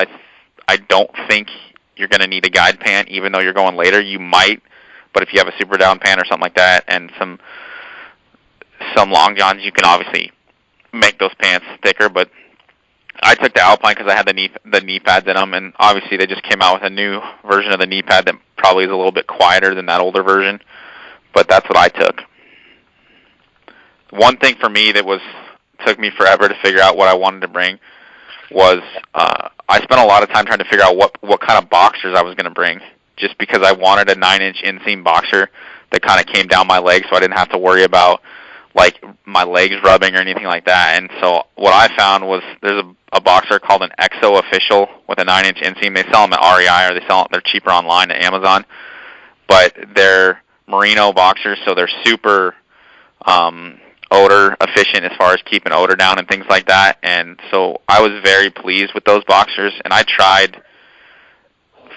I don't think you're going to need a guide pant, even though you're going later. You might, but if you have a super down pant or something like that and some long johns, you can obviously make those pants thicker. But I took the Alpine because I had the knee pads in them, and obviously they just came out with a new version of the knee pad that probably is a little bit quieter than that older version. But that's what I took. One thing for me that took me forever to figure out what I wanted to bring was I spent a lot of time trying to figure out what kind of boxers I was going to bring, just because I wanted a 9-inch inseam boxer that kind of came down my leg so I didn't have to worry about like my legs rubbing or anything like that. And so what I found was there's a boxer called an EXO Official with a 9-inch inseam. They sell them at REI, or they're cheaper online at Amazon, but they're merino boxers, so they're super odor efficient as far as keeping odor down and things like that. And so I was very pleased with those boxers, and I tried.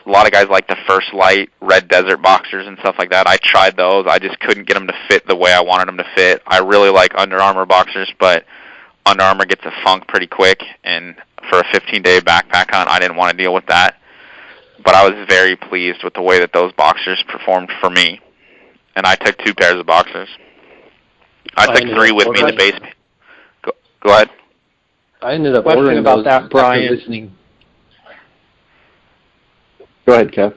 A lot of guys like the First Light Red Desert boxers and stuff like that. I tried those. I just couldn't get them to fit the way I wanted them to fit. I really like Under Armour boxers, but Under Armour gets a funk pretty quick, and for a 15-day backpack hunt, I didn't want to deal with that. But I was very pleased with the way that those boxers performed for me. And I took 2 pairs of boxers. I took 3 with me in the base. Go ahead. I ended up ordering about that, Brian. Listening. Go ahead, Kev.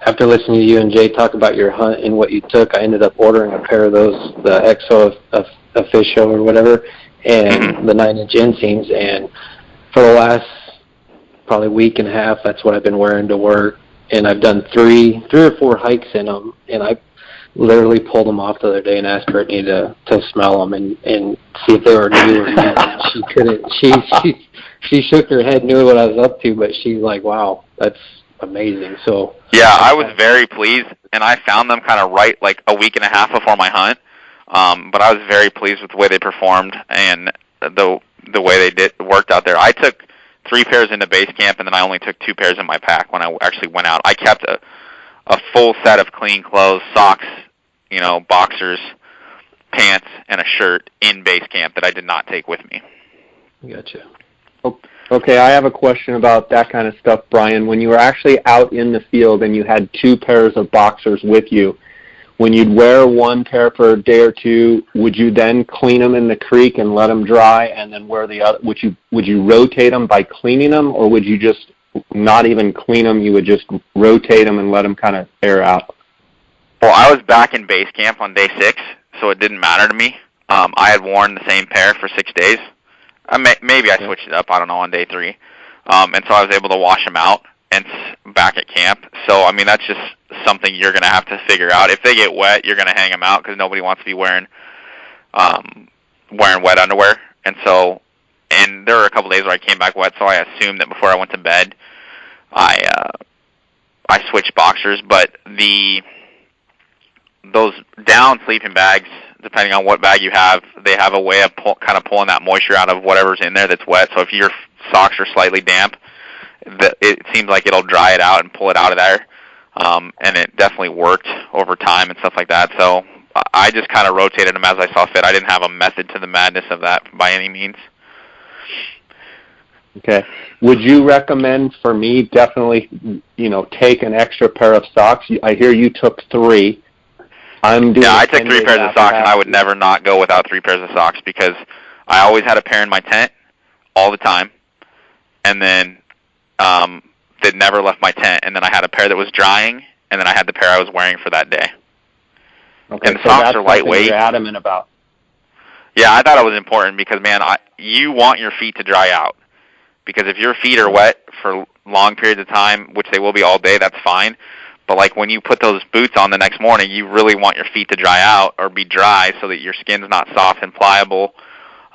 After listening to you and Jay talk about your hunt and what you took, I ended up ordering a pair of those, the EXO Official or whatever, and the 9-inch inseams. And for the last probably week and a half, that's what I've been wearing to work. And I've done 3 or 4 hikes in them, and I literally pulled them off the other day and asked Brittany to smell them and see if they were new or not. She couldn't. She shook her head, knew what I was up to, but she's like, "Wow, that's amazing." So yeah, I was very pleased, and I found them kind of right like a week and a half before my hunt. But I was very pleased with the way they performed and the way they worked out there. I took 3 pairs into base camp, and then I only took 2 pairs in my pack when I actually went out. I kept a full set of clean clothes, socks, boxers, pants, and a shirt in base camp that I did not take with me. Gotcha. Okay, I have a question about that kind of stuff, Brian. When you were actually out in the field and you had 2 pairs of boxers with you, when you'd wear 1 pair for a day or 2, would you then clean them in the creek and let them dry, and then wear the other? Would you rotate them by cleaning them, or would you just not even clean them? You would just rotate them and let them kind of air out. Well, I was back in base camp on day 6, so it didn't matter to me. I had worn the same pair for 6 days. Maybe I switched it up, I don't know, on day 3. And so I was able to wash them out and back at camp. So, I mean, that's just something you're going to have to figure out. If they get wet, you're going to hang them out because nobody wants to be wearing wet underwear. And there were a couple days where I came back wet, so I assumed that before I went to bed, I switched boxers. But those down sleeping bags, depending on what bag you have, they have a way of kind of pulling that moisture out of whatever's in there that's wet. So if your socks are slightly damp, it seems like it'll dry it out and pull it out of there. And it definitely worked over time and stuff like that. So I just kind of rotated them as I saw fit. I didn't have a method to the madness of that by any means. Okay. Would you recommend for me definitely, take an extra pair of socks? I hear you took 3. I took 3 pairs of socks, and I would never not go without 3 pairs of socks because I always had a pair in my tent all the time, and then that never left my tent, and then I had a pair that was drying, and then I had the pair I was wearing for that day. Okay, and the socks are lightweight. You're adamant about. Yeah, I thought it was important because, man, you want your feet to dry out. Because if your feet are wet for long periods of time, which they will be all day, that's fine. But like when you put those boots on the next morning, you really want your feet to dry out or be dry so that your skin's not soft and pliable,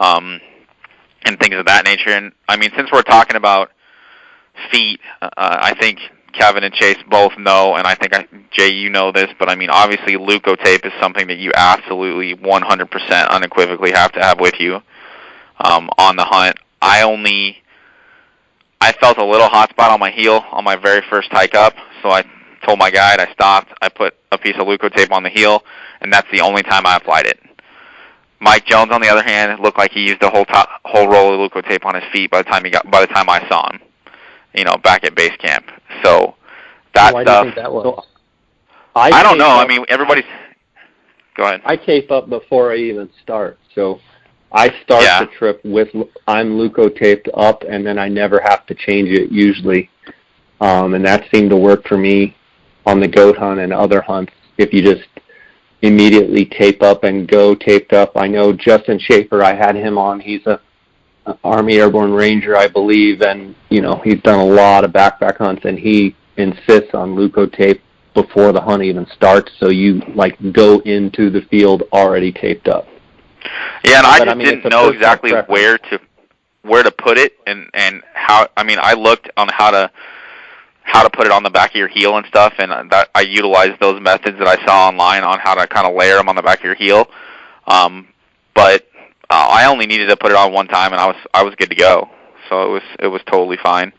and things of that nature. And I mean, since we're talking about feet, I think Kevin and Chase both know, and I think Jay, you know this, but I mean, obviously, Leukotape is something that you absolutely 100% unequivocally have to have with you on the hunt. I felt a little hot spot on my heel on my very first hike up, so I told my guide, I stopped, I put a piece of Leukotape on the heel, and that's the only time I applied it. Mike Jones, on the other hand, looked like he used the whole roll of Leukotape on his feet by the time I saw him, back at base camp. So that Why stuff. Do you think that was? I don't know. I mean, everybody's. Go ahead. I tape up before I even start, so I start the trip with I'm Leuko-taped up, and then I never have to change it usually, and that seemed to work for me on the goat hunt and other hunts. If you just immediately tape up and go taped up. I know Justin Schaefer, I had him on. He's an Army Airborne Ranger, I believe, and he's done a lot of backpack hunts, and he insists on Leuko-tape before the hunt even starts, so you go into the field already taped up. Yeah, and I didn't know exactly where to put it and how. I mean, I looked on how to put it on the back of your heel and stuff, and I utilized those methods that I saw online on how to kind of layer them on the back of your heel. But I only needed to put it on one time, and I was good to go. So it was totally fine.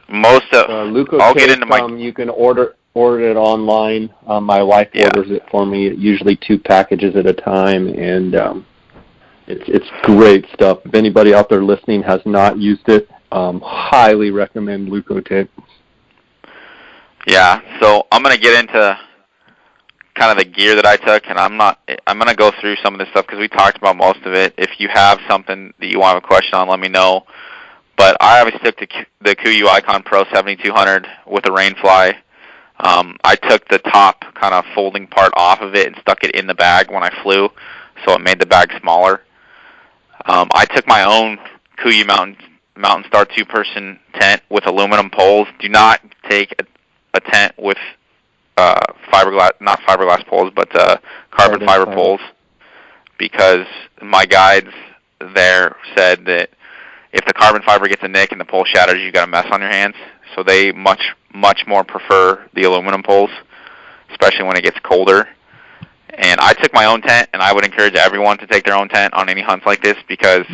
I'll get into my. You can order it online. My wife orders it for me. Usually 2 packages at a time, and it's great stuff. If anybody out there listening has not used it, highly recommend Leukotape. Yeah, so I'm gonna get into kind of the gear that I took, and I'm gonna go through some of this stuff because we talked about most of it. If you have something that you want to have a question on, let me know. But I obviously took the KUIU Icon Pro 7200 with a Rainfly. I took the top kind of folding part off of it and stuck it in the bag when I flew, so it made the bag smaller. I took my own KUIU Mountain Star 2-person tent with aluminum poles. Do not take a tent with not fiberglass poles, but carbon fiber poles, because my guides there said that if the carbon fiber gets a nick and the pole shatters, you got a mess on your hands. So they much more prefer the aluminum poles, especially when it gets colder. And I took my own tent, and I would encourage everyone to take their own tent on any hunts like this, because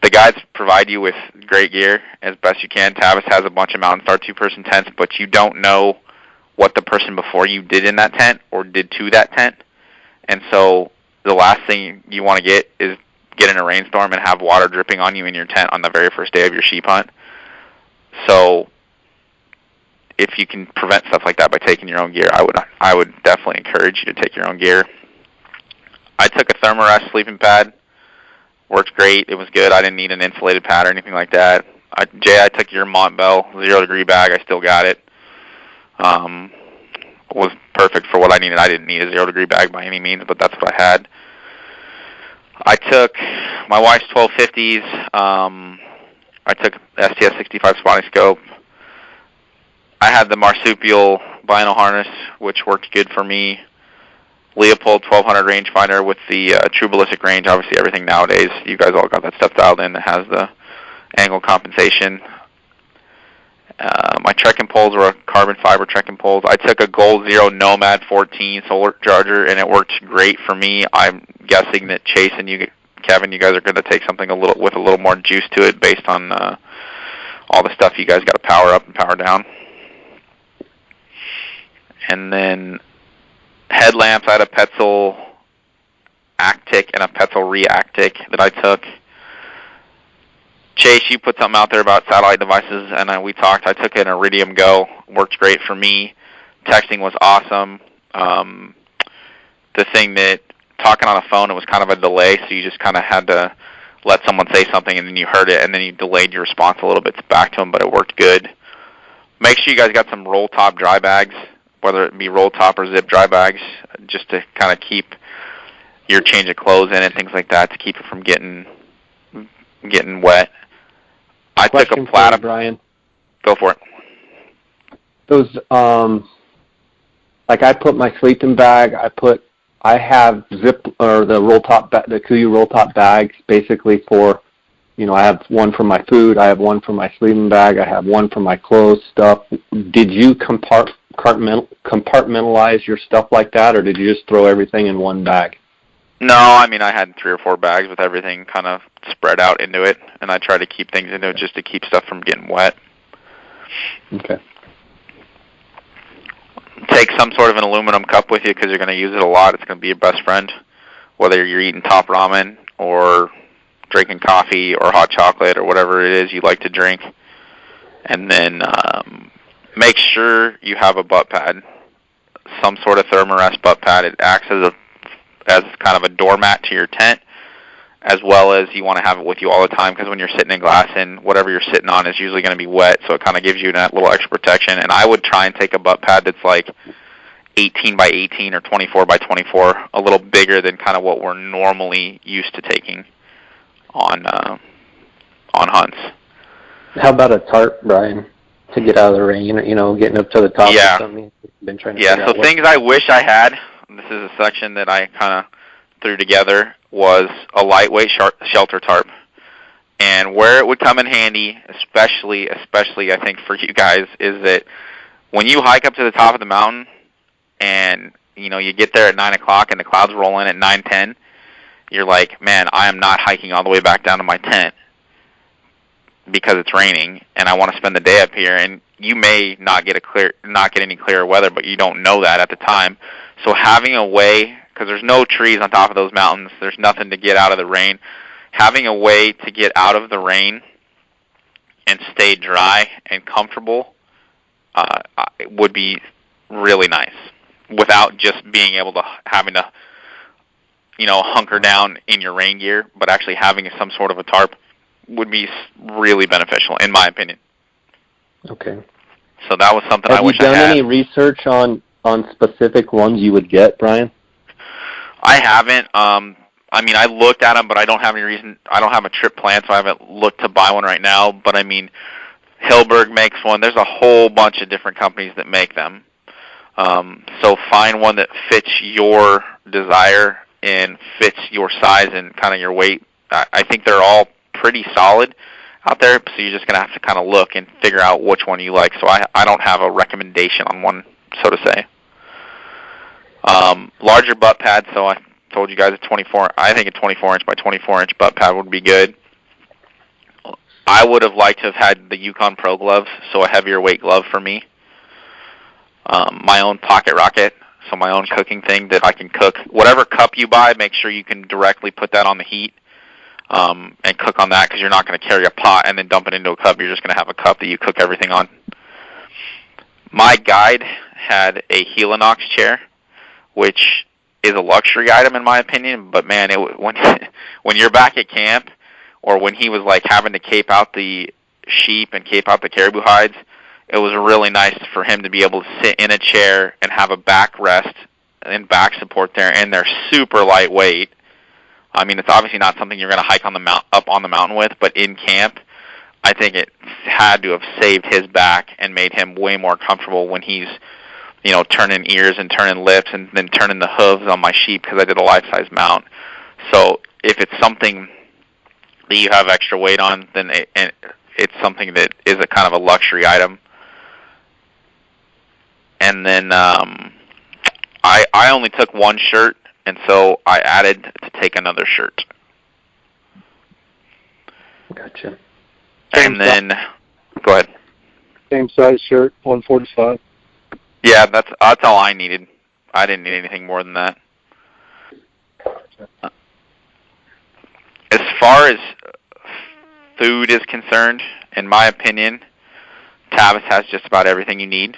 the guides provide you with great gear as best you can. Tavis has a bunch of Mountain Star 2-person tents, but you don't know what the person before you did in that tent or did to that tent. And so the last thing you want to get in a rainstorm and have water dripping on you in your tent on the very first day of your sheep hunt. So if you can prevent stuff like that by taking your own gear, I would definitely encourage you to take your own gear. I took a Thermarest sleeping pad. Worked great. It was good. I didn't need an insulated pad or anything like that. Jay, I took your Montbell 0-degree bag. I still got it. Was perfect for what I needed. I didn't need a 0-degree bag by any means, but that's what I had. I took my wife's 1250s. I took STS 65 spotting scope. I had the marsupial vinyl harness, which worked good for me. Leopold 1200 rangefinder with the true ballistic range. Obviously, everything nowadays, you guys all got that stuff dialed in that has the angle compensation. My trekking poles were carbon fiber trekking poles. I took a Gold Zero Nomad 14 solar charger, and it worked great for me. I'm guessing that Chase and you, Kevin, you guys are going to take something with a little more juice to it based on all the stuff you guys got to power up and power down. And then headlamps, I had a Petzl Actic and a Petzl Reactic that I took. Chase, you put something out there about satellite devices, and we talked. I took an Iridium Go. Worked great for me. Texting was awesome. The thing that, talking on a phone, it was kind of a delay, so you just kind of had to let someone say something, and then you heard it, and then you delayed your response a little bit back to them, but it worked good. Make sure you guys got some roll top dry bags, whether it be roll top or zip dry bags, just to kind of keep your change of clothes in and things like that, to keep it from getting wet. I took a platinum. Brian. Go for it. Those, like I put my sleeping bag. I have zip or the KUIU roll top bags basically for, I have one for my food. I have one for my sleeping bag. I have one for my clothes stuff. Did you compartmentalize your stuff like that, or did you just throw everything in one bag? No, I had 3 or 4 bags with everything kind of spread out into it, and I try to keep things into it just to keep stuff from getting wet. Okay. Take some sort of an aluminum cup with you because you're going to use it a lot. It's going to be your best friend, whether you're eating top ramen or drinking coffee or hot chocolate or whatever it is you like to drink. And then make sure you have a butt pad, some sort of Thermarest butt pad. It acts as kind of a doormat to your tent, as well as you want to have it with you all the time, because when you're sitting in glass and whatever you're sitting on is usually going to be wet, so it kind of gives you that little extra protection. And I would try and take a butt pad that's like 18 by 18 or 24 by 24, a little bigger than kind of what we're normally used to taking on hunts. How about a tarp, Brian, to get out of the rain? Getting up to the top Yeah. of something. Been trying to Yeah, so things I wish I had, this is a section that I kind of threw together, was a lightweight shelter tarp. And where it would come in handy, especially I think for you guys, is that when you hike up to the top of the mountain and you get there at 9 o'clock and the clouds roll in at 9:10. You're like, man, I am not hiking all the way back down to my tent because it's raining, and I want to spend the day up here. And you may not get any clearer weather, but you don't know that at the time. So having a way, because there's no trees on top of those mountains, there's nothing to get out of the rain. Having a way to get out of the rain and stay dry and comfortable would be really nice, without just being able to having to hunker down in your rain gear, but actually having some sort of a tarp would be really beneficial, in my opinion. Okay. So that was something I wish I had. Have you done any research on specific ones you would get, Brian? I haven't. I looked at them, but I don't have any reason. I don't have a trip plan, so I haven't looked to buy one right now. But Hillberg makes one. There's a whole bunch of different companies that make them. So find one that fits your desire and fits your size and kind of your weight. I think they're all pretty solid out there, so you're just going to have to kind of look and figure out which one you like. So I don't have a recommendation on one, so to say. Larger butt pad, so I told you guys I think a 24-inch by 24-inch butt pad would be good. I would have liked to have had the Yukon Pro Gloves, so a heavier weight glove for me. My own pocket rocket, so my own cooking thing that I can cook. Whatever cup you buy, make sure you can directly put that on the heat and cook on that, because you're not going to carry a pot and then dump it into a cup. You're just going to have a cup that you cook everything on. My guide had a Helinox chair, which is a luxury item in my opinion, but man, when you're back at camp, or when he was like having to cape out the sheep and cape out the caribou hides, it was really nice for him to be able to sit in a chair and have a backrest and back support there, and they're super lightweight. It's obviously not something you're going to hike up on the mountain with, but in camp, I think it had to have saved his back and made him way more comfortable when he's, turning ears and turning lips and then turning the hooves on my sheep, because I did a life-size mount. So if it's something that you have extra weight on, then it's something that is a kind of a luxury item. And then I only took one shirt, and so I added to take another shirt. Gotcha. And then, go ahead. Same size shirt, 145. Yeah, that's all I needed. I didn't need anything more than that. As far as food is concerned, in my opinion, Tavis has just about everything you need.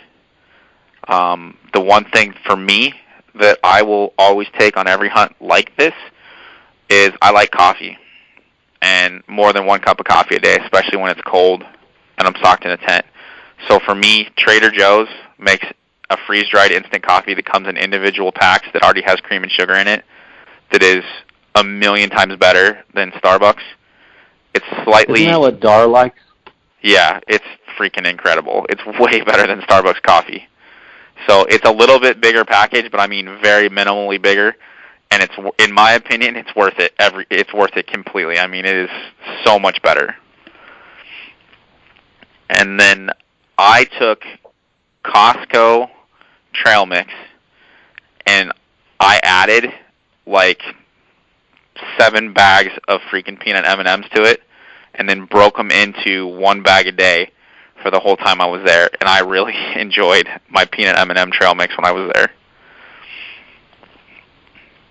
The one thing for me that I will always take on every hunt like this is I like coffee, and more than one cup of coffee a day, especially when it's cold and I'm socked in a tent. So for me, Trader Joe's makes a freeze-dried instant coffee that comes in individual packs that already has cream and sugar in it that is a million times better than Starbucks. It's slightly... Isn't that what Dall likes? Yeah, it's freaking incredible. It's way better than Starbucks coffee. So it's a little bit bigger package, but very minimally bigger, and it's, in my opinion, it's worth it. It's worth it completely. It is so much better. And then I took Costco trail mix, and I added like 7 bags of freaking peanut M&Ms to it, and then broke them into 1 bag a day for the whole time I was there, and I really enjoyed my peanut M&M trail mix when I was there.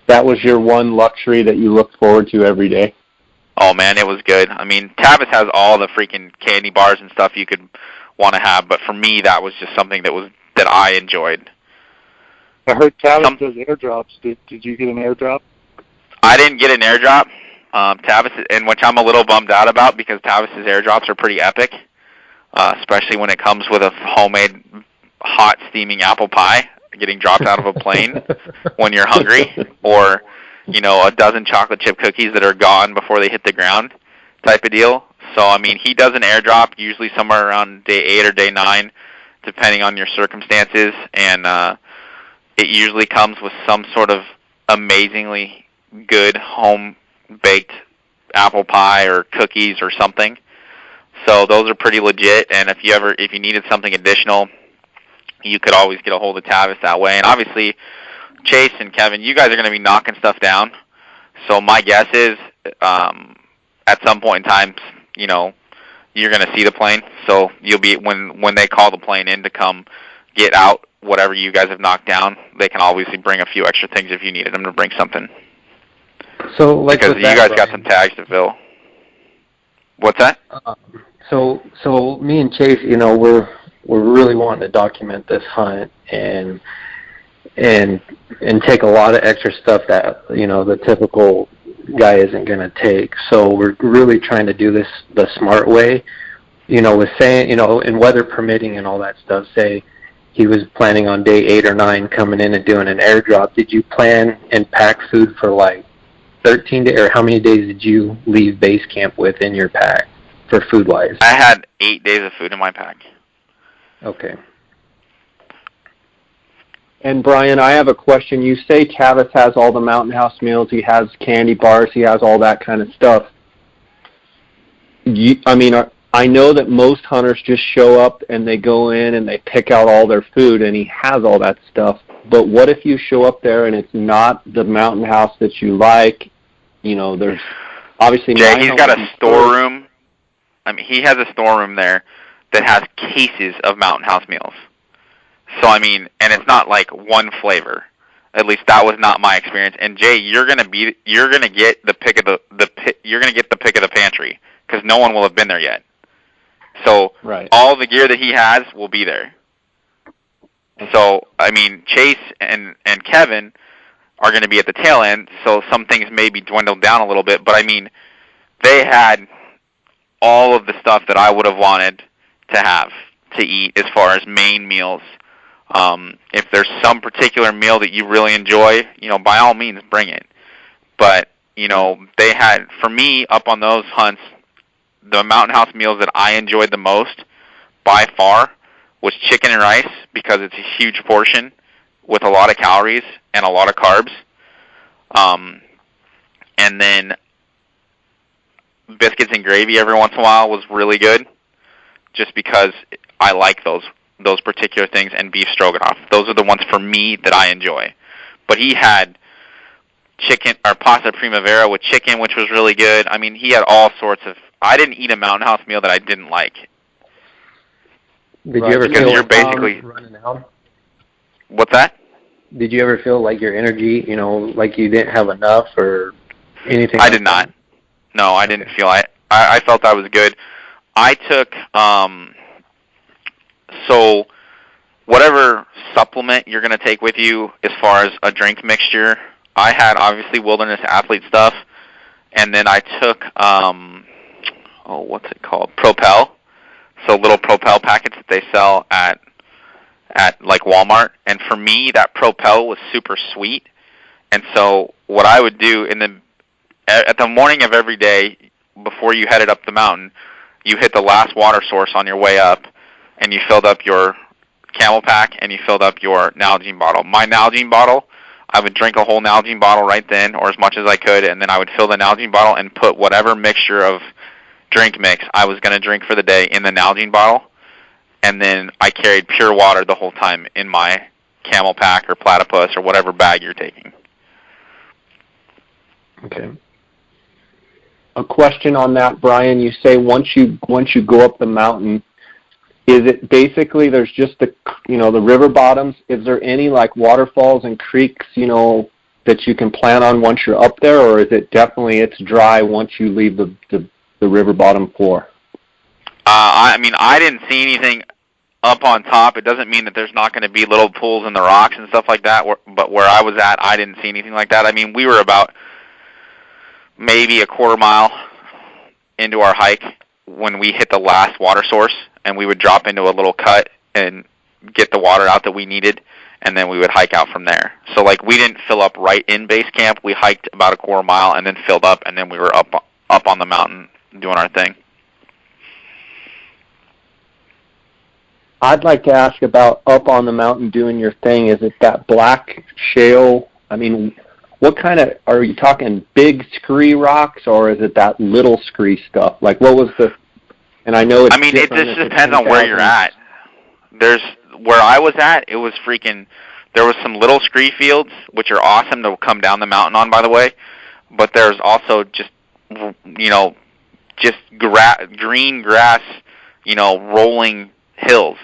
That was your one luxury that you looked forward to every day? Oh man, it was good. Tavis has all the freaking candy bars and stuff you could want to have, but for me, that was just something that I enjoyed. I heard Tavis does airdrops. Did you get an airdrop? I didn't get an airdrop. Tavis, and which I'm a little bummed out about, because Tavis's airdrops are pretty epic, especially when it comes with a homemade hot steaming apple pie getting dropped out of a plane when you're hungry, or a dozen chocolate chip cookies that are gone before they hit the ground type of deal. So he does an airdrop usually somewhere around day 8 or day 9, depending on your circumstances, and it usually comes with some sort of amazingly good home-baked apple pie or cookies or something. So those are pretty legit, and if you needed something additional, you could always get a hold of Tavis that way. And obviously, Chase and Kevin, you guys are going to be knocking stuff down. So my guess is, at some point in time, you know, you're going to see the plane. So you'll be when they call the plane in to come get out whatever you guys have knocked down. They can obviously bring a few extra things if you needed them to bring something. So, like, because you guys got some tags to fill. What's that? So me and Chase, you know, we're really wanting to document this hunt and take a lot of extra stuff that, you know, the typical guy isn't going to take. So we're really trying to do this the smart way, you know, with saying, you know, and weather permitting and all that stuff. Say he was planning on day 8 or 9 coming in and doing an airdrop. Did you plan and pack food for like 13 days, or how many days did you leave base camp with in your pack for food wise? I had 8 days of food in my pack. Okay. And Brian, I have a question. You say Tavis has all the Mountain House meals. He has candy bars. He has all that kind of stuff. I know that most hunters just show up and they go in and they pick out all their food, and he has all that stuff. But what if you show up there and it's not the Mountain House that you like? You know, there's obviously... Jay, he's got a storeroom. I mean, he has a storeroom there that has cases of Mountain House meals. So, I mean, and it's not like one flavor. At least that was not my experience. And Jay, you're gonna get the pick of the pantry because no one will have been there yet. So right. All the gear that he has will be there. So, I mean, Chase and Kevin are going to be at the tail end, so some things may be dwindled down a little bit. But, I mean, they had all of the stuff that I would have wanted to have to eat as far as main meals. If there's some particular meal that you really enjoy, you know, by all means, bring it. But, you know, they had, for me, up on those hunts, the Mountain House meals that I enjoyed the most, by far, was chicken and rice, because it's a huge portion with a lot of calories and a lot of carbs. And then biscuits and gravy every once in a while was really good, just because I like those particular things, and beef stroganoff. Those are the ones for me that I enjoy. But he had chicken, or pasta primavera with chicken, which was really good. I mean, he had all sorts of... I didn't eat a Mountain House meal that I didn't like. Did you ever feel you're basically running out? What's that? Did you ever feel like your energy, you know, like you didn't have enough or anything? I did not. No, I didn't feel I felt I was good. I took so whatever supplement you're going to take with you as far as a drink mixture, I had obviously Wilderness Athlete stuff, and then I took what's it called? Propel. So little Propel packets that they sell at like Walmart. And for me, that Propel was super sweet. And so what I would do at the morning of every day before you headed up the mountain, you hit the last water source on your way up, and you filled up your Camel Pack and you filled up your Nalgene bottle. My Nalgene bottle, I would drink a whole Nalgene bottle right then, or as much as I could, and then I would fill the Nalgene bottle and put whatever mixture of drink mix I was going to drink for the day in the Nalgene bottle, and then I carried pure water the whole time in my Camel Pack or Platypus or whatever bag you're taking. Okay. A question on that, Brian. You say once you go up the mountain, is it basically there's just the river bottoms? Is there any like waterfalls and creeks, you know, that you can plan on once you're up there, or is it definitely it's dry once you leave the river bottom floor? I mean, I didn't see anything up on top. It doesn't mean that there's not going to be little pools in the rocks and stuff like that, but where I was at, I didn't see anything like that. I mean, we were about maybe a quarter mile into our hike when we hit the last water source, and we would drop into a little cut and get the water out that we needed, and then we would hike out from there. So, like, we didn't fill up right in base camp. We hiked about a quarter mile and then filled up, and then we were up on the mountain doing our thing. I'd like to ask about up on the mountain doing your thing. Is it that black shale? I mean, what kind of, are you talking big scree rocks, or is it that little scree stuff? Like, what was the, and I know it's it just depends on where you're at. Where I was at, it was freaking, There was some little scree fields, which are awesome to come down the mountain on, by the way. But there's also just, green grass, rolling hills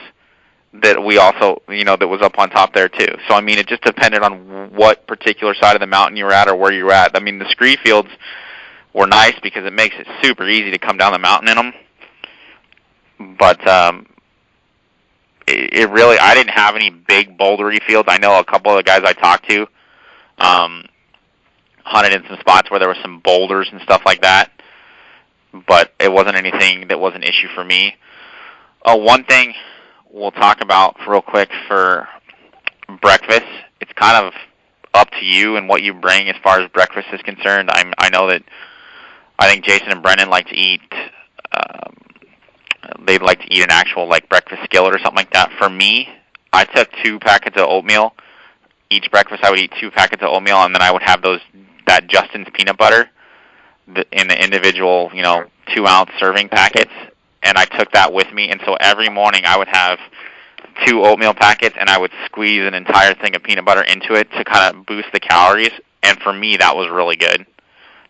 that we also, that was up on top there too. So, I mean, it just depended on what particular side of the mountain you were at or where you were at. I mean, the scree fields were nice because it makes it super easy to come down the mountain in them. But it really, I didn't have any big bouldery fields. I know a couple of the guys I talked to hunted in some spots where there were some boulders and stuff like that, but it wasn't anything that was an issue for me. One thing we'll talk about real quick for breakfast, it's kind of up to you and what you bring as far as breakfast is concerned. I know that I think Jason and Brendan like to eat, they'd like to eat an actual breakfast skillet or something like that. For me, I took 2 packets of oatmeal. Each breakfast I would eat 2 packets of oatmeal, and then I would have that Justin's peanut butter in the individual, 2-ounce serving packets, and I took that with me. And so every morning I would have 2 oatmeal packets, and I would squeeze an entire thing of peanut butter into it to kind of boost the calories. And for me, that was really good.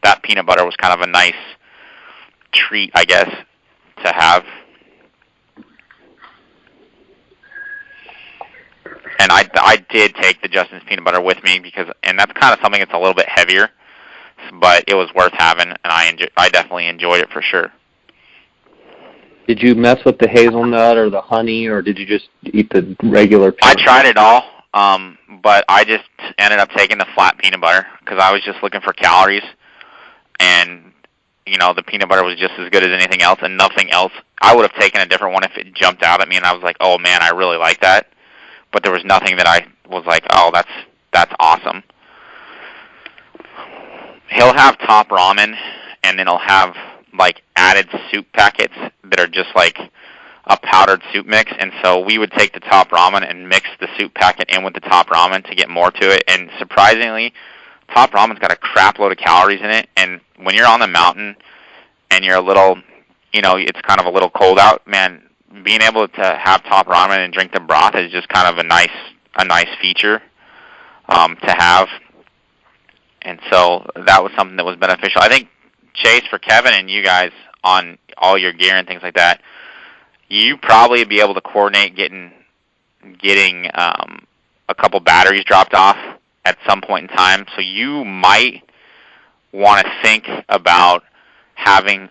That peanut butter was kind of a nice treat, I guess, to have. And I did take the Justin's peanut butter with me and that's kind of something that's a little bit heavier, but it was worth having, and I definitely enjoyed it for sure. Did you mess with the hazelnut or the honey, or did you just eat the regular peanut butter? I tried it all, but I just ended up taking the flat peanut butter because I was just looking for calories, and the peanut butter was just as good as anything else, and nothing else. I would have taken a different one if it jumped out at me and I was like, oh man, I really like that. But there was nothing that I was like, oh, that's awesome. He'll have top ramen, and then he'll have added soup packets that are just a powdered soup mix. And so we would take the top ramen and mix the soup packet in with the top ramen to get more to it. And surprisingly, top ramen's got a crap load of calories in it. And when you're on the mountain and you're a little, it's kind of a little cold out, man, being able to have top ramen and drink the broth is just kind of a nice feature to have. And so that was something that was beneficial. I think, Chase, for Kevin and you guys on all your gear and things like that, you probably be able to coordinate getting a couple batteries dropped off at some point in time. So you might want to think about having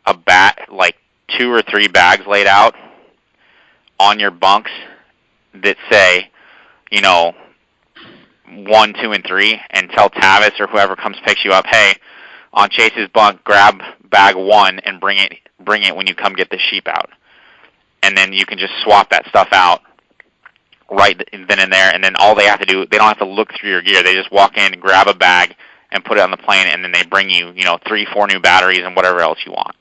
2 or 3 bags laid out on your bunks that say, 1, 2, and 3, and tell Tavis or whoever comes picks you up, hey, on Chase's bunk, grab bag 1 and bring it when you come get the sheep out. And then you can just swap that stuff out right then and there, and then all they have to do, they don't have to look through your gear. They just walk in and grab a bag and put it on the plane, and then they bring you, 3, 4 new batteries and whatever else you want.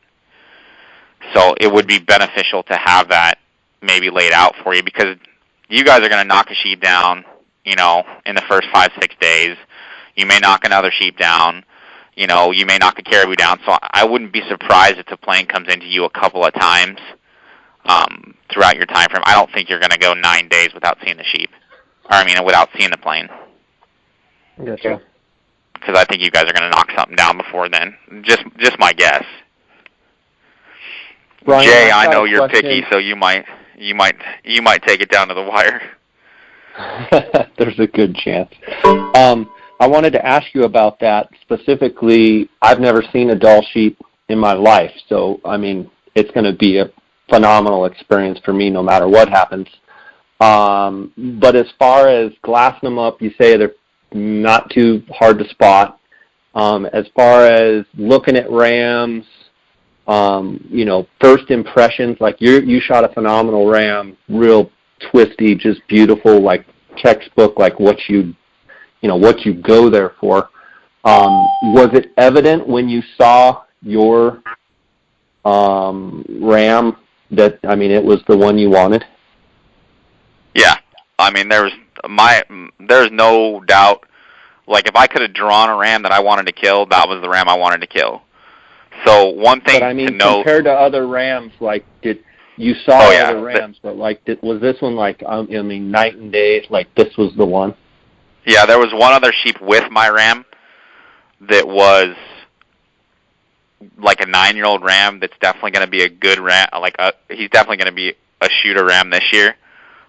So it would be beneficial to have that maybe laid out for you, because you guys are going to knock a sheep down, in the first 5-6 days. You may knock another sheep down. You may knock a caribou down. So I wouldn't be surprised if the plane comes into you a couple of times throughout your time frame. I don't think you're going to go 9 days without seeing the sheep, without seeing the plane. Gotcha. Because I think you guys are going to knock something down before then. Just my guess. Brian, Jay, I know you're picky, so you might take it down to the wire. There's a good chance. I wanted to ask you about that specifically. I've never seen a Dall sheep in my life, so it's going to be a phenomenal experience for me no matter what happens. But as far as glassing them up, you say they're not too hard to spot. As far as looking at rams, first impressions, you shot a phenomenal ram, real twisty, just beautiful, textbook, what you go there for. Was it evident when you saw your ram that it was the one you wanted? Yeah, there's no doubt. If I could have drawn a ram that I wanted to kill, that was the ram I wanted to kill. So one thing to note, compared to other rams, did you saw other rams, but was this one night and day? This was the one? Yeah, there was one other sheep with my ram that was like a 9-year-old ram that's definitely going to be a good ram. He's definitely going to be a shooter ram this year.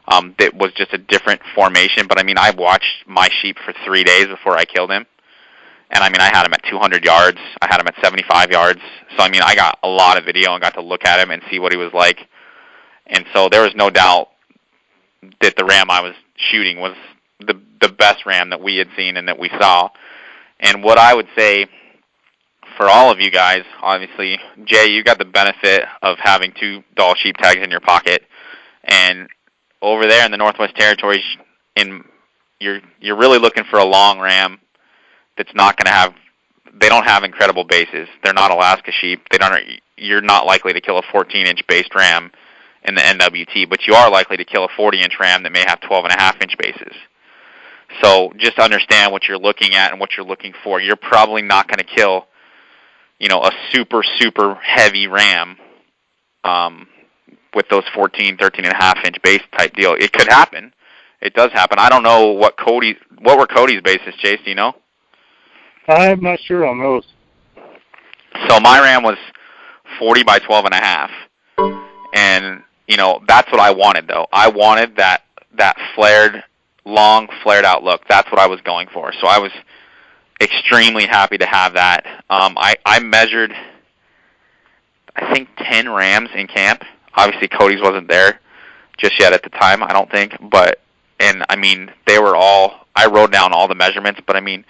That was just a different formation. But, I mean, I watched my sheep for 3 days before I killed him. And, I mean, I had him at 200 yards. I had him at 75 yards. So, I mean, I got a lot of video and got to look at him and see what he was like. And so there was no doubt that the ram I was shooting was the best ram that we had seen and that we saw. And what I would say for all of you guys, obviously, Jay, you got the benefit of having 2 Dall sheep tags in your pocket. And over there in the Northwest Territories, you're really looking for a long ram that's not going to have, they don't have incredible bases. They're not Alaska sheep. You're not likely to kill a 14-inch based ram in the NWT, but you are likely to kill a 40-inch ram that may have 12.5-inch bases. So just understand what you're looking at and what you're looking for. You're probably not going to kill, a super, super heavy ram with those 14, 13.5-inch base type deal. It could happen. It does happen. I don't know what were Cody's bases, Chase, do you know? I'm not sure on those. So my ram was 40 by 12.5. And, that's what I wanted, though. I wanted that long, flared out look. That's what I was going for. So I was extremely happy to have that. I measured, I think, 10 rams in camp. Obviously, Cody's wasn't there just yet at the time, I don't think. And I mean, they were all, I wrote down all the measurements, but I mean,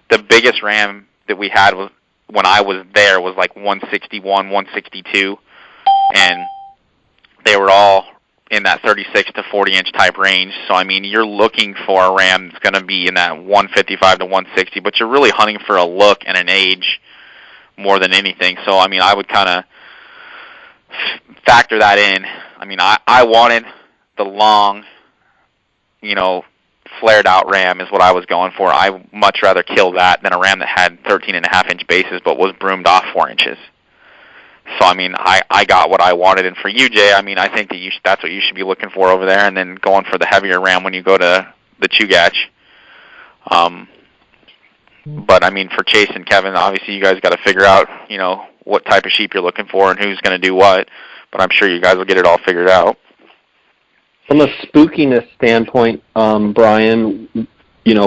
the biggest ram that we had was, when I was there, was like 161, 162. And they were all in that 36 to 40-inch type range. So, I mean, you're looking for a ram that's going to be in that 155 to 160, but you're really hunting for a look and an age more than anything. So, I mean, I would kind of factor that in. I mean, I wanted the long, flared out ram is what I was going for. I much rather kill that than a ram that had 13.5-inch bases but was broomed off 4 inches. So, I mean, I got what I wanted. And for you, Jay, I mean, I think that that's what you should be looking for over there, and then going for the heavier ram when you go to the Chugach. But, I mean, for Chase and Kevin, obviously you guys got to figure out, what type of sheep you're looking for and who's going to do what. But I'm sure you guys will get it all figured out. From a spookiness standpoint, Brian,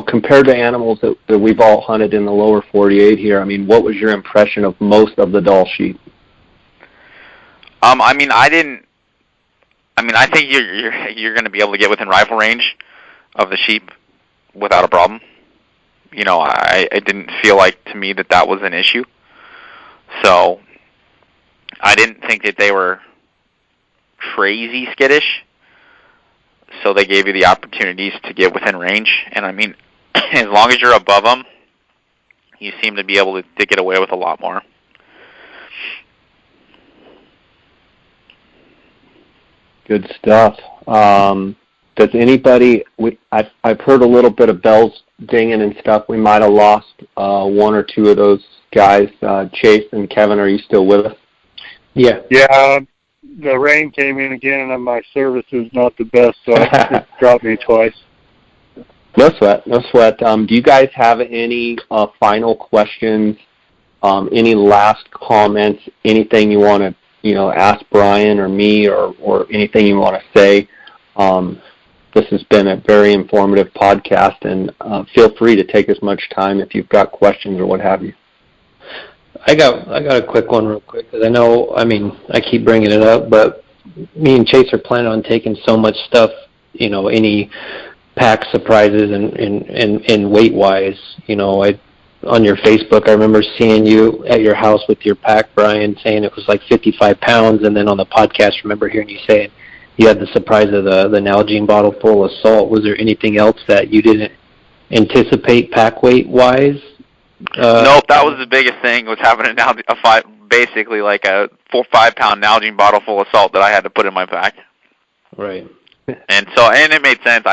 compared to animals that we've all hunted in the lower 48 here, I mean, what was your impression of most of the Dall sheep? I think you're going to be able to get within rifle range of the sheep without a problem. It didn't feel like to me that was an issue. So I didn't think that they were crazy skittish. So they gave you the opportunities to get within range. And I mean, as long as you're above them, you seem to be able to get away with a lot more. Good stuff. Does anybody, I've heard a little bit of bells dinging and stuff. We might have lost 1 or 2 of those guys. Chase and Kevin, are you still with us? Yeah. Yeah, the rain came in again, and my service is not the best, so it dropped me twice. No sweat, no sweat. Do you guys have any final questions, any last comments, anything you want to ask Brian or me or anything you want to say? This has been a very informative podcast, and feel free to take as much time if you've got questions or what have you. I got a quick one real quick, because I keep bringing it up, but me and Chase are planning on taking so much stuff, any pack surprises and weight-wise. On your Facebook, I remember seeing you at your house with your pack, Brian, saying it was like 55 pounds, and then on the podcast, I remember hearing you say you had the surprise of the Nalgene bottle full of salt. Was there anything else that you didn't anticipate pack weight-wise? Nope, that was the biggest thing, was having basically like a 4 or 5 pound Nalgene bottle full of salt that I had to put in my pack. Right. And it made sense.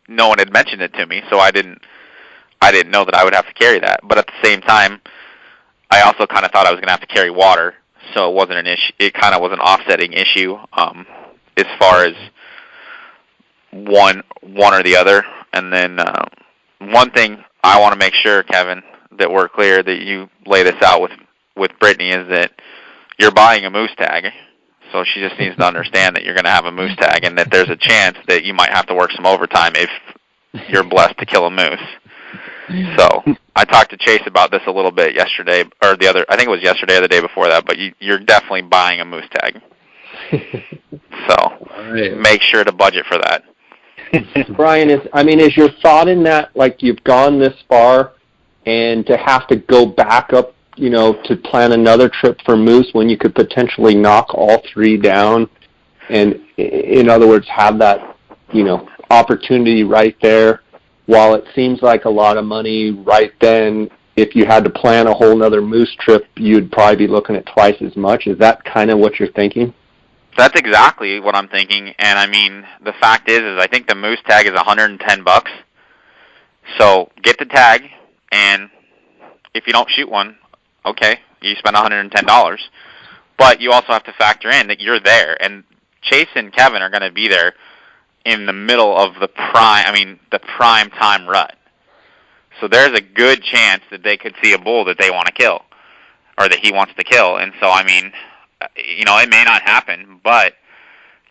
No one had mentioned it to me, so I didn't know that I would have to carry that. But at the same time, I also kind of thought I was going to have to carry water, so it wasn't an issue. It kind of was an offsetting issue as far as one or the other. And then one thing I want to make sure, Kevin, that we're clear that you lay this out with Brittany is that you're buying a moose tag. So she just needs to understand that you're going to have a moose tag and that there's a chance that you might have to work some overtime if you're blessed to kill a moose. So I talked to Chase about this a little bit yesterday, or I think it was yesterday or the day before that, but you're definitely buying a moose tag. So make sure to budget for that. Brian, is your thought in that, like, you've gone this far and to have to go back up, to plan another trip for moose when you could potentially knock all three down and, in other words, have that, opportunity right there, while it seems like a lot of money right then, if you had to plan a whole nother moose trip, you'd probably be looking at twice as much. Is that kind of what you're thinking? That's exactly what I'm thinking, and I mean, the fact is I think the moose tag is $110. So get the tag, and if you don't shoot one, okay, you spend $110. But you also have to factor in that you're there, and Chase and Kevin are going to be there in the middle of the prime time rut. So there's a good chance that they could see a bull that they want to kill, or that he wants to kill, and so I mean, it may not happen, but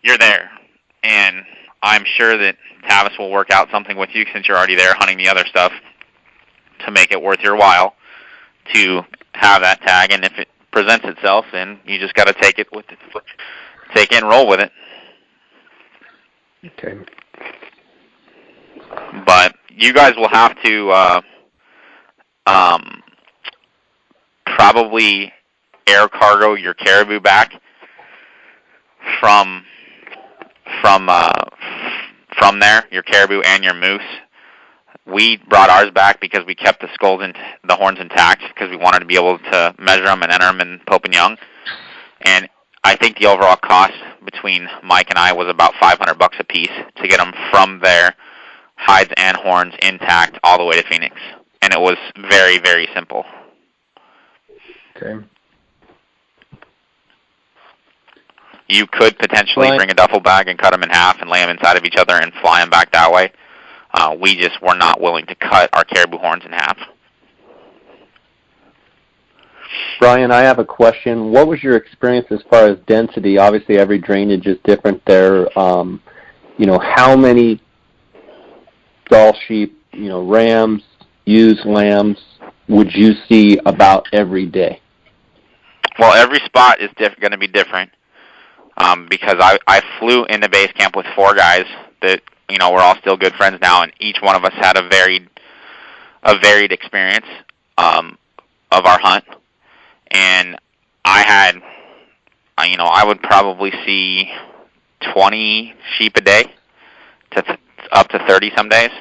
you're there. And I'm sure that Tavis will work out something with you since you're already there hunting the other stuff to make it worth your while to have that tag. And if it presents itself, then you just got to take it and roll with it. Okay. But you guys will have to probably air cargo your Caribou back from there, your Caribou and your moose. We brought ours back because we kept the skulls and the horns intact because we wanted to be able to measure them and enter them in Pope and Young. And I think the overall cost between Mike and I was about $500 a piece to get them from there, hides and horns intact, all the way to Phoenix. And it was very, very simple. Okay. You could potentially bring a duffel bag and cut them in half and lay them inside of each other and fly them back that way. We just were not willing to cut our Caribou horns in half. Brian, I have a question. What was your experience as far as density? Obviously, every drainage is different there. How many Dall sheep, rams, ewes, lambs would you see about every day? Well, every spot is going to be different. Because I flew into base camp with 4 guys that, we're all still good friends now, and each one of us had a varied experience of our hunt. And I would probably see 20 sheep a day to up to 30 some days,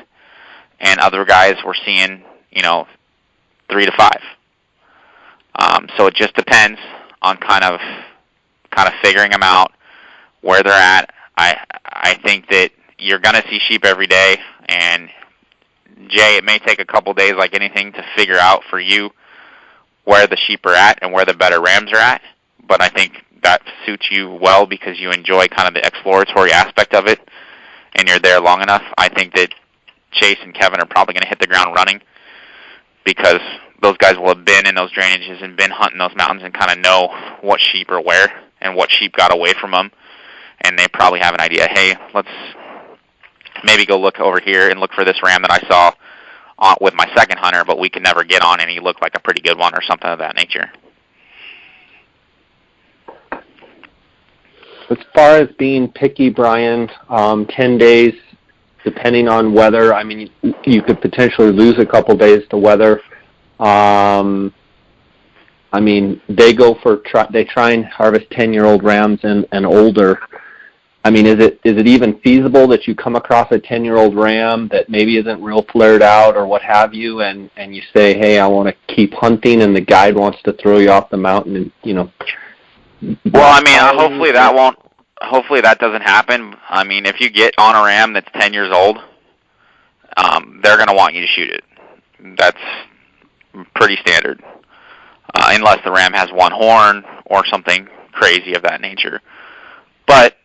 and other guys were seeing, 3 to 5. So it just depends on kind of figuring them out, where they're at. I think that you're going to see sheep every day, and Jay, it may take a couple days like anything to figure out for you where the sheep are at and where the better rams are at, but I think that suits you well because you enjoy kind of the exploratory aspect of it, and you're there long enough. I think that Chase and Kevin are probably going to hit the ground running because those guys will have been in those drainages and been hunting those mountains and kind of know what sheep are where and what sheep got away from them, and they probably have an idea, hey, let's maybe go look over here and look for this ram that I saw with my second hunter, but we could never get on, and he looked like a pretty good one or something of that nature. As far as being picky, Brian, 10 days, depending on weather, I mean, you could potentially lose a couple days to weather. I mean, they try and harvest 10-year-old rams and older. I mean, is it even feasible that you come across a 10-year-old ram that maybe isn't real flared out or what have you, and you say, hey, I want to keep hunting, and the guide wants to throw you off the mountain, and Well, I mean, hopefully that doesn't happen. I mean, if you get on a ram that's 10 years old, they're going to want you to shoot it. That's pretty standard, unless the ram has one horn or something crazy of that nature. But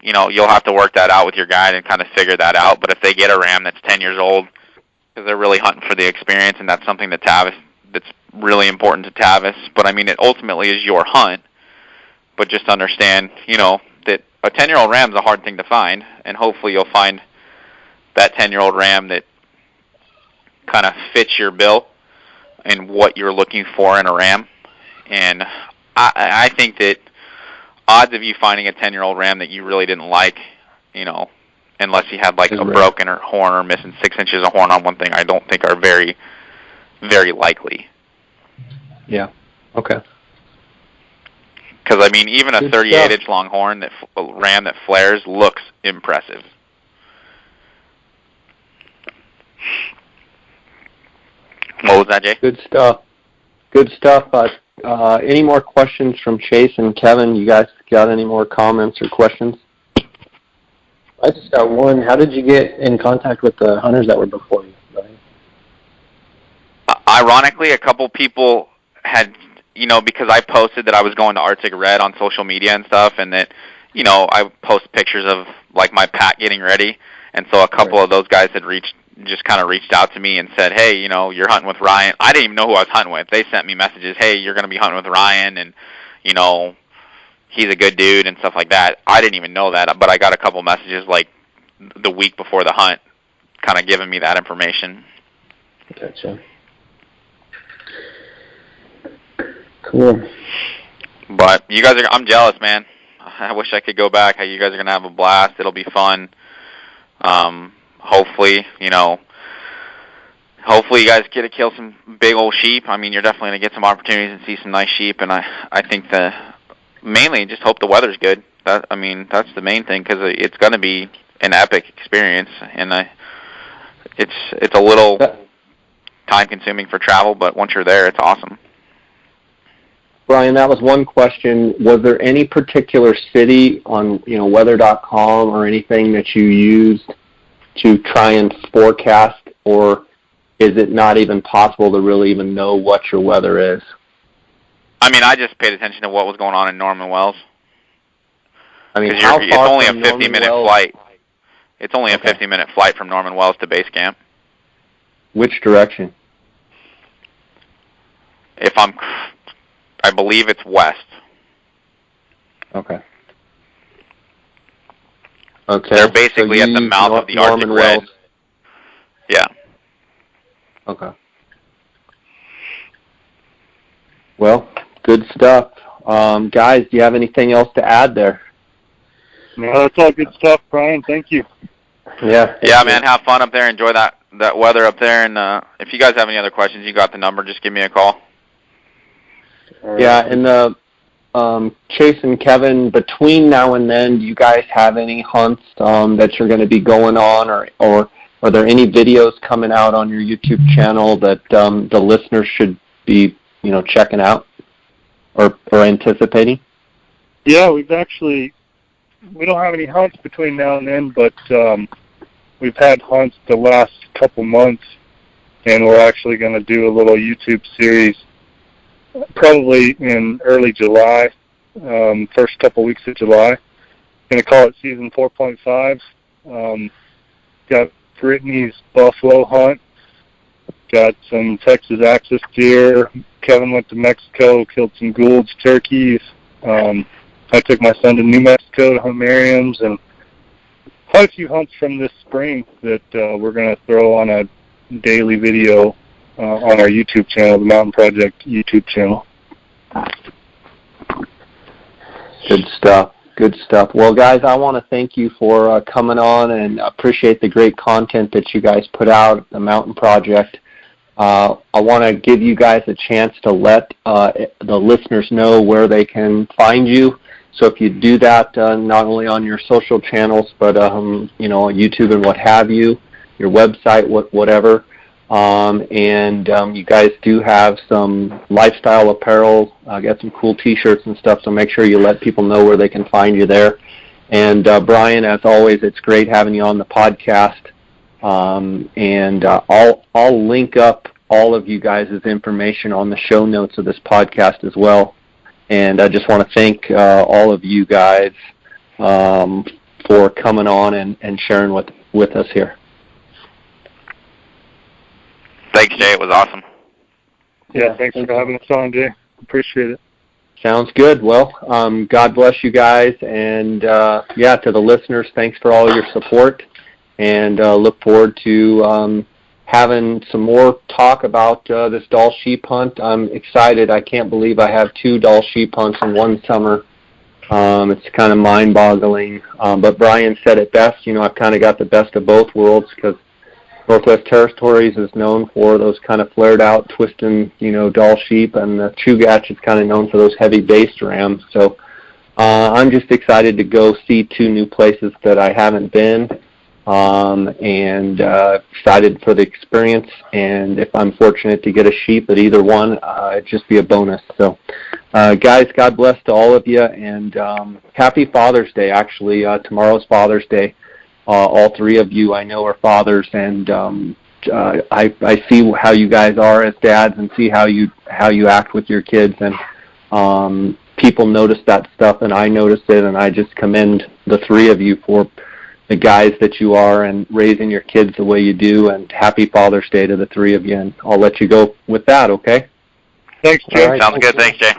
you'll have to work that out with your guide and kind of figure that out. But if they get a ram that's 10 years old, because they're really hunting for the experience, and that's something that that's really important to Tavis. But I mean, it ultimately is your hunt. But just understand, that a 10-year-old ram is a hard thing to find, and hopefully you'll find that 10-year-old ram that kind of fits your bill and what you're looking for in a ram. And I think that odds of you finding a 10-year-old ram that you really didn't like, unless you had like a broken horn or missing 6 inches of horn on one thing, I don't think are very, very likely. Yeah. Okay. Because I mean, even a 38-inch long horn ram that flares looks impressive. What was that, Jay? Good stuff. Good stuff. Any more questions from Chase and Kevin? You guys got any more comments or questions? I just got one. How did you get in contact with the hunters that were before you, Brian? Ironically, a couple people had, because I posted that I was going to Arctic Red on social media and stuff, and that, I post pictures of like my pack getting ready, and so a couple of those guys had just kind of reached out to me and said, hey, you're hunting with Ryan. I didn't even know who I was hunting with. They sent me messages, hey, you're going to be hunting with Ryan, and, he's a good dude and stuff like that. I didn't even know that, but I got a couple messages like the week before the hunt kind of giving me that information. Gotcha. Cool. But you guys I'm jealous, man. I wish I could go back. You guys are going to have a blast. It'll be fun. Hopefully, hopefully you guys get to kill some big old sheep. I mean, you're definitely going to get some opportunities and see some nice sheep, and I think mainly just hope the weather's good. That's the main thing, because it's going to be an epic experience, and it's a little time-consuming for travel, but once you're there, it's awesome. Brian, that was one question. Was there any particular city on weather.com or anything that you used to try and forecast, or is it not even possible to really even know what your weather is? I mean, I just paid attention to what was going on in Norman Wells. I mean, it's only a 50-minute flight. It's only a 50-minute flight from Norman Wells to base camp. Which direction? I believe it's west. Okay. They're basically at the mouth of the Arctic Red. Yeah. Okay. Well, good stuff. Guys, do you have anything else to add there? No, that's all good stuff, Brian. Thank you. Yeah. Yeah, man. Have fun up there. Enjoy that weather up there. And if you guys have any other questions, you got the number. Just give me a call. Yeah, and Chase and Kevin, between now and then, do you guys have any hunts that you're going to be going on, or are there any videos coming out on your YouTube channel that the listeners should be, checking out or anticipating? Yeah, we don't have any hunts between now and then, but we've had hunts the last couple months, and we're actually going to do a little YouTube series probably in early July, first couple weeks of July. Going to call it Season 4.5. Got Brittany's buffalo hunt. Got some Texas axis deer. Kevin went to Mexico, killed some Gould's turkeys. I took my son to New Mexico to hunt Merriam's, and quite a few hunts from this spring that we're going to throw on a daily video on our YouTube channel, the Mountain Project YouTube channel. Good stuff. Good stuff. Well, guys, I want to thank you for coming on, and appreciate the great content that you guys put out, the Mountain Project. I want to give you guys a chance to let the listeners know where they can find you. So if you do that, not only on your social channels, but YouTube and what have you, your website, whatever. And you guys do have some lifestyle apparel. Got some cool T-shirts and stuff. So make sure you let people know where they can find you there. And Brian, as always, it's great having you on the podcast. And I'll link up all of you guys' information on the show notes of this podcast as well. And I just want to thank all of you guys for coming on and sharing with us here. Thanks, Jay. It was awesome. Yeah, thanks for having us on, Jay. Appreciate it. Sounds good. Well, God bless you guys, and to the listeners, thanks for all your support, and look forward to having some more talk about this Dall sheep hunt. I'm excited. I can't believe I have 2 Dall sheep hunts in one summer. It's kind of mind-boggling. But Brian said it best. I've kind of got the best of both worlds, because Northwest Territories is known for those kind of flared-out, twisting, Dall sheep, and the Chugach is kind of known for those heavy-based rams. So I'm just excited to go see 2 new places that I haven't been, and excited for the experience. And if I'm fortunate to get a sheep at either one, it'd just be a bonus. So, guys, God bless to all of you, and happy Father's Day. Actually, tomorrow's Father's Day. All 3 of you I know are fathers, and I see how you guys are as dads, and see how you act with your kids, and people notice that stuff, and I notice it, and I just commend the 3 of you for the guys that you are and raising your kids the way you do. And happy Father's Day to the 3 of you, and I'll let you go with that. Okay? Thanks, Jay. Sounds good. Thanks, Jay.